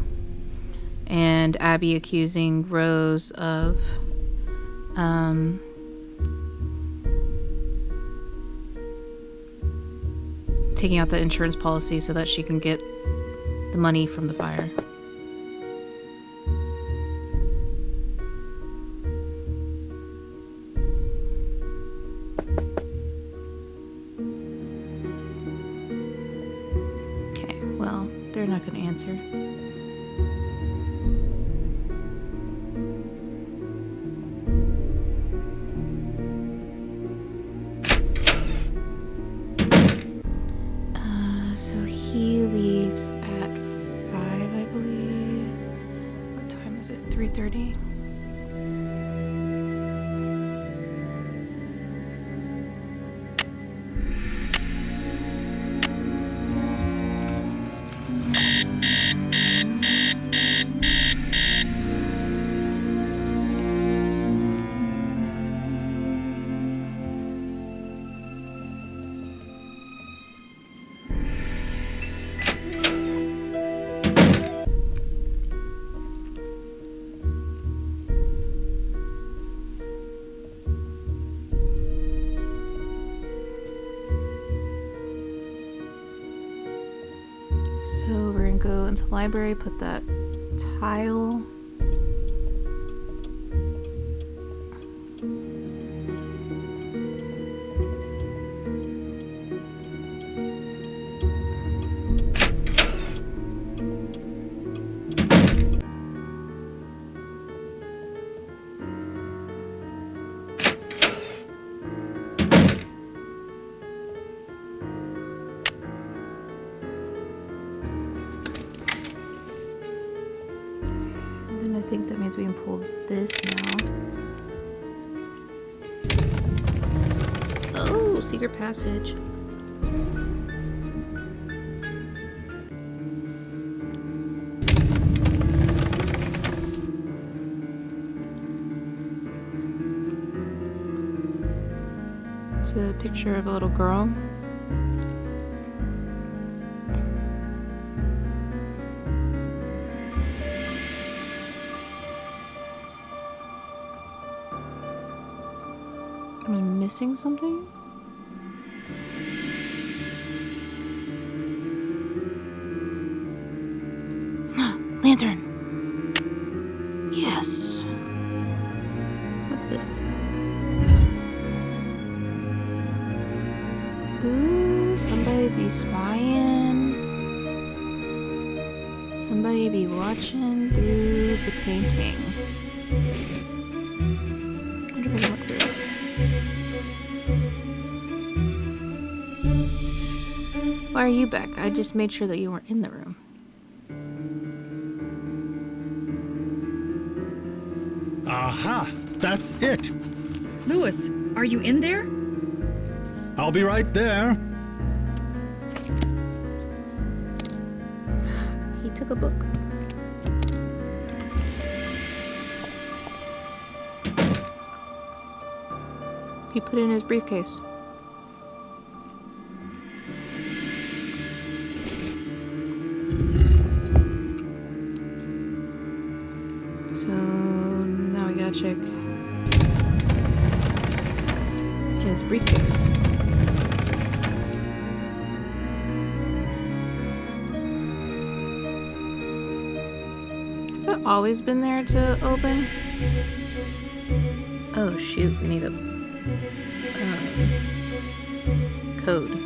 and Abby accusing Rose of taking out the insurance policy so that she can get the money from the fire. Okay, well, they're not going to answer. So he leaves at 5, I believe. What time is it? 3:30? So we're gonna go into the library, put that tile. And I think that means we can pull this now. Oh, secret passage. It's a picture of a little girl. Am I missing something? Lantern! Yes! What's this? Ooh, somebody be spying. Somebody be watching through the painting. I wonder if I can look through it. Why are you back? I just made sure that you weren't in the room. Aha! That's it! Louis, are you in there? I'll be right there. He took a book. He put it in his briefcase. So now we gotta check his briefcase. Has that always been there to open? Oh shoot, we need a code.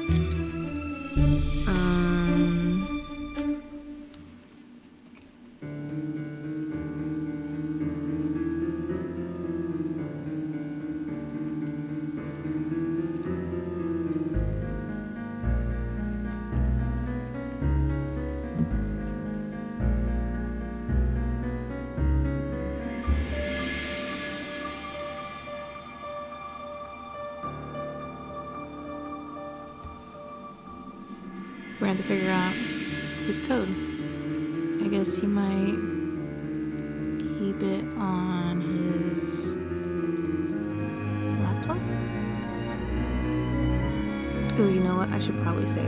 We're going to figure out his code. I guess he might keep keep it on his laptop. Oh, you know what? I should probably save.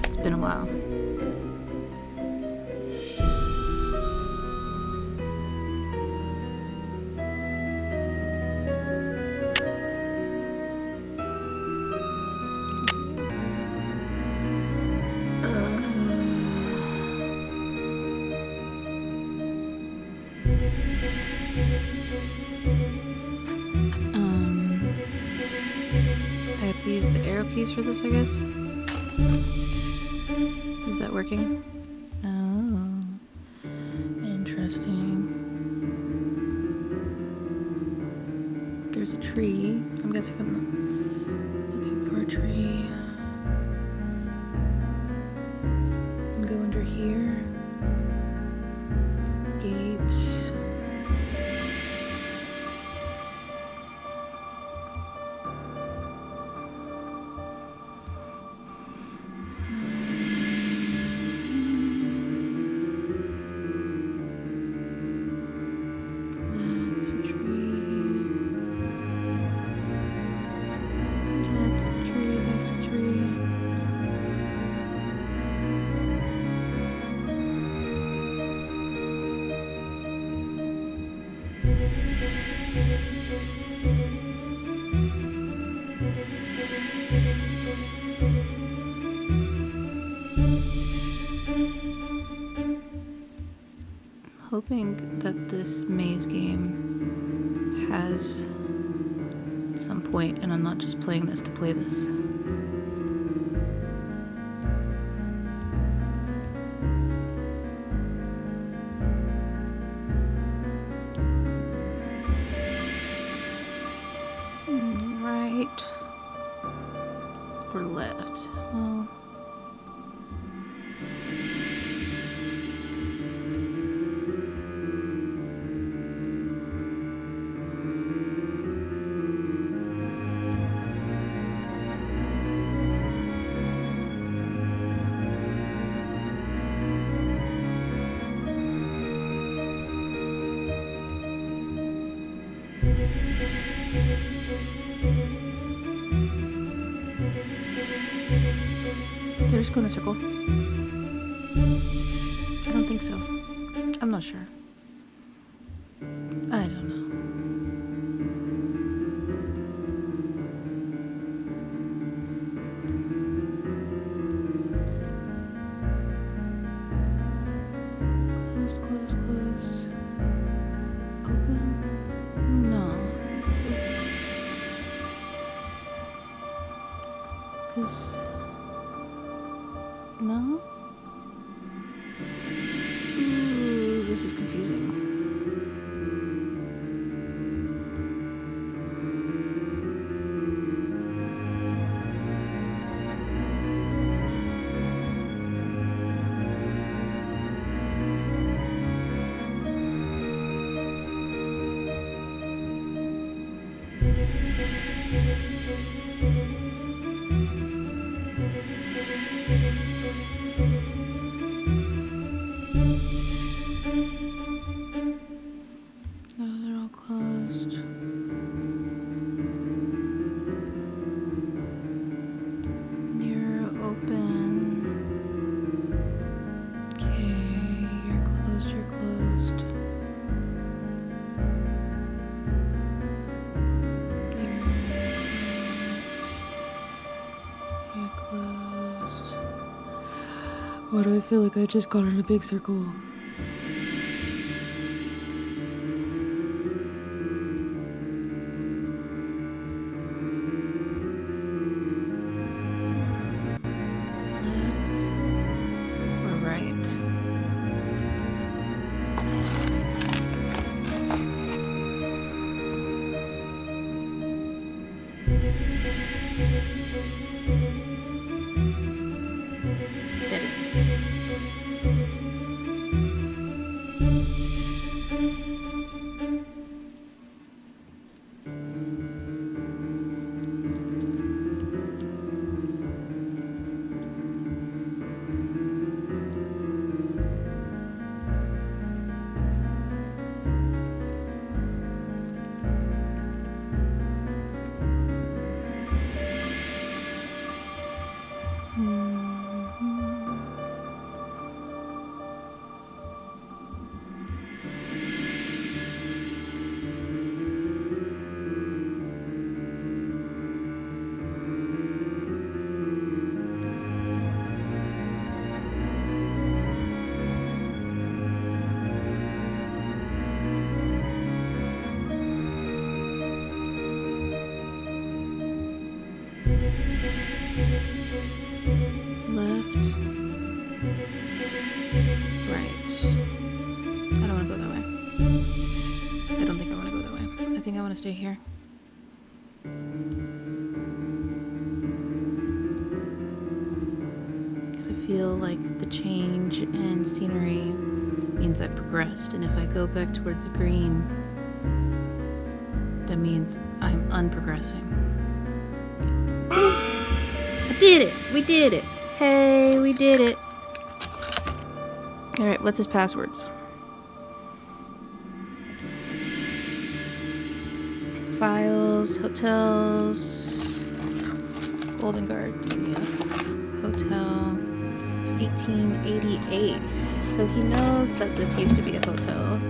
It's been a while. I have to use the arrow keys for this, I guess. Is that working? Oh, interesting. There's a tree. I'm guessing I'm looking for a tree. And go under here. Gate. Hoping that this maze game has some point and I'm not just playing this to play this. Right or left? Well, they're just going to circle. I don't think so. I'm not sure. I don't know. Closed, closed, closed. Open? No. 'Cause... no? Ooh, this is confusing. Why do I feel like I just got in a big circle? Left or right? Dead end. stay here. Because I feel like the change in scenery means I've progressed, and if I go back towards the green, that means I'm unprogressing. I did it! We did it! Hey, we did it! Alright, what's his passwords? Files, hotels, Golden Gardenia, hotel, 1888. So he knows that this used to be a hotel.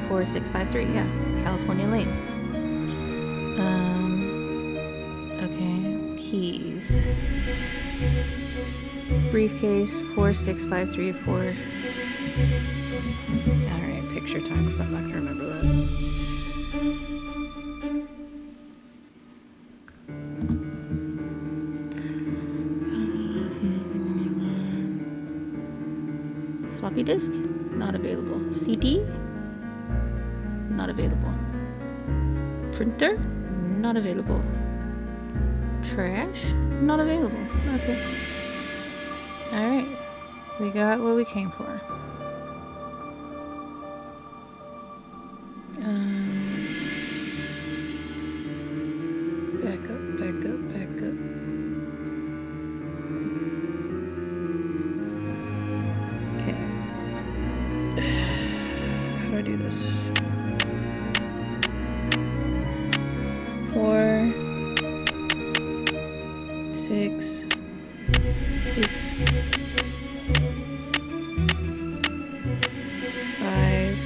4653, yeah, California Lane. Okay, keys. Briefcase, 46534. Alright, picture time, because I'm not going to remember that. Floppy disk? Not available. CD? Not available. Printer? Not available. Trash? Not available. Okay. Alright. We got what we came for. Back up. Okay. How do I do this? 4, 6, oops. 5,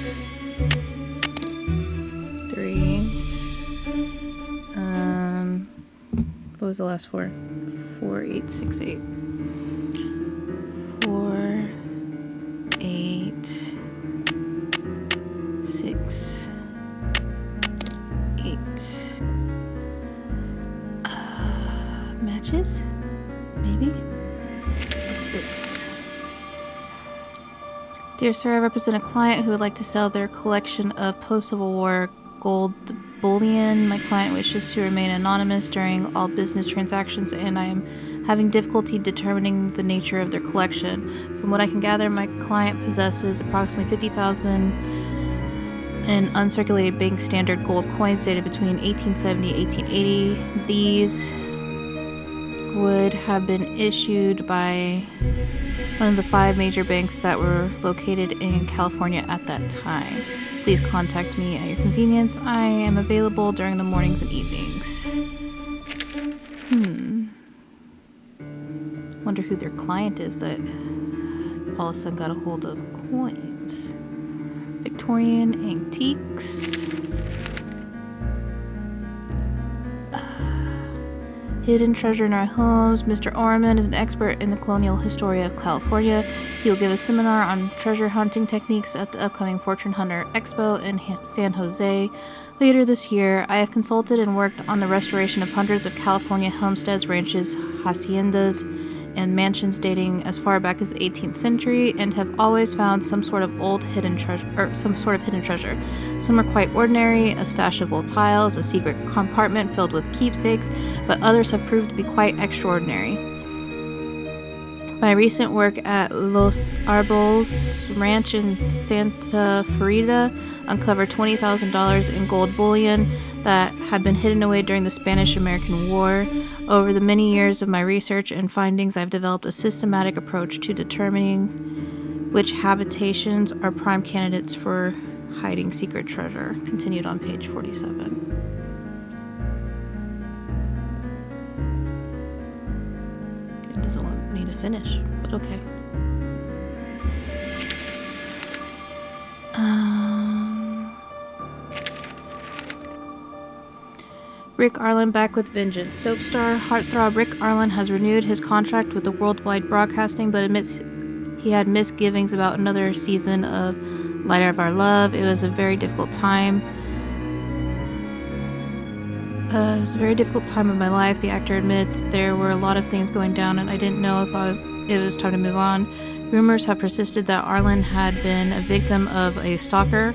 3. What was the last 4? 4, 8, 6, 8. 4, 8, 6, 8. Matches? Maybe? What's this? Dear sir, I represent a client who would like to sell their collection of post-Civil War gold bullion. My client wishes to remain anonymous during all business transactions, and I am having difficulty determining the nature of their collection. From what I can gather, my client possesses approximately 50,000 in uncirculated bank standard gold coins dated between 1870 and 1880. These would have been issued by one of the 5 major banks that were located in California at that time. Please contact me at your convenience. I am available during the mornings and evenings. Wonder who their client is that all of a sudden got a hold of coins. Victorian antiques. Hidden treasure in our homes. Mr. Orman is an expert in the colonial history of California. He will give a seminar on treasure hunting techniques at the upcoming Fortune Hunter Expo in San Jose later this year. I have consulted and worked on the restoration of hundreds of California homesteads, ranches, haciendas, and mansions dating as far back as the 18th century, and have always found some sort of hidden treasure. Some are quite ordinary, a stash of old tiles, a secret compartment filled with keepsakes, but others have proved to be quite extraordinary. My recent work at Los Arbos Ranch in Santa Farida uncovered $20,000 in gold bullion that had been hidden away during the Spanish-American War. Over the many years of my research and findings, I've developed a systematic approach to determining which habitations are prime candidates for hiding secret treasure. Continued on page 47. It doesn't want me to finish, but okay. Rick Arlen back with vengeance. Soap star heartthrob Rick Arlen has renewed his contract with the Worldwide Broadcasting, but admits he had misgivings about another season of Light of Our Love. It was a very difficult time. It was a very difficult time of my life, the actor admits. There were a lot of things going down, and I didn't know if it was time to move on. Rumors have persisted that Arlen had been a victim of a stalker.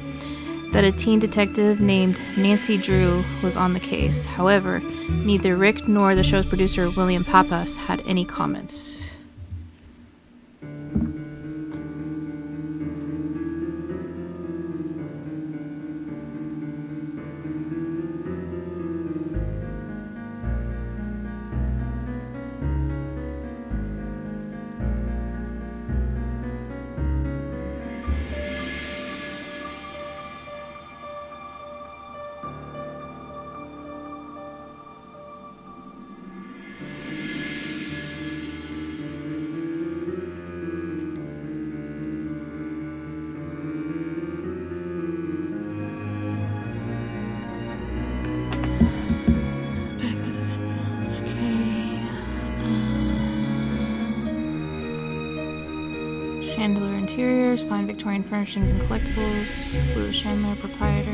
that a teen detective named Nancy Drew was on the case. However, neither Rick nor the show's producer, William Pappas, had any comments. Chandler Interiors, fine Victorian furnishings and collectibles. Louis Chandler, proprietor.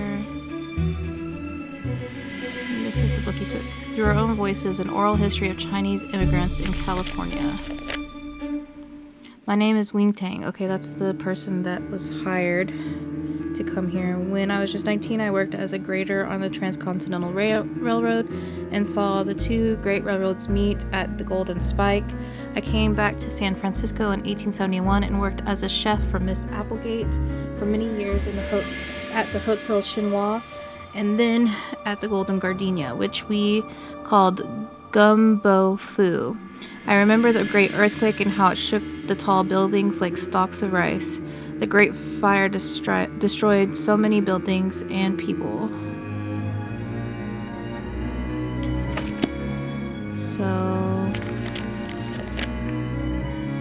And this is the book he took. Through Our Own Voices, an oral history of Chinese immigrants in California. My name is Wing Tang. Okay, that's the person that was hired to come here. When I was just 19, I worked as a grader on the Transcontinental Railroad and saw the two great railroads meet at the Golden Spike. I came back to San Francisco in 1871 and worked as a chef for Miss Applegate for many years at the Hotel Chinois, and then at the Golden Gardenia, which we called Gumbo Fu. I remember the great earthquake and how it shook the tall buildings like stalks of rice. The Great Fire destroyed so many buildings and people. So,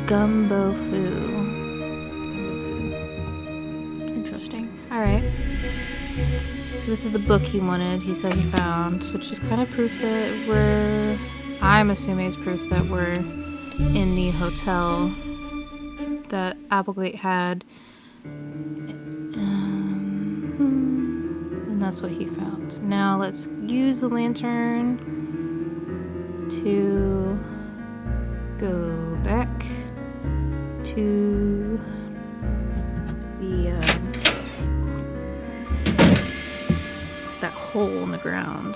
Gumbo Fu. Interesting. Alright. This is the book he wanted, he said he found, which is kind of proof that I'm assuming it's proof that we're in the hotel that Applegate had. And that's what he found. Now let's use the lantern to go back to the that hole in the ground.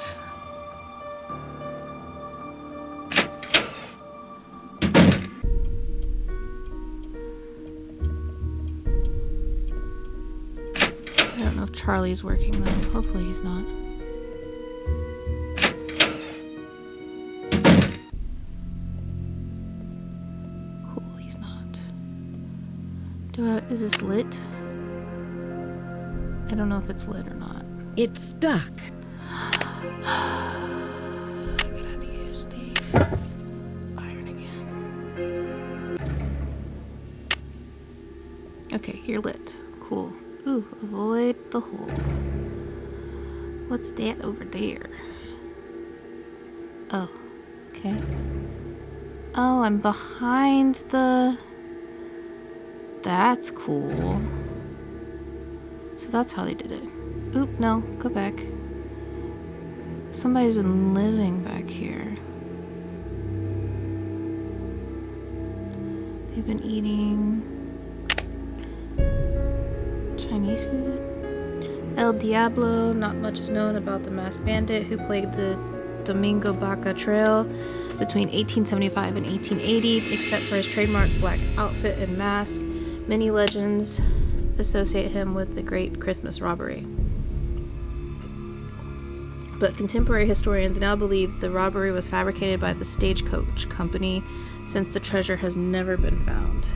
I don't know if Charlie's working though. Hopefully he's not. Cool, he's not. Is this lit? I don't know if it's lit or not. It's stuck. I gotta have to use the iron again. Okay, you're lit. Cool. Ooh, avoid the hole. What's that over there? Oh, okay. Oh, I'm behind the... That's cool. So that's how they did it. Oop, no, go back. Somebody's been living back here. They've been eating Chinese food. El Diablo, not much is known about the masked bandit who plagued the Domingo Baca Trail between 1875 and 1880, except for his trademark black outfit and mask. Many legends associate him with the Great Christmas Robbery. But contemporary historians now believe the robbery was fabricated by the Stagecoach Company, since the treasure has never been found.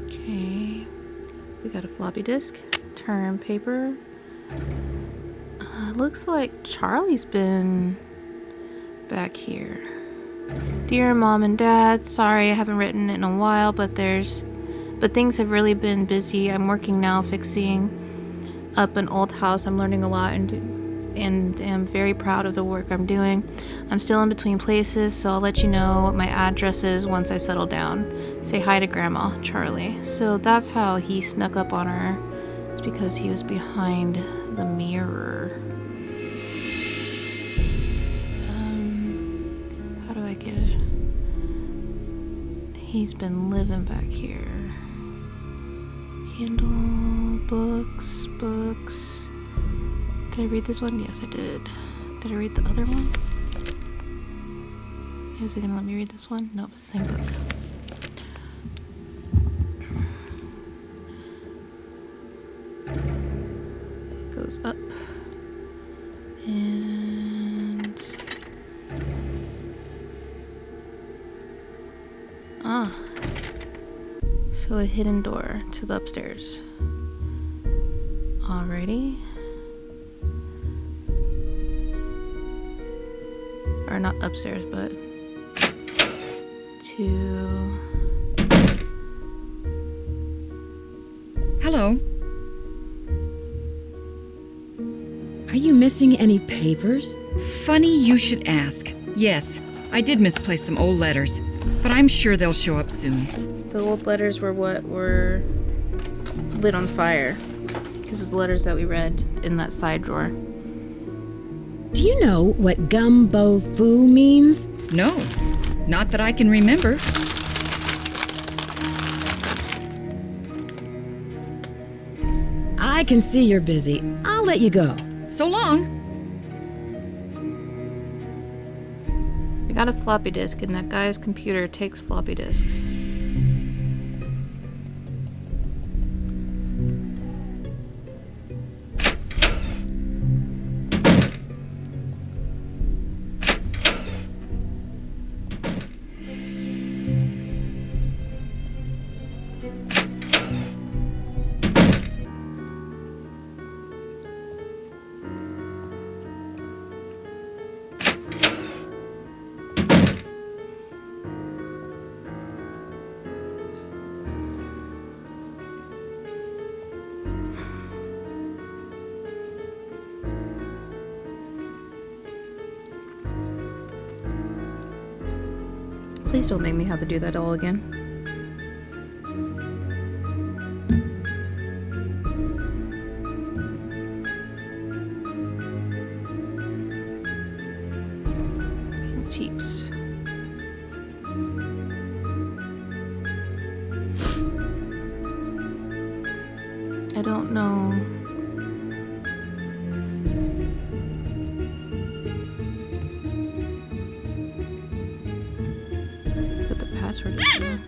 Okay, we got a floppy disk, term paper. Looks like Charlie's been back here. Dear Mom and Dad, sorry I haven't written in a while, but things have really been busy. I'm working now fixing up an old house. I'm learning a lot and am very proud of the work I'm doing. I'm still in between places, so I'll let you know what my address is once I settle down. Say hi to Grandma, Charlie. So that's how he snuck up on her. It's because he was behind the mirror. He's been living back here. Candle, books. Did I read this one? Yes, I did. Did I read the other one? Is it gonna let me read this one? Nope, it's the same book. It goes up. And... So a hidden door to the upstairs. Alrighty. Or not upstairs, but to... Hello. Are you missing any papers? Funny you should ask. Yes, I did misplace some old letters, but I'm sure they'll show up soon. The old letters were what were lit on fire. Because it was letters that we read in that side drawer. Do you know what gumbo foo means? No, not that I can remember. I can see you're busy. I'll let you go. So long. We got a floppy disk, and that guy's computer takes floppy disks. Please don't make me have to do that all again. Antiques. I don't know. What the password is now.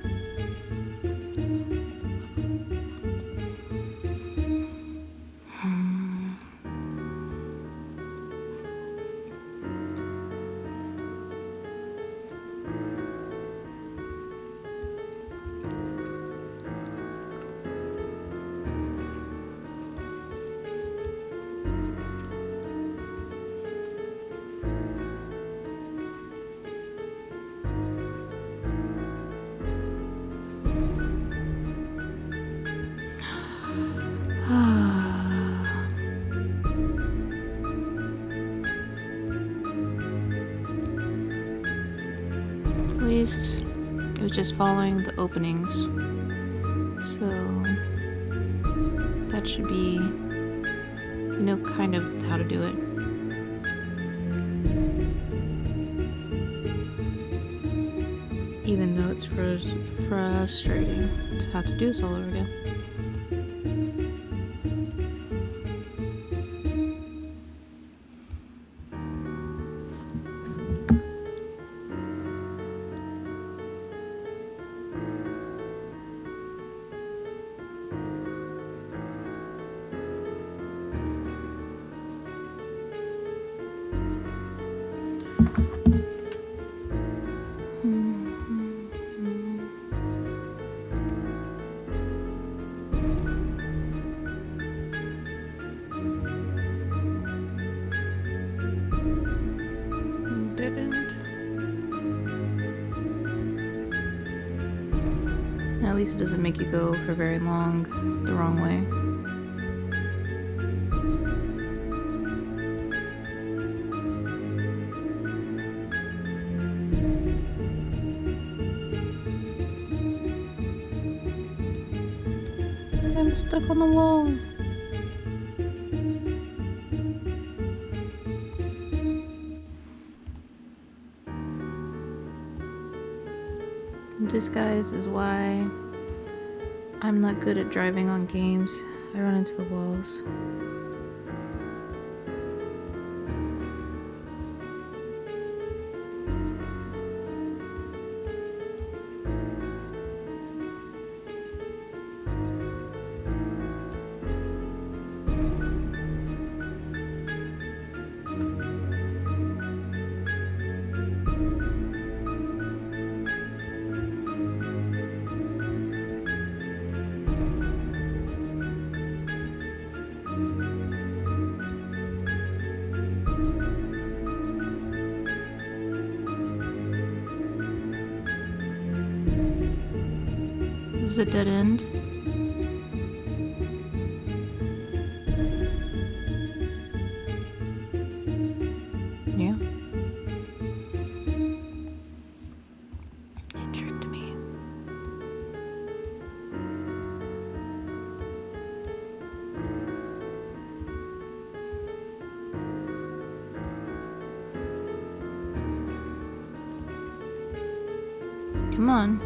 At least it was just following the openings, so that should be, you know, kind of how to do it. Even though it's frustrating to have to do this all over again. At least it doesn't make you go for very long the wrong way. I'm stuck on the wall. This, guys, is why I'm not good at driving on games. I run into the walls. This is a dead end. Yeah. It tricked me. Come on.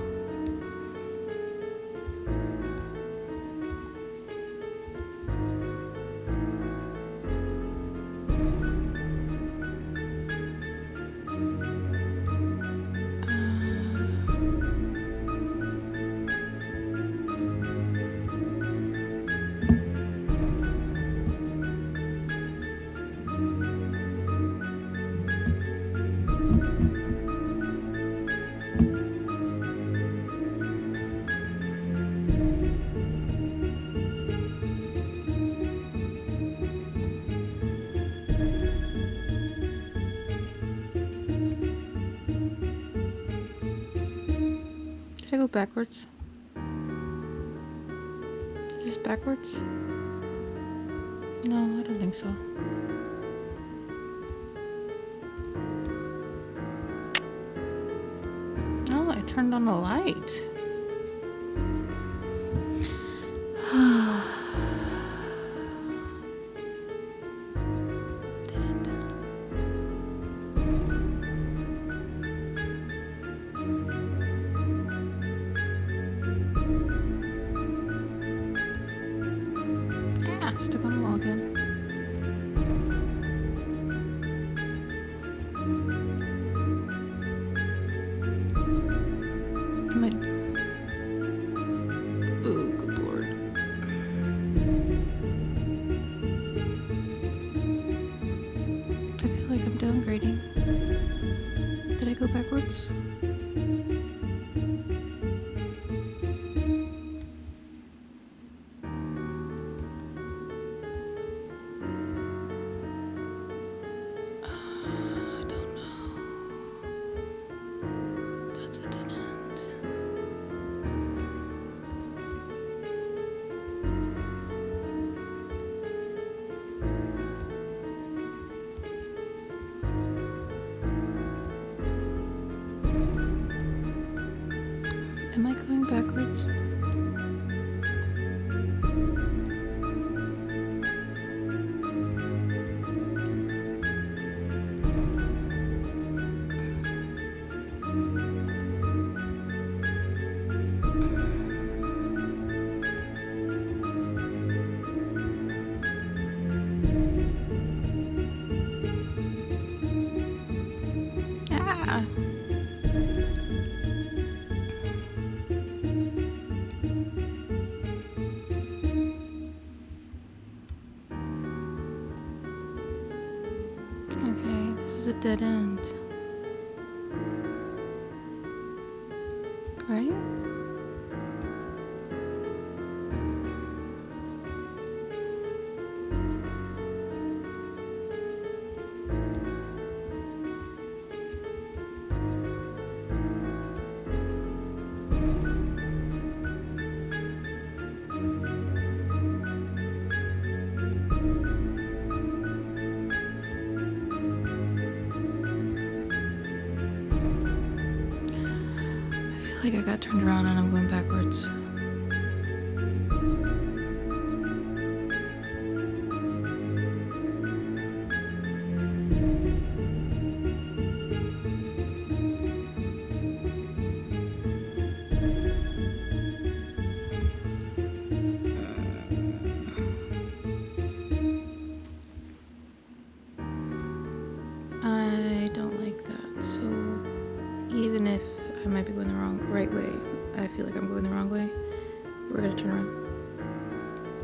Did I go backwards? Just backwards? No, I don't think so. Oh, I turned on the light. Stuck on the wall again. Wait. Oh, good lord. I feel like I'm downgrading. Did I go backwards? Am I going backwards? Ah! Okay, this is a dead end. Right? I feel like I got turned around and I'm going backwards. Wait, I feel like I'm going the wrong way. We're gonna turn around.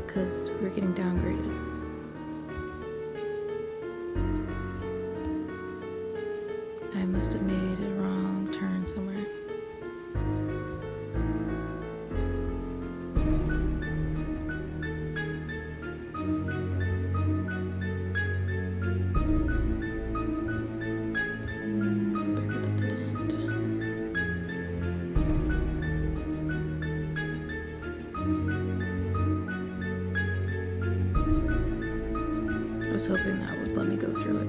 Because we're getting downgraded. I must have made a wrong turn somewhere. I was hoping that would let me go through it.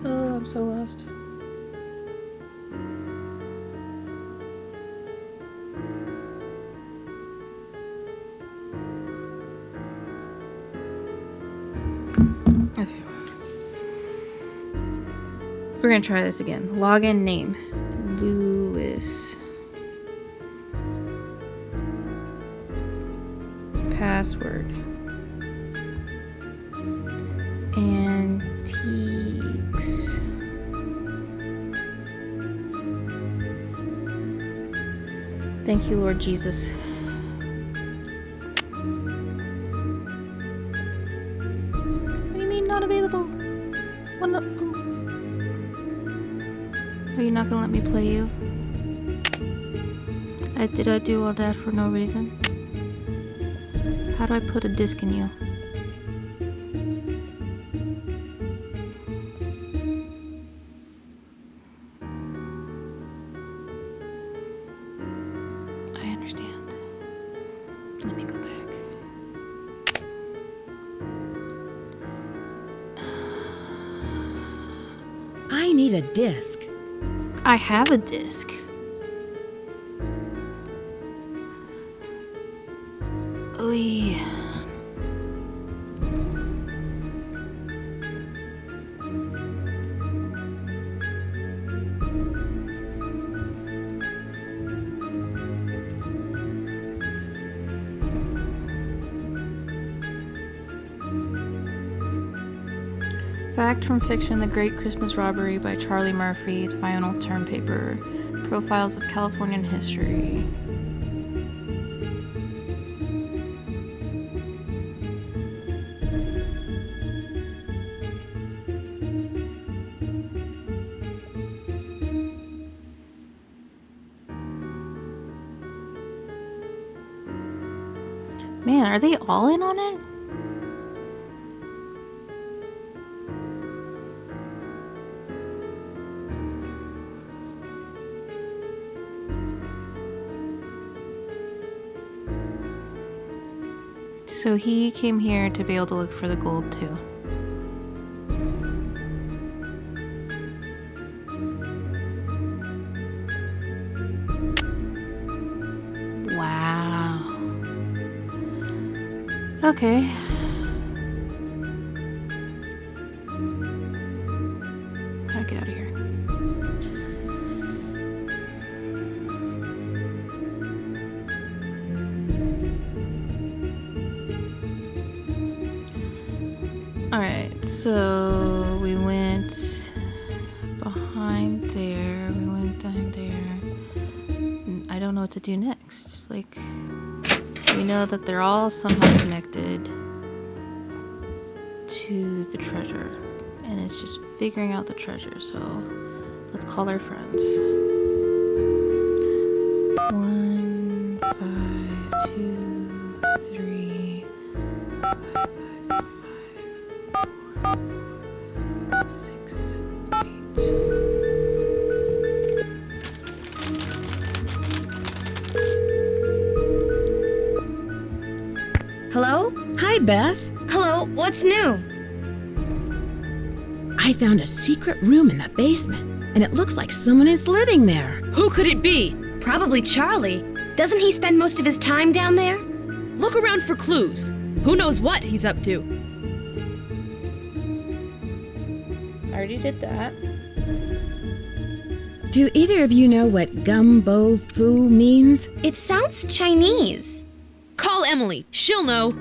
Oh, I'm so lost. Okay. We're gonna try this again. Login name. Lewis. Password. Antiques. Thank you, Lord Jesus. What do you mean not available? What the? Are you not gonna let me play you? Did I do all that for no reason? How do I put a disc in you? I understand. Let me go back. I need a disc. I have a disc. Oy. Fact from Fiction: The Great Christmas Robbery by Charlie Murphy, final term paper. Profiles of Californian History. Man, are they all in on it? So he came here to be able to look for the gold too. Wow. Okay. How do I get out of here? Alright, so we went behind there, we went down there. I don't know what to do next. Like, we know that they're all somehow connected to the treasure, and it's just figuring out the treasure. So let's call our friends. 1, 5, 2, 3, 5, 5, 5, 4, 6, 8. Hello? Hi, Bess. Hello, what's new? I found a secret room in the basement, and it looks like someone is living there. Who could it be? Probably Charlie. Doesn't he spend most of his time down there? Look around for clues. Who knows what he's up to? I already did that. Do either of you know what gumbo foo means? It sounds Chinese. Call Emily. She'll know.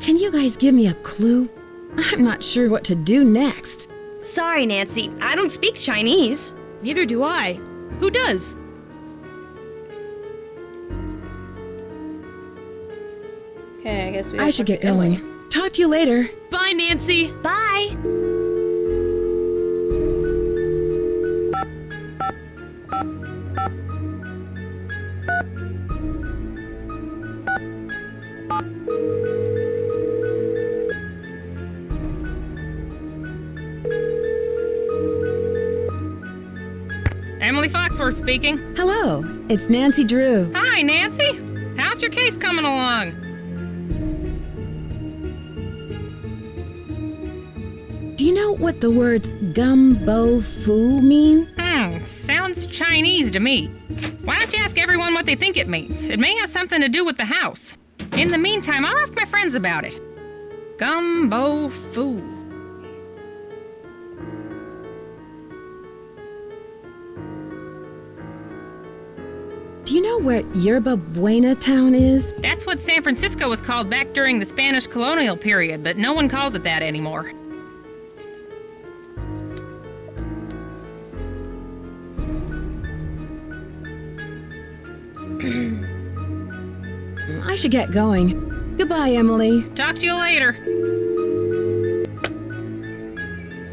Can you guys give me a clue? I'm not sure what to do next. Sorry, Nancy. I don't speak Chinese. Neither do I. Who does? Okay, I guess we. I should get going. Talk to you later. Bye, Nancy. Bye. Emily Foxworth speaking. Hello, it's Nancy Drew. Hi, Nancy. How's your case coming along? Do you know what the words gumbo foo mean? Sounds Chinese to me. Why don't you ask everyone what they think it means? It may have something to do with the house. In the meantime, I'll ask my friends about it. Gumbo foo. Do you know where Yerba Buena town is? That's what San Francisco was called back during the Spanish colonial period, but no one calls it that anymore. I should get going. Goodbye, Emily. Talk to you later.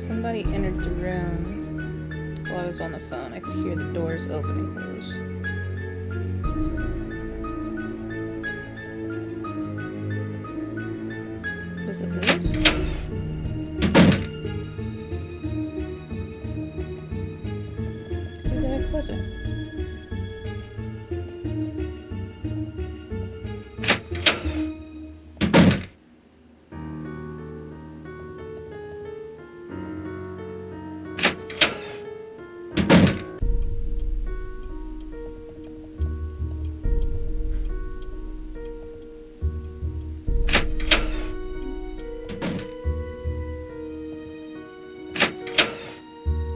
Somebody entered the room while I was on the phone. I could hear the doors open and close. Was it Liz? Who the heck was it?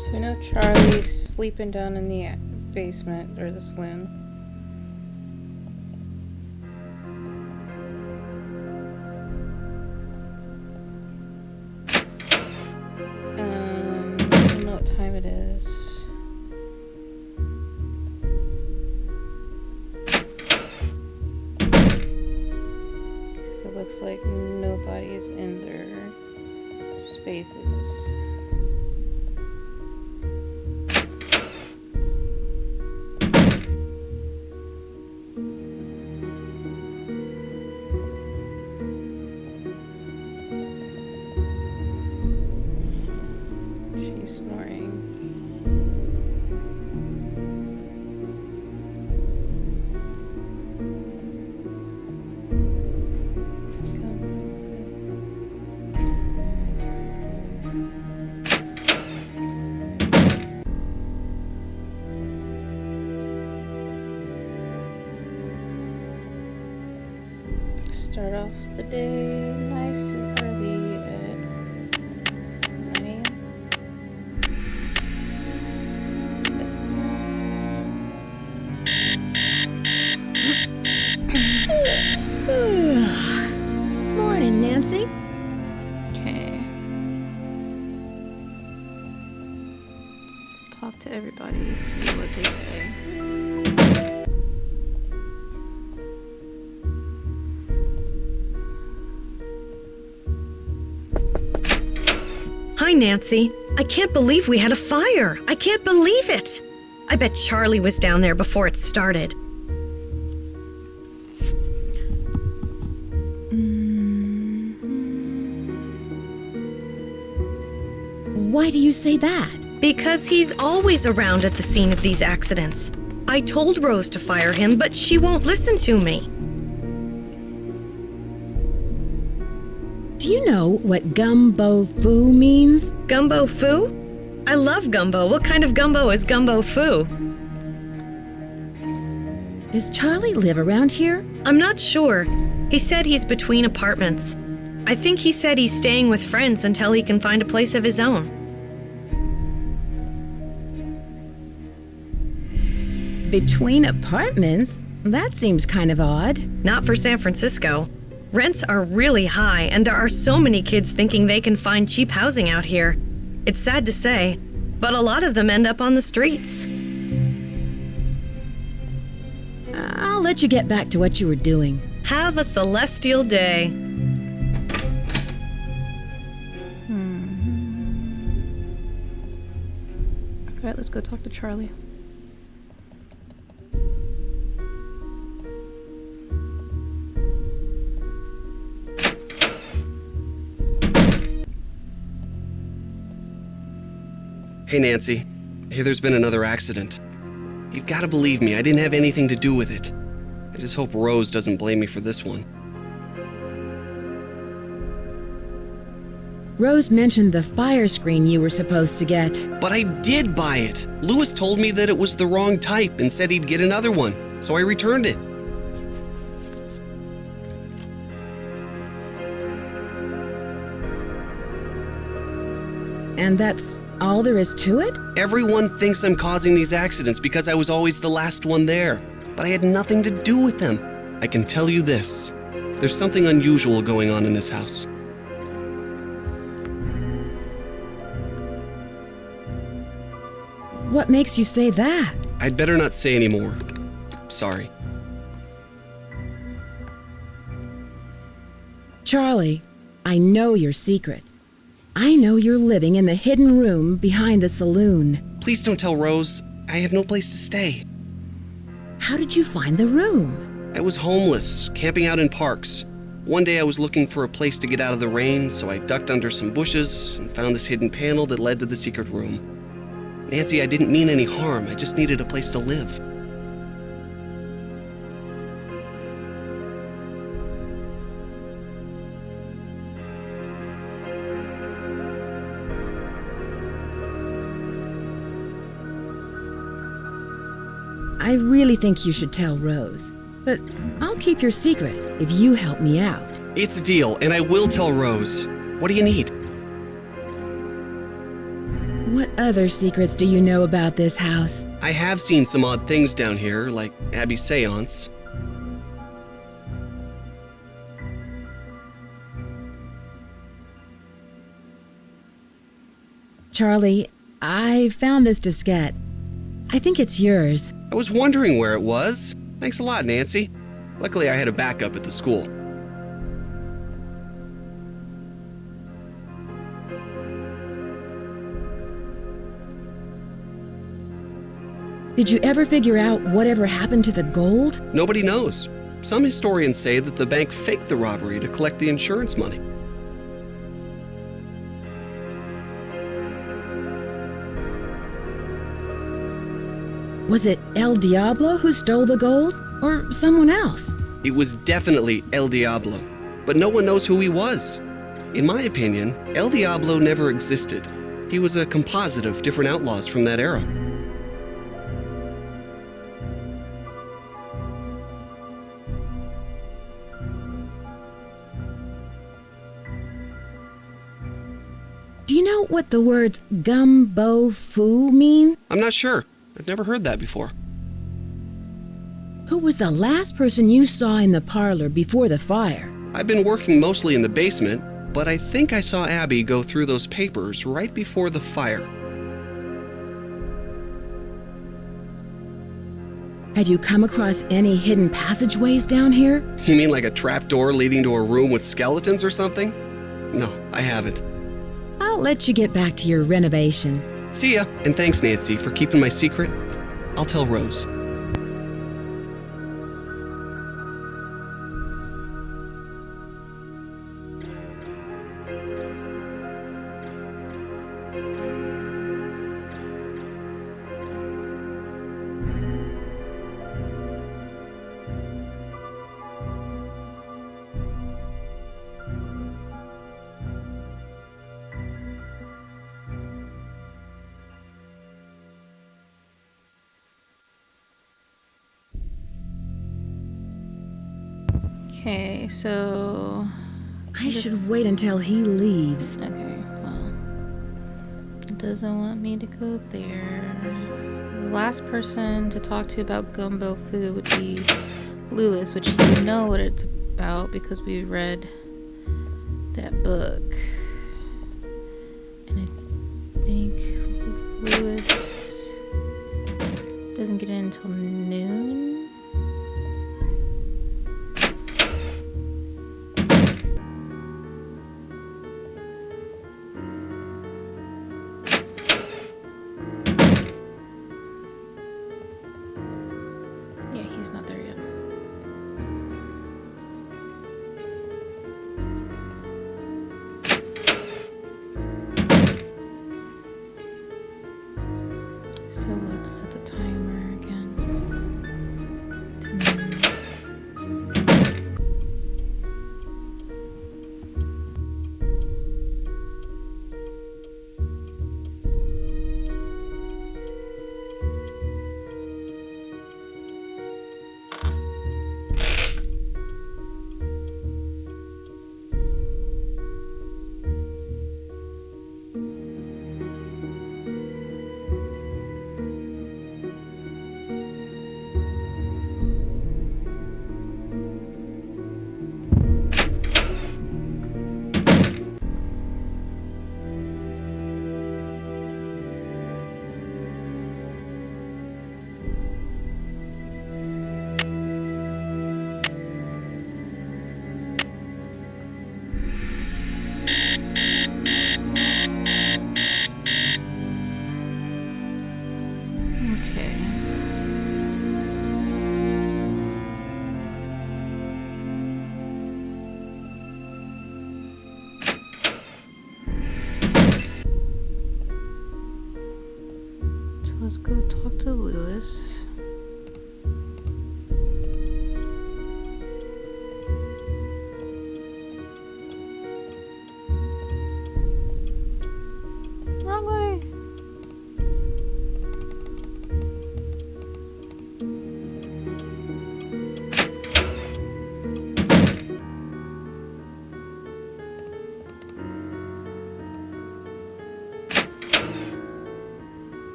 So we know Charlie's sleeping down in the basement, or the saloon. I don't know what time it is. So it looks like nobody's in their spaces. She's snoring. Start off the day nice and early at 9 a.m. Morning, Nancy. Okay. Let's talk to everybody, see what they say. Hi, Nancy. I can't believe we had a fire. I can't believe it. I bet Charlie was down there before it started. Why do you say that? Because he's always around at the scene of these accidents. I told Rose to fire him, but she won't listen to me. Do you know what gumbo foo means? Gumbo foo? I love gumbo. What kind of gumbo is gumbo foo? Does Charlie live around here? I'm not sure. He said he's between apartments. I think he said he's staying with friends until he can find a place of his own. Between apartments? That seems kind of odd. Not for San Francisco. Rents are really high, and there are so many kids thinking they can find cheap housing out here. It's sad to say, but a lot of them end up on the streets. I'll let you get back to what you were doing. Have a celestial day. Alright, let's go talk to Charlie. Hey, Nancy. Hey, there's been another accident. You've got to believe me, I didn't have anything to do with it. I just hope Rose doesn't blame me for this one. Rose mentioned the fire screen you were supposed to get. But I did buy it. Lewis told me that it was the wrong type and said he'd get another one, so I returned it. And that's all there is to it? Everyone thinks I'm causing these accidents because I was always the last one there, but I had nothing to do with them. I can tell you this, there's something unusual going on in this house. What makes you say that? I'd better not say any more. Sorry. Charlie, I know your secret. I know you're living in the hidden room behind the saloon. Please don't tell Rose. I have no place to stay. How did you find the room? I was homeless, camping out in parks. One day I was looking for a place to get out of the rain, so I ducked under some bushes and found this hidden panel that led to the secret room. Nancy, I didn't mean any harm. I just needed a place to live. I really think you should tell Rose, but I'll keep your secret if you help me out. It's a deal, and I will tell Rose. What do you need? What other secrets do you know about this house? I have seen some odd things down here, like Abby's seance. Charlie, I found this diskette. I think it's yours. I was wondering where it was. Thanks a lot, Nancy. Luckily, I had a backup at the school. Did you ever figure out whatever happened to the gold? Nobody knows. Some historians say that the bank faked the robbery to collect the insurance money. Was it El Diablo who stole the gold, or someone else? It was definitely El Diablo, but no one knows who he was. In my opinion, El Diablo never existed. He was a composite of different outlaws from that era. Do you know what the words gumbo foo mean? I'm not sure. I've never heard that before. Who was the last person you saw in the parlor before the fire? I've been working mostly in the basement, but I think I saw Abby go through those papers right before the fire. Had you come across any hidden passageways down here? You mean like a trapdoor leading to a room with skeletons or something? No, I haven't. I'll let you get back to your renovation. See ya, and thanks, Nancy, for keeping my secret. I'll tell Rose. Okay, so... I should wait until he leaves. Okay, well... It doesn't want me to go there. the last person to talk to about gumbo foo would be Lewis, which you know what it's about because we read that book. And I think Lewis doesn't get in until noon. Yeah, he's not there yet. So we'll have to set the timer again to noon. Okay. So let's go talk to Lewis. Wrong way.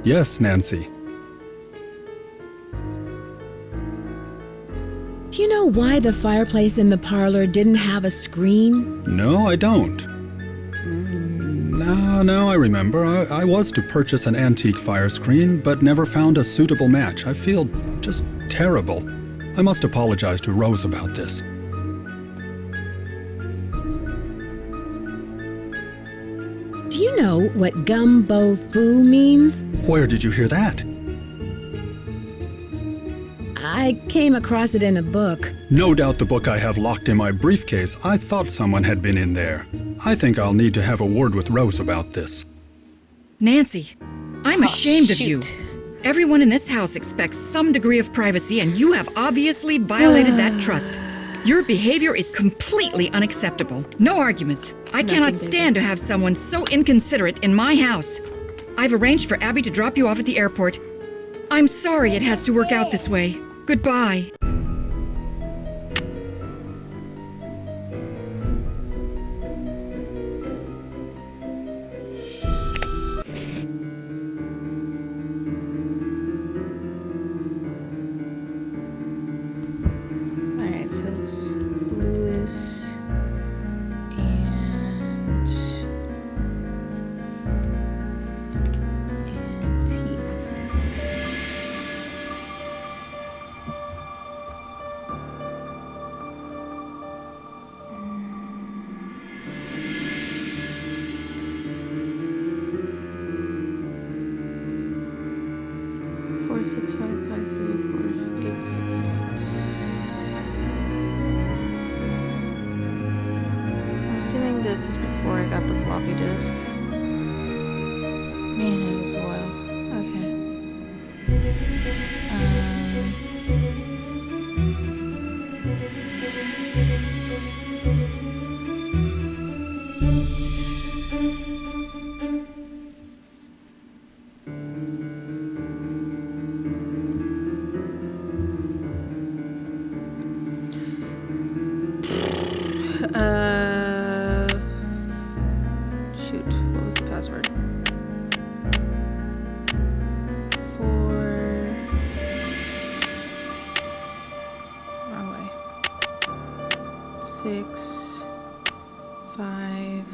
Yes, Nancy. Do you know why the fireplace in the parlor didn't have a screen? No, I don't. No, I remember. I was to purchase an antique fire screen, but never found a suitable match. I feel just terrible. I must apologize to Rose about this. Do you know what gumbo foo means? Where did you hear that? I came across it in a book. No doubt the book I have locked in my briefcase. I thought someone had been in there. I think I'll need to have a word with Rose about this. Nancy, I'm ashamed of you. shoot. Everyone in this house expects some degree of privacy, and you have obviously violated that trust. Your behavior is completely unacceptable. No arguments. I cannot stand to have someone so inconsiderate in my house. I've arranged for Abby to drop you off at the airport. I'm sorry it has to work out this way. Goodbye. Alright, so it's Lewis and Four, 6, 5, 5, 3, 4, 8, 6, 8. I'm assuming this is before I got the floppy disk. Man, it was a while. Okay. Shoot, what was the password? Wrong way. 6, 5,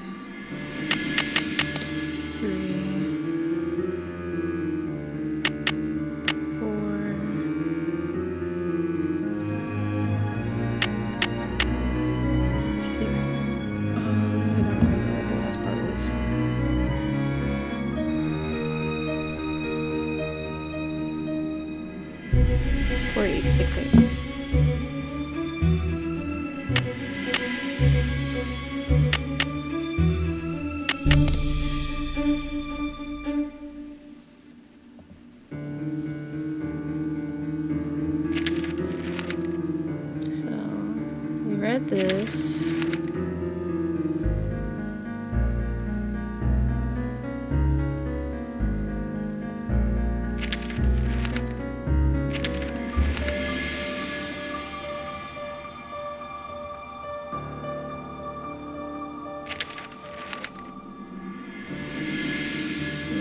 3, 4. Six. I don't remember what the last part was. 4868. So we read this.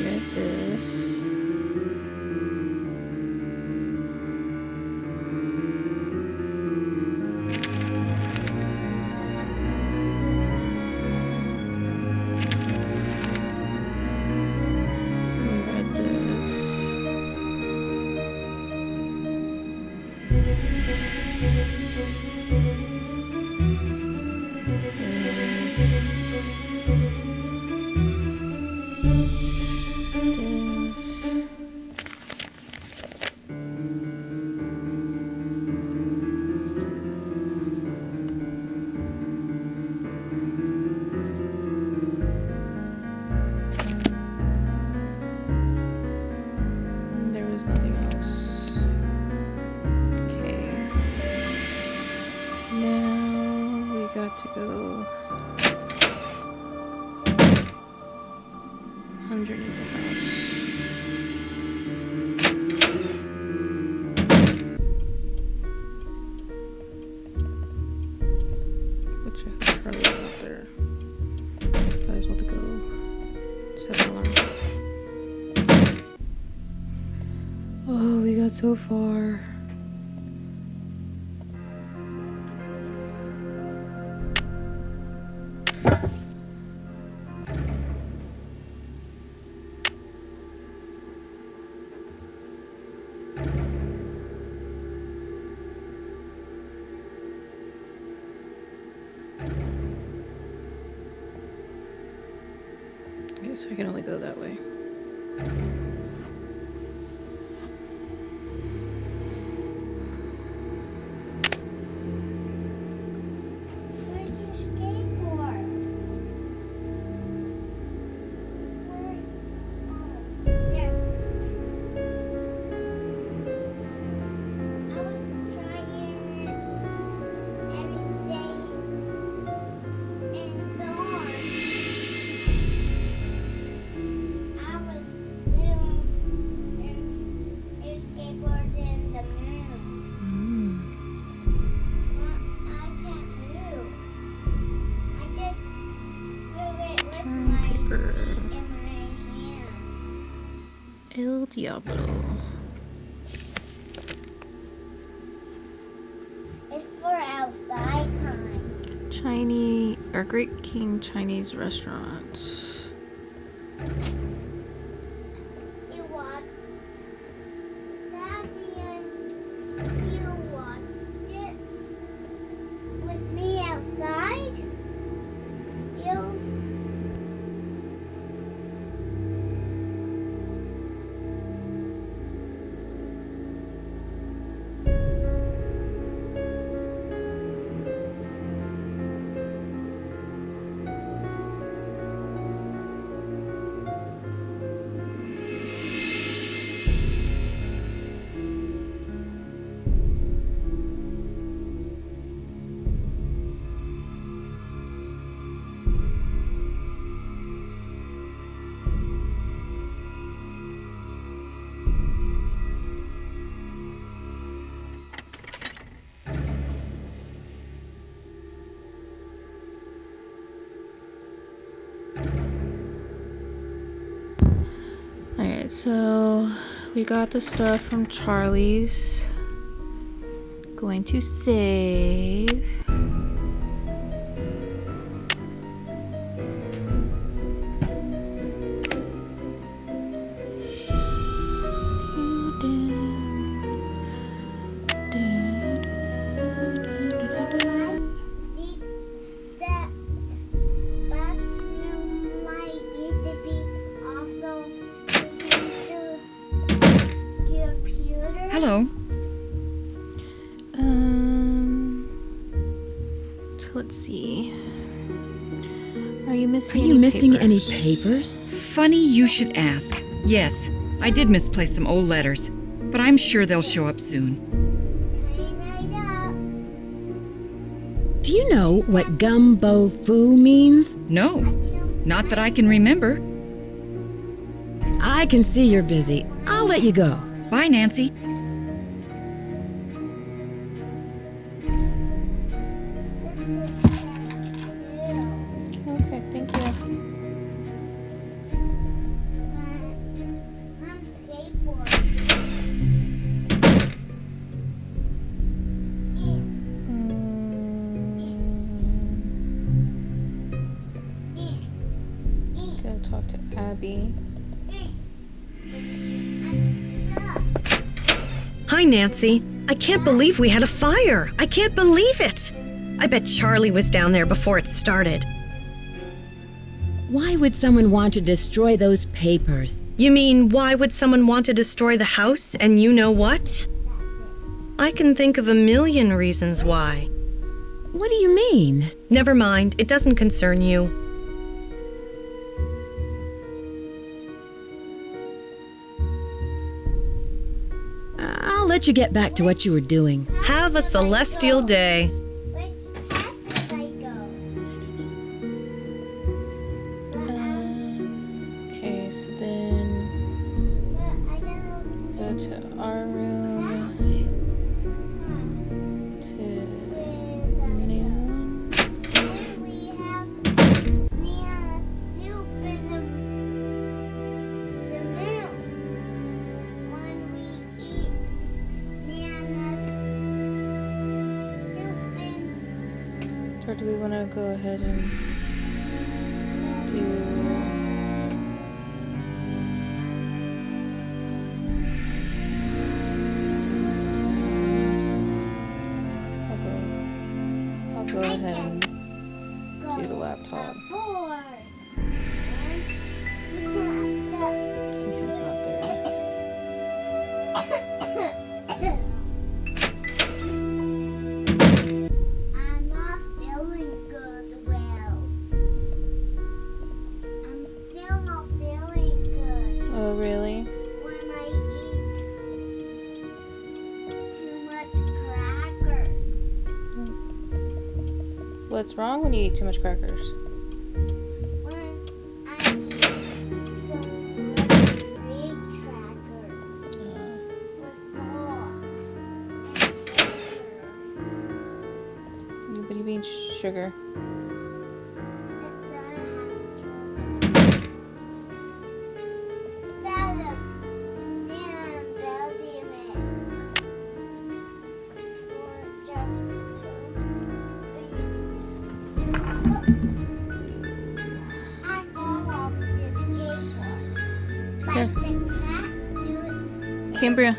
Read this. We read this. There was nothing else. Okay. Now we got to go underneath the house. Which Charlie's not there. Might as well to go set an alarm. Oh, we got so far. Okay, so I can only go that way. Where's your skateboard? There. I was trying it every day and gone. I was doing your skateboard in the moon. I can't move. I just move it with my feet Paper. in my hand. El Diablo. It's for outside time. Chinese or Great King Chinese restaurant. You watch Daddy and you watched it with me outside. You Alright, so we got the stuff from Charlie's. Going to save. That bathroom might need to be also the computer. Hello. So let's see. Are you missing? Are you missing any papers? Funny you should ask. Yes, I did misplace some old letters, but I'm sure they'll show up soon. Do you know what gumbo foo means? No, not that I can remember. I can see you're busy. I'll let you go. Bye, Nancy. Okay, thank you. Go talk to Abby. Hi, Nancy. I can't believe we had a fire. I can't believe it. I bet Charlie was down there before it started. Why would someone want to destroy those papers? You mean, why would someone want to destroy the house and you know what? I can think of a million reasons why. What do you mean? Never mind, it doesn't concern you. I'll let you get back to what you were doing. Have a celestial day. Which path should I go? Okay, so then But I gotta go to our room to noon. Then we have Nana's soup in the room. When we eat Nana's soup in Or do we want to go ahead and do... I'll go ahead and do the laptop board. since he's not there. I'm not feeling good, Will. I'm still not feeling good Oh, really? when I eat too much crackers. What's wrong when you eat too much crackers? When I eat so much big crackers with salt and sugar. What do you mean sugar? Here. Cambria.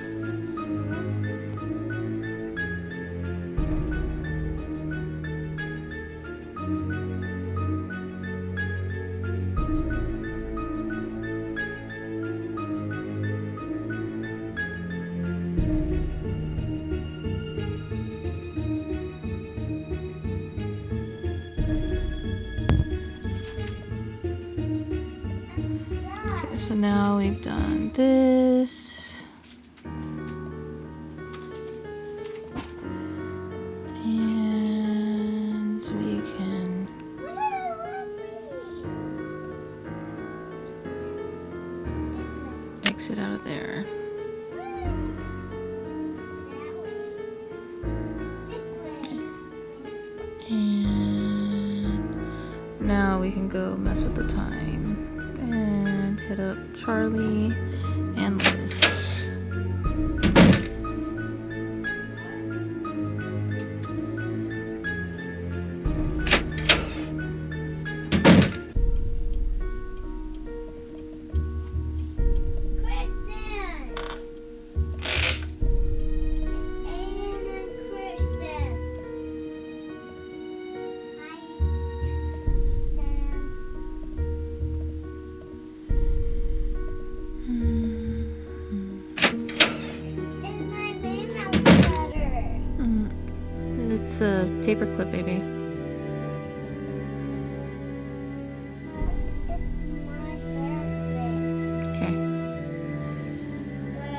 So now we've done this. And we can exit out of there. And now we can go mess with the time. And hit up Charlie and Liz. It's a paperclip, baby. It's my hair clip. Okay. But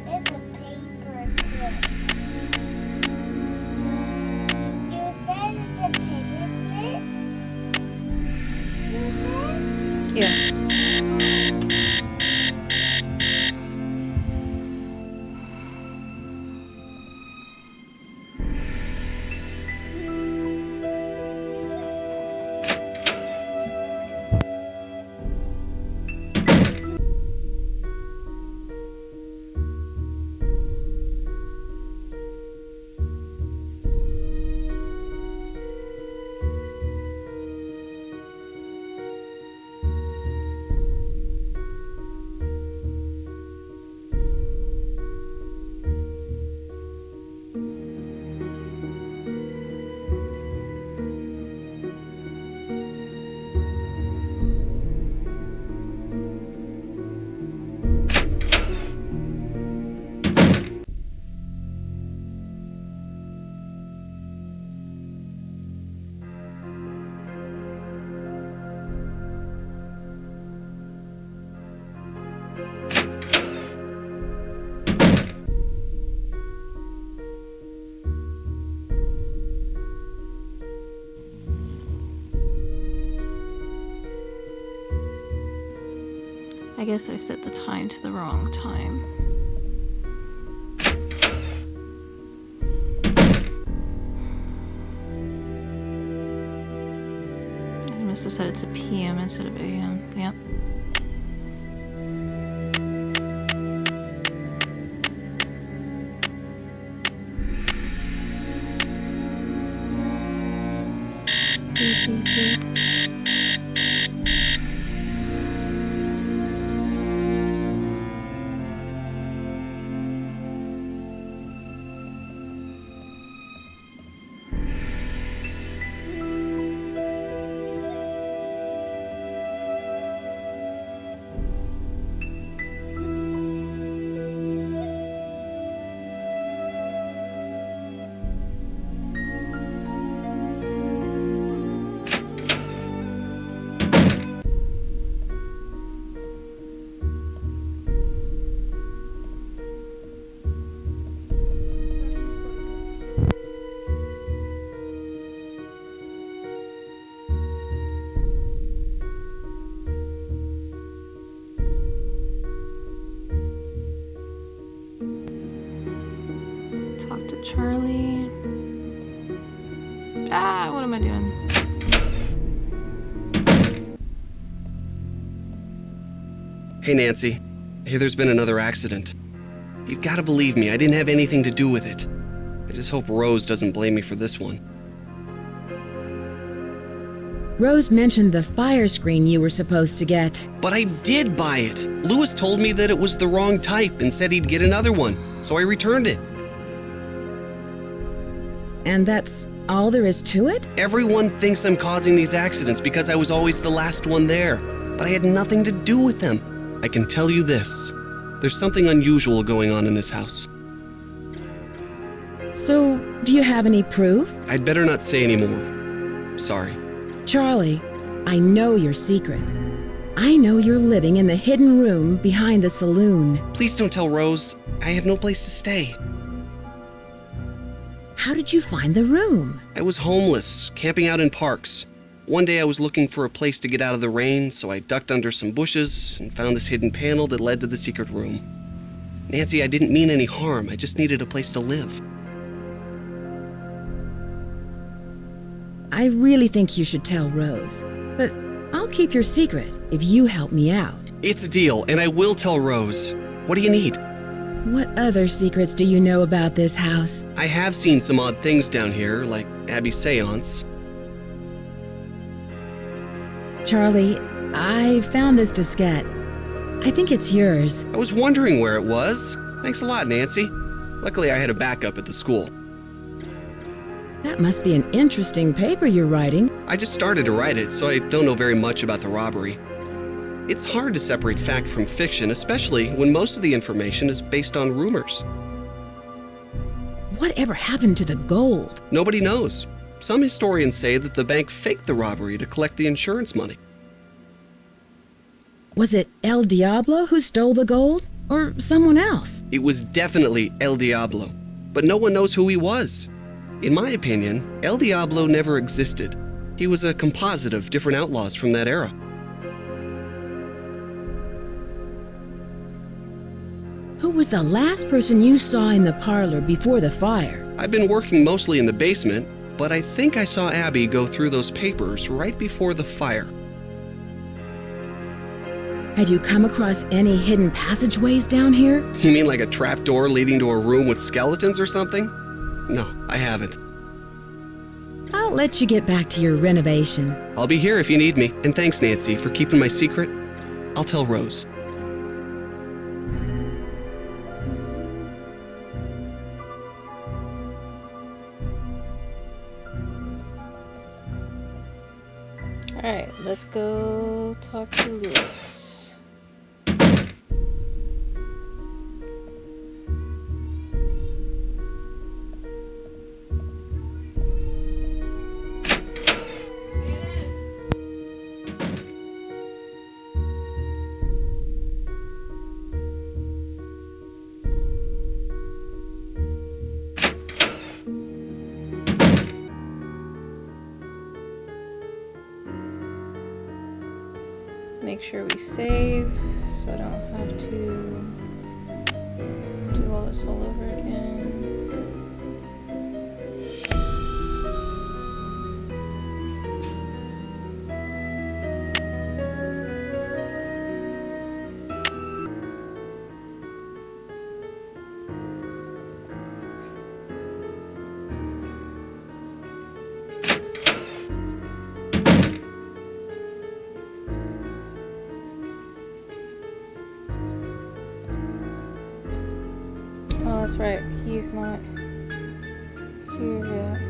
it's a paper clip. You said it's a paper clip? You said? Yeah. I guess I set the time to the wrong time. I must have set it to PM instead of AM. Yep. Talk to Charlie. Ah, what am I doing? Hey, Nancy. Hey, there's been another accident. You've got to believe me, I didn't have anything to do with it. I just hope Rose doesn't blame me for this one. Rose mentioned the fire screen you were supposed to get. But I did buy it. Lewis told me that it was the wrong type and said he'd get another one, so I returned it. And that's all there is to it? Everyone thinks I'm causing these accidents because I was always the last one there, but I had nothing to do with them. I can tell you this. There's something unusual going on in this house. So, do you have any proof? I'd better not say any more. Sorry. Charlie, I know your secret. I know you're living in the hidden room behind the saloon. Please don't tell Rose. I have no place to stay. How did you find the room? I was homeless, camping out in parks. One day I was looking for a place to get out of the rain, so I ducked under some bushes and found this hidden panel that led to the secret room. Nancy, I didn't mean any harm. I just needed a place to live. I really think you should tell Rose, but I'll I'll keep your secret if you help me out. It's a deal, and I will tell Rose. What do you need? What other secrets do you know about this house? I have seen some odd things down here, like Abby's seance. Charlie, I found this diskette. I think it's yours. I was wondering where it was. Thanks a lot, Nancy. Luckily, I had a backup at the school. That must be an interesting paper you're writing. I just started to write it, so I don't know very much about the robbery. It's hard to separate fact from fiction, especially when most of the information is based on rumors. Whatever happened to the gold? Nobody knows. Some historians say that the bank faked the robbery to collect the insurance money. Was it El Diablo who stole the gold? Or someone else? It was definitely El Diablo, but no one knows who he was. In my opinion, El Diablo never existed. He was a composite of different outlaws from that era. Who was the last person you saw in the parlor before the fire? I've been working mostly in the basement, but I think I saw Abby go through those papers right before the fire. Had you come across any hidden passageways down here? You mean like a trapdoor leading to a room with skeletons or something? No, I haven't. I'll let you get back to your renovation. I'll be here if you need me. And thanks, Nancy, for keeping my secret. I'll tell Rose. Alright, let's go talk to Lewis. Make sure we save so I don't have to do all this all over again. Oh, that's right. He's not here yet.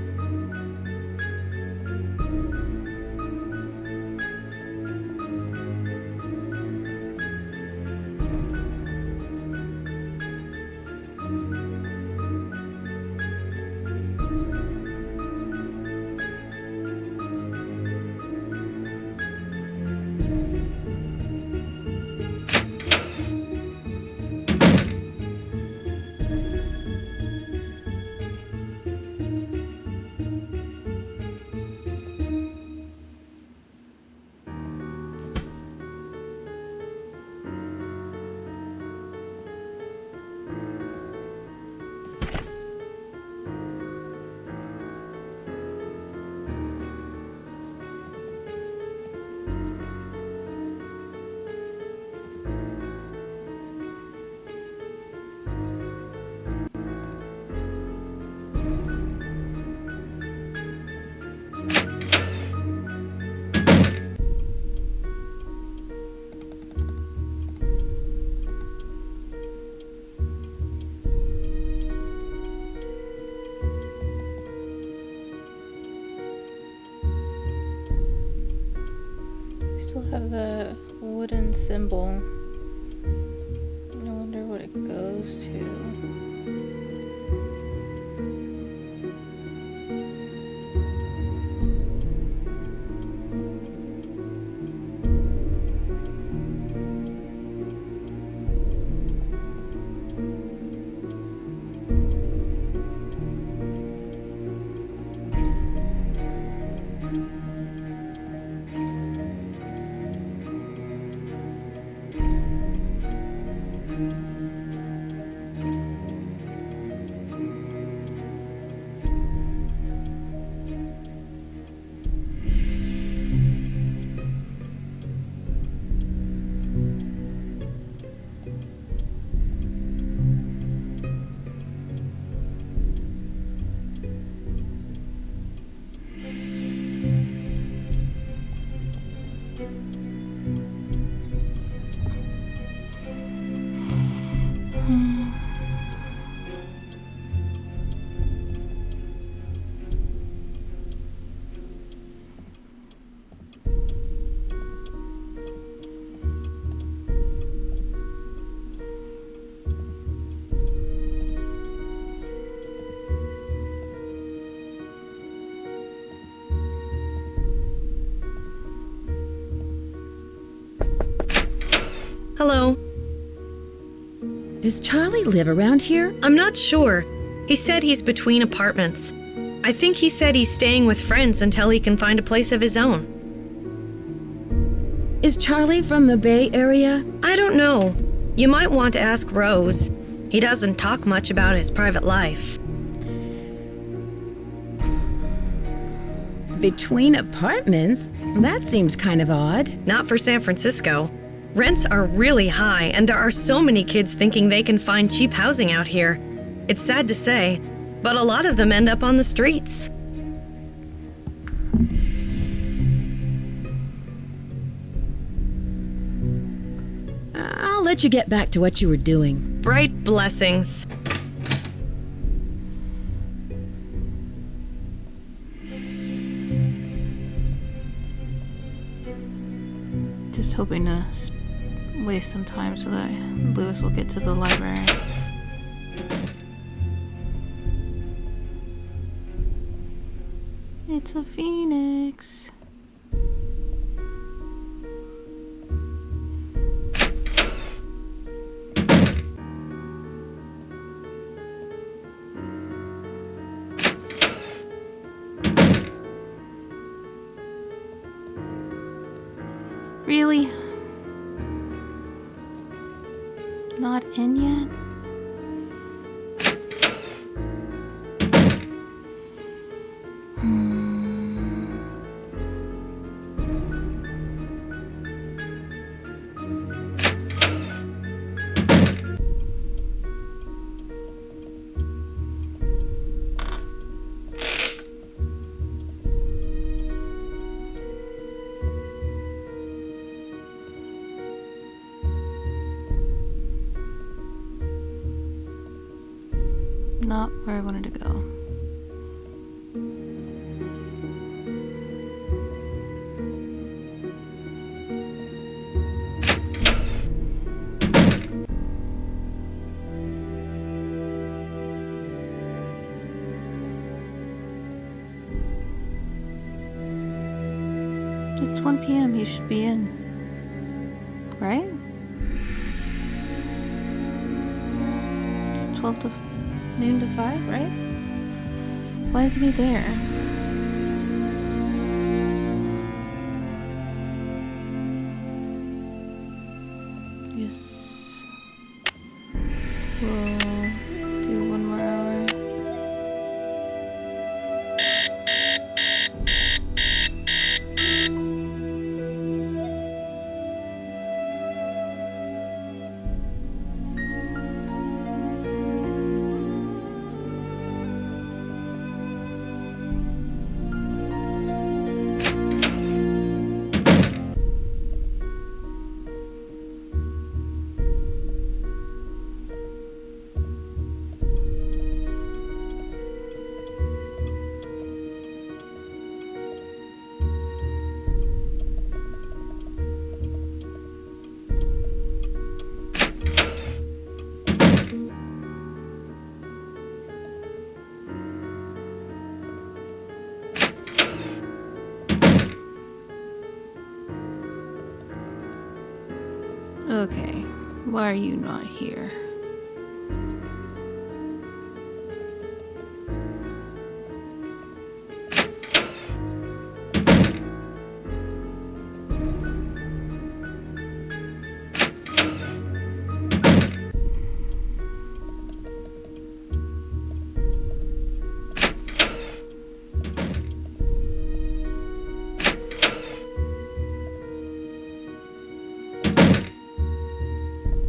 Still have the wooden symbol. I wonder what it goes to. Hello. Does Charlie live around here? I'm not sure. He said he's between apartments. I think he said he's staying with friends until he can find a place of his own. Is Charlie from the Bay Area? I don't know. You might want to ask Rose. He doesn't talk much about his private life. Between apartments? That seems kind of odd. Not for San Francisco. Rents are really high, and there are so many kids thinking they can find cheap housing out here. It's sad to say, but a lot of them end up on the streets. I'll let you get back to what you were doing. Bright blessings. Just hoping to waste some time so that Lewis will get to the library. It's a phoenix. Really? Not in yet? Not where I wanted to go. It's 1 p.m. You should be in. Right? 12 to noon to 5, right? Why isn't he there? Yes. We'll do 1 more hour. Okay, why are you not here?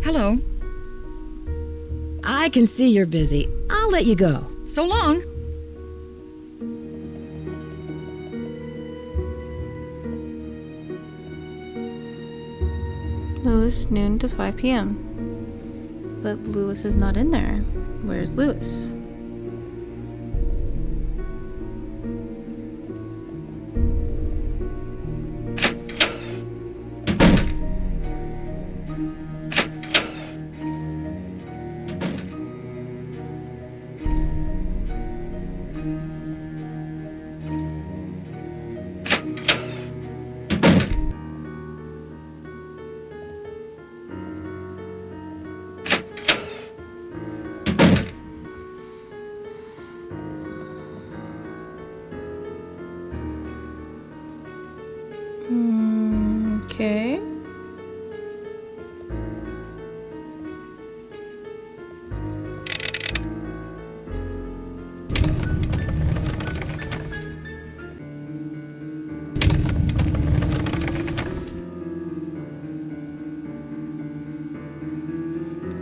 Hello. I can see you're busy. I'll let you go. So long. Lewis, noon to 5 p.m. But Lewis is not in there. Where's Lewis? Okay.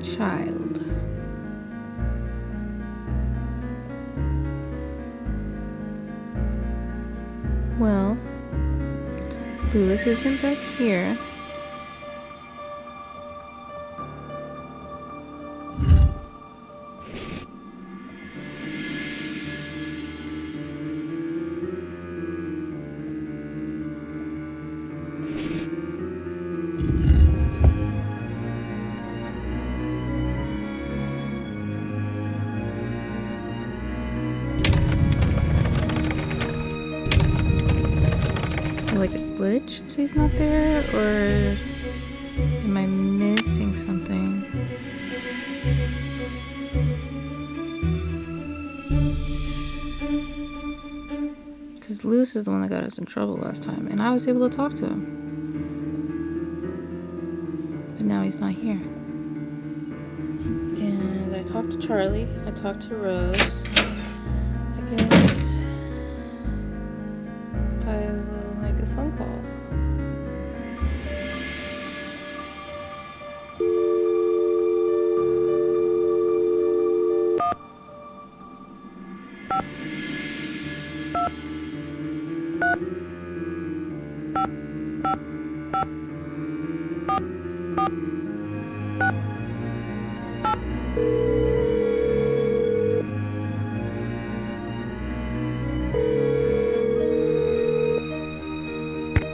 Child. Well, Lewis isn't back here. Like a glitch that he's not there, or am I missing something? Because Lewis is the one that got us in trouble last time, and I was able to talk to him. But now he's not here. And I talked to Charlie, I talked to Rose. I guess I will make a phone call.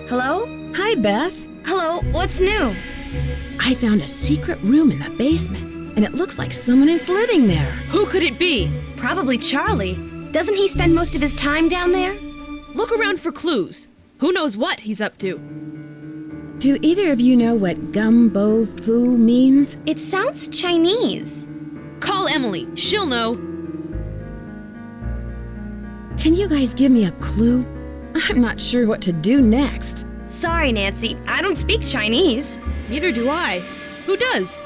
Hello? Hi, Bess. Hello, what's new? I found a secret room in the basement, and it looks like someone is living there. Who could it be? Probably Charlie. Doesn't he spend most of his time down there? Look around for clues. Who knows what he's up to? Do either of you know what gumbo foo means? It sounds Chinese. Call Emily. She'll know. Can you guys give me a clue? I'm not sure what to do next. Sorry, Nancy. I don't speak Chinese. Neither do I. Who does?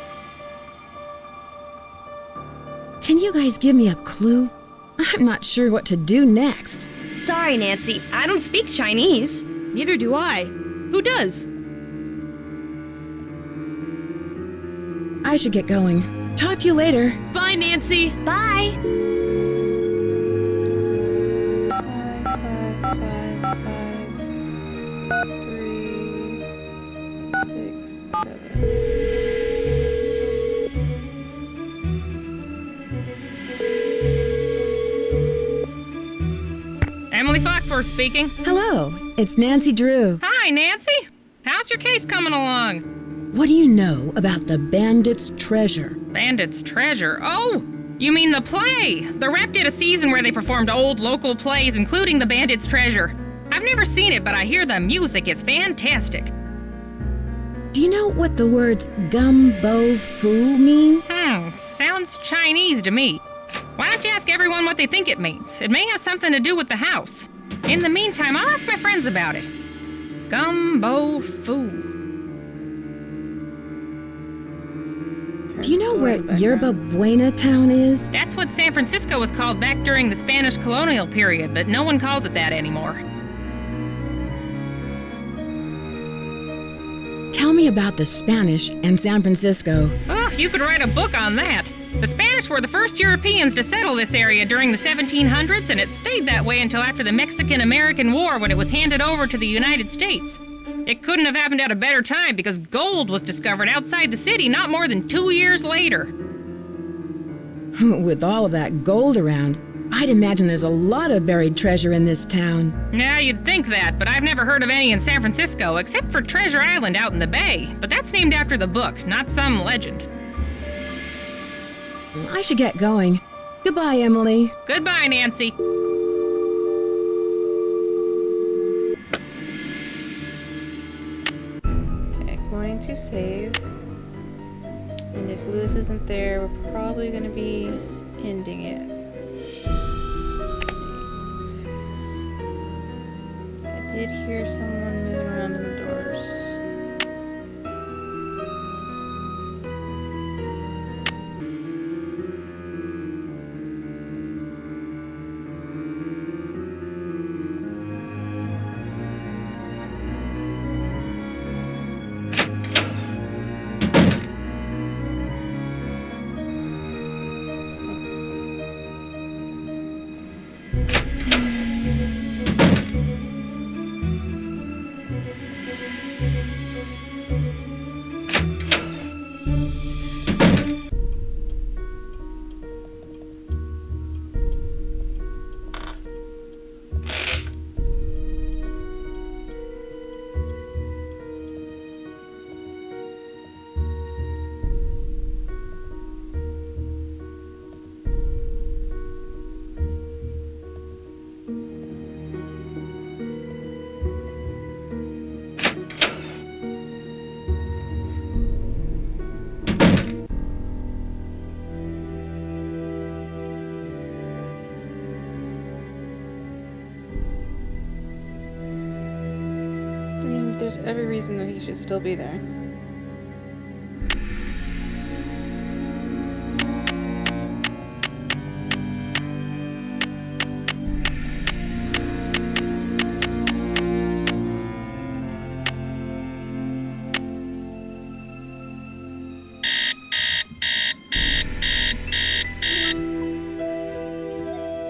Can you guys give me a clue? I'm not sure what to do next. Sorry, Nancy. I don't speak Chinese. Neither do I. Who does? I should get going. Talk to you later. Bye, Nancy. Bye. 5, 5, 5, 5, 3, 6, 7. Emily Foxworth speaking. Hello, it's Nancy Drew. Hi, Nancy. How's your case coming along? What do you know about the Bandit's Treasure? Bandit's Treasure? Oh, you mean the play? The Rep did a season where they performed old local plays, including the Bandit's Treasure. I've never seen it, but I hear the music is fantastic. Do you know what the words gumbo foo mean? Sounds Chinese to me. Why don't you ask everyone what they think it means? It may have something to do with the house. In the meantime, I'll ask my friends about it. Gumbo foo. Do you know where Yerba Buena town is? That's what San Francisco was called back during the Spanish colonial period, but no one calls it that anymore. Tell me about the Spanish and San Francisco. Oh, you could write a book on that. The Spanish were the first Europeans to settle this area during the 1700s, and it stayed that way until after the Mexican-American War when it was handed over to the United States. It couldn't have happened at a better time because gold was discovered outside the city not more than 2 years later. With all of that gold around, I'd imagine there's a lot of buried treasure in this town. Yeah, you'd think that, but I've never heard of any in San Francisco, except for Treasure Island out in the bay. But that's named after the book, not some legend. I should get going. Goodbye, Emily. Goodbye, Nancy. Okay, going to save. And if Lewis isn't there, we're probably going to be ending it. Save. I did hear someone moving around in There's every reason that he should still be there.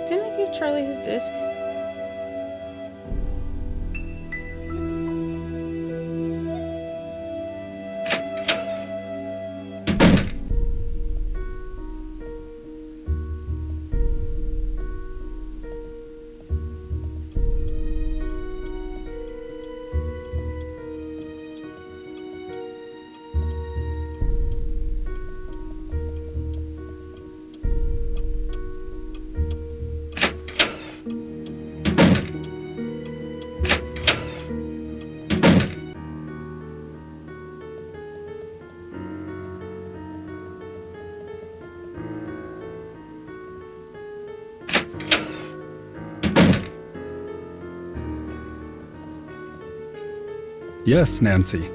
Didn't I give Charlie his disc? Yes, Nancy.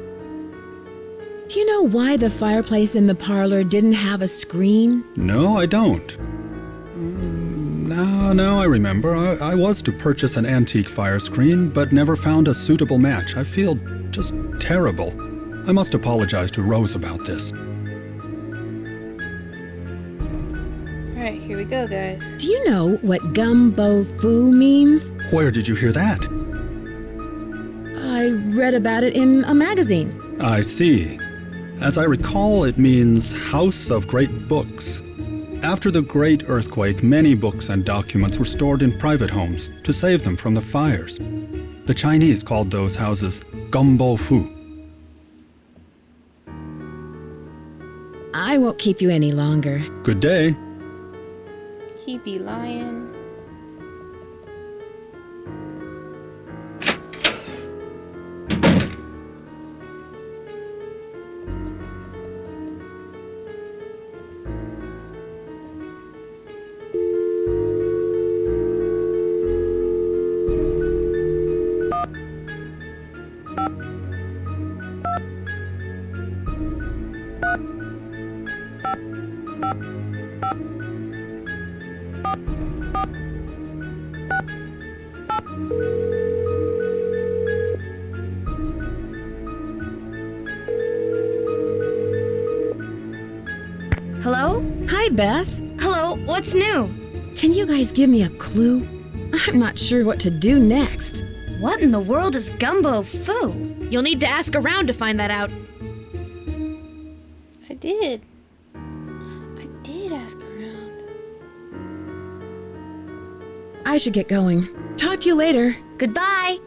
Do you know why the fireplace in the parlor didn't have a screen? No, I don't. Now I remember. I was to purchase an antique fire screen, but never found a suitable match. I feel just terrible. I must apologize to Rose about this. Alright, here we go, guys. Do you know what gumbo foo means? Where did you hear that? I read about it in a magazine. I see. As I recall, it means House of Great Books. After the Great Earthquake, many books and documents were stored in private homes to save them from the fires. The Chinese called those houses gumbo fu. I won't keep you any longer. Good day. He be lying. Hello? Hi, Bess. Hello, what's new? Can you guys give me a clue? I'm not sure what to do next. What in the world is gumbo foo? You'll need to ask around to find that out. I did ask around. I should get going. Talk to you later. Goodbye.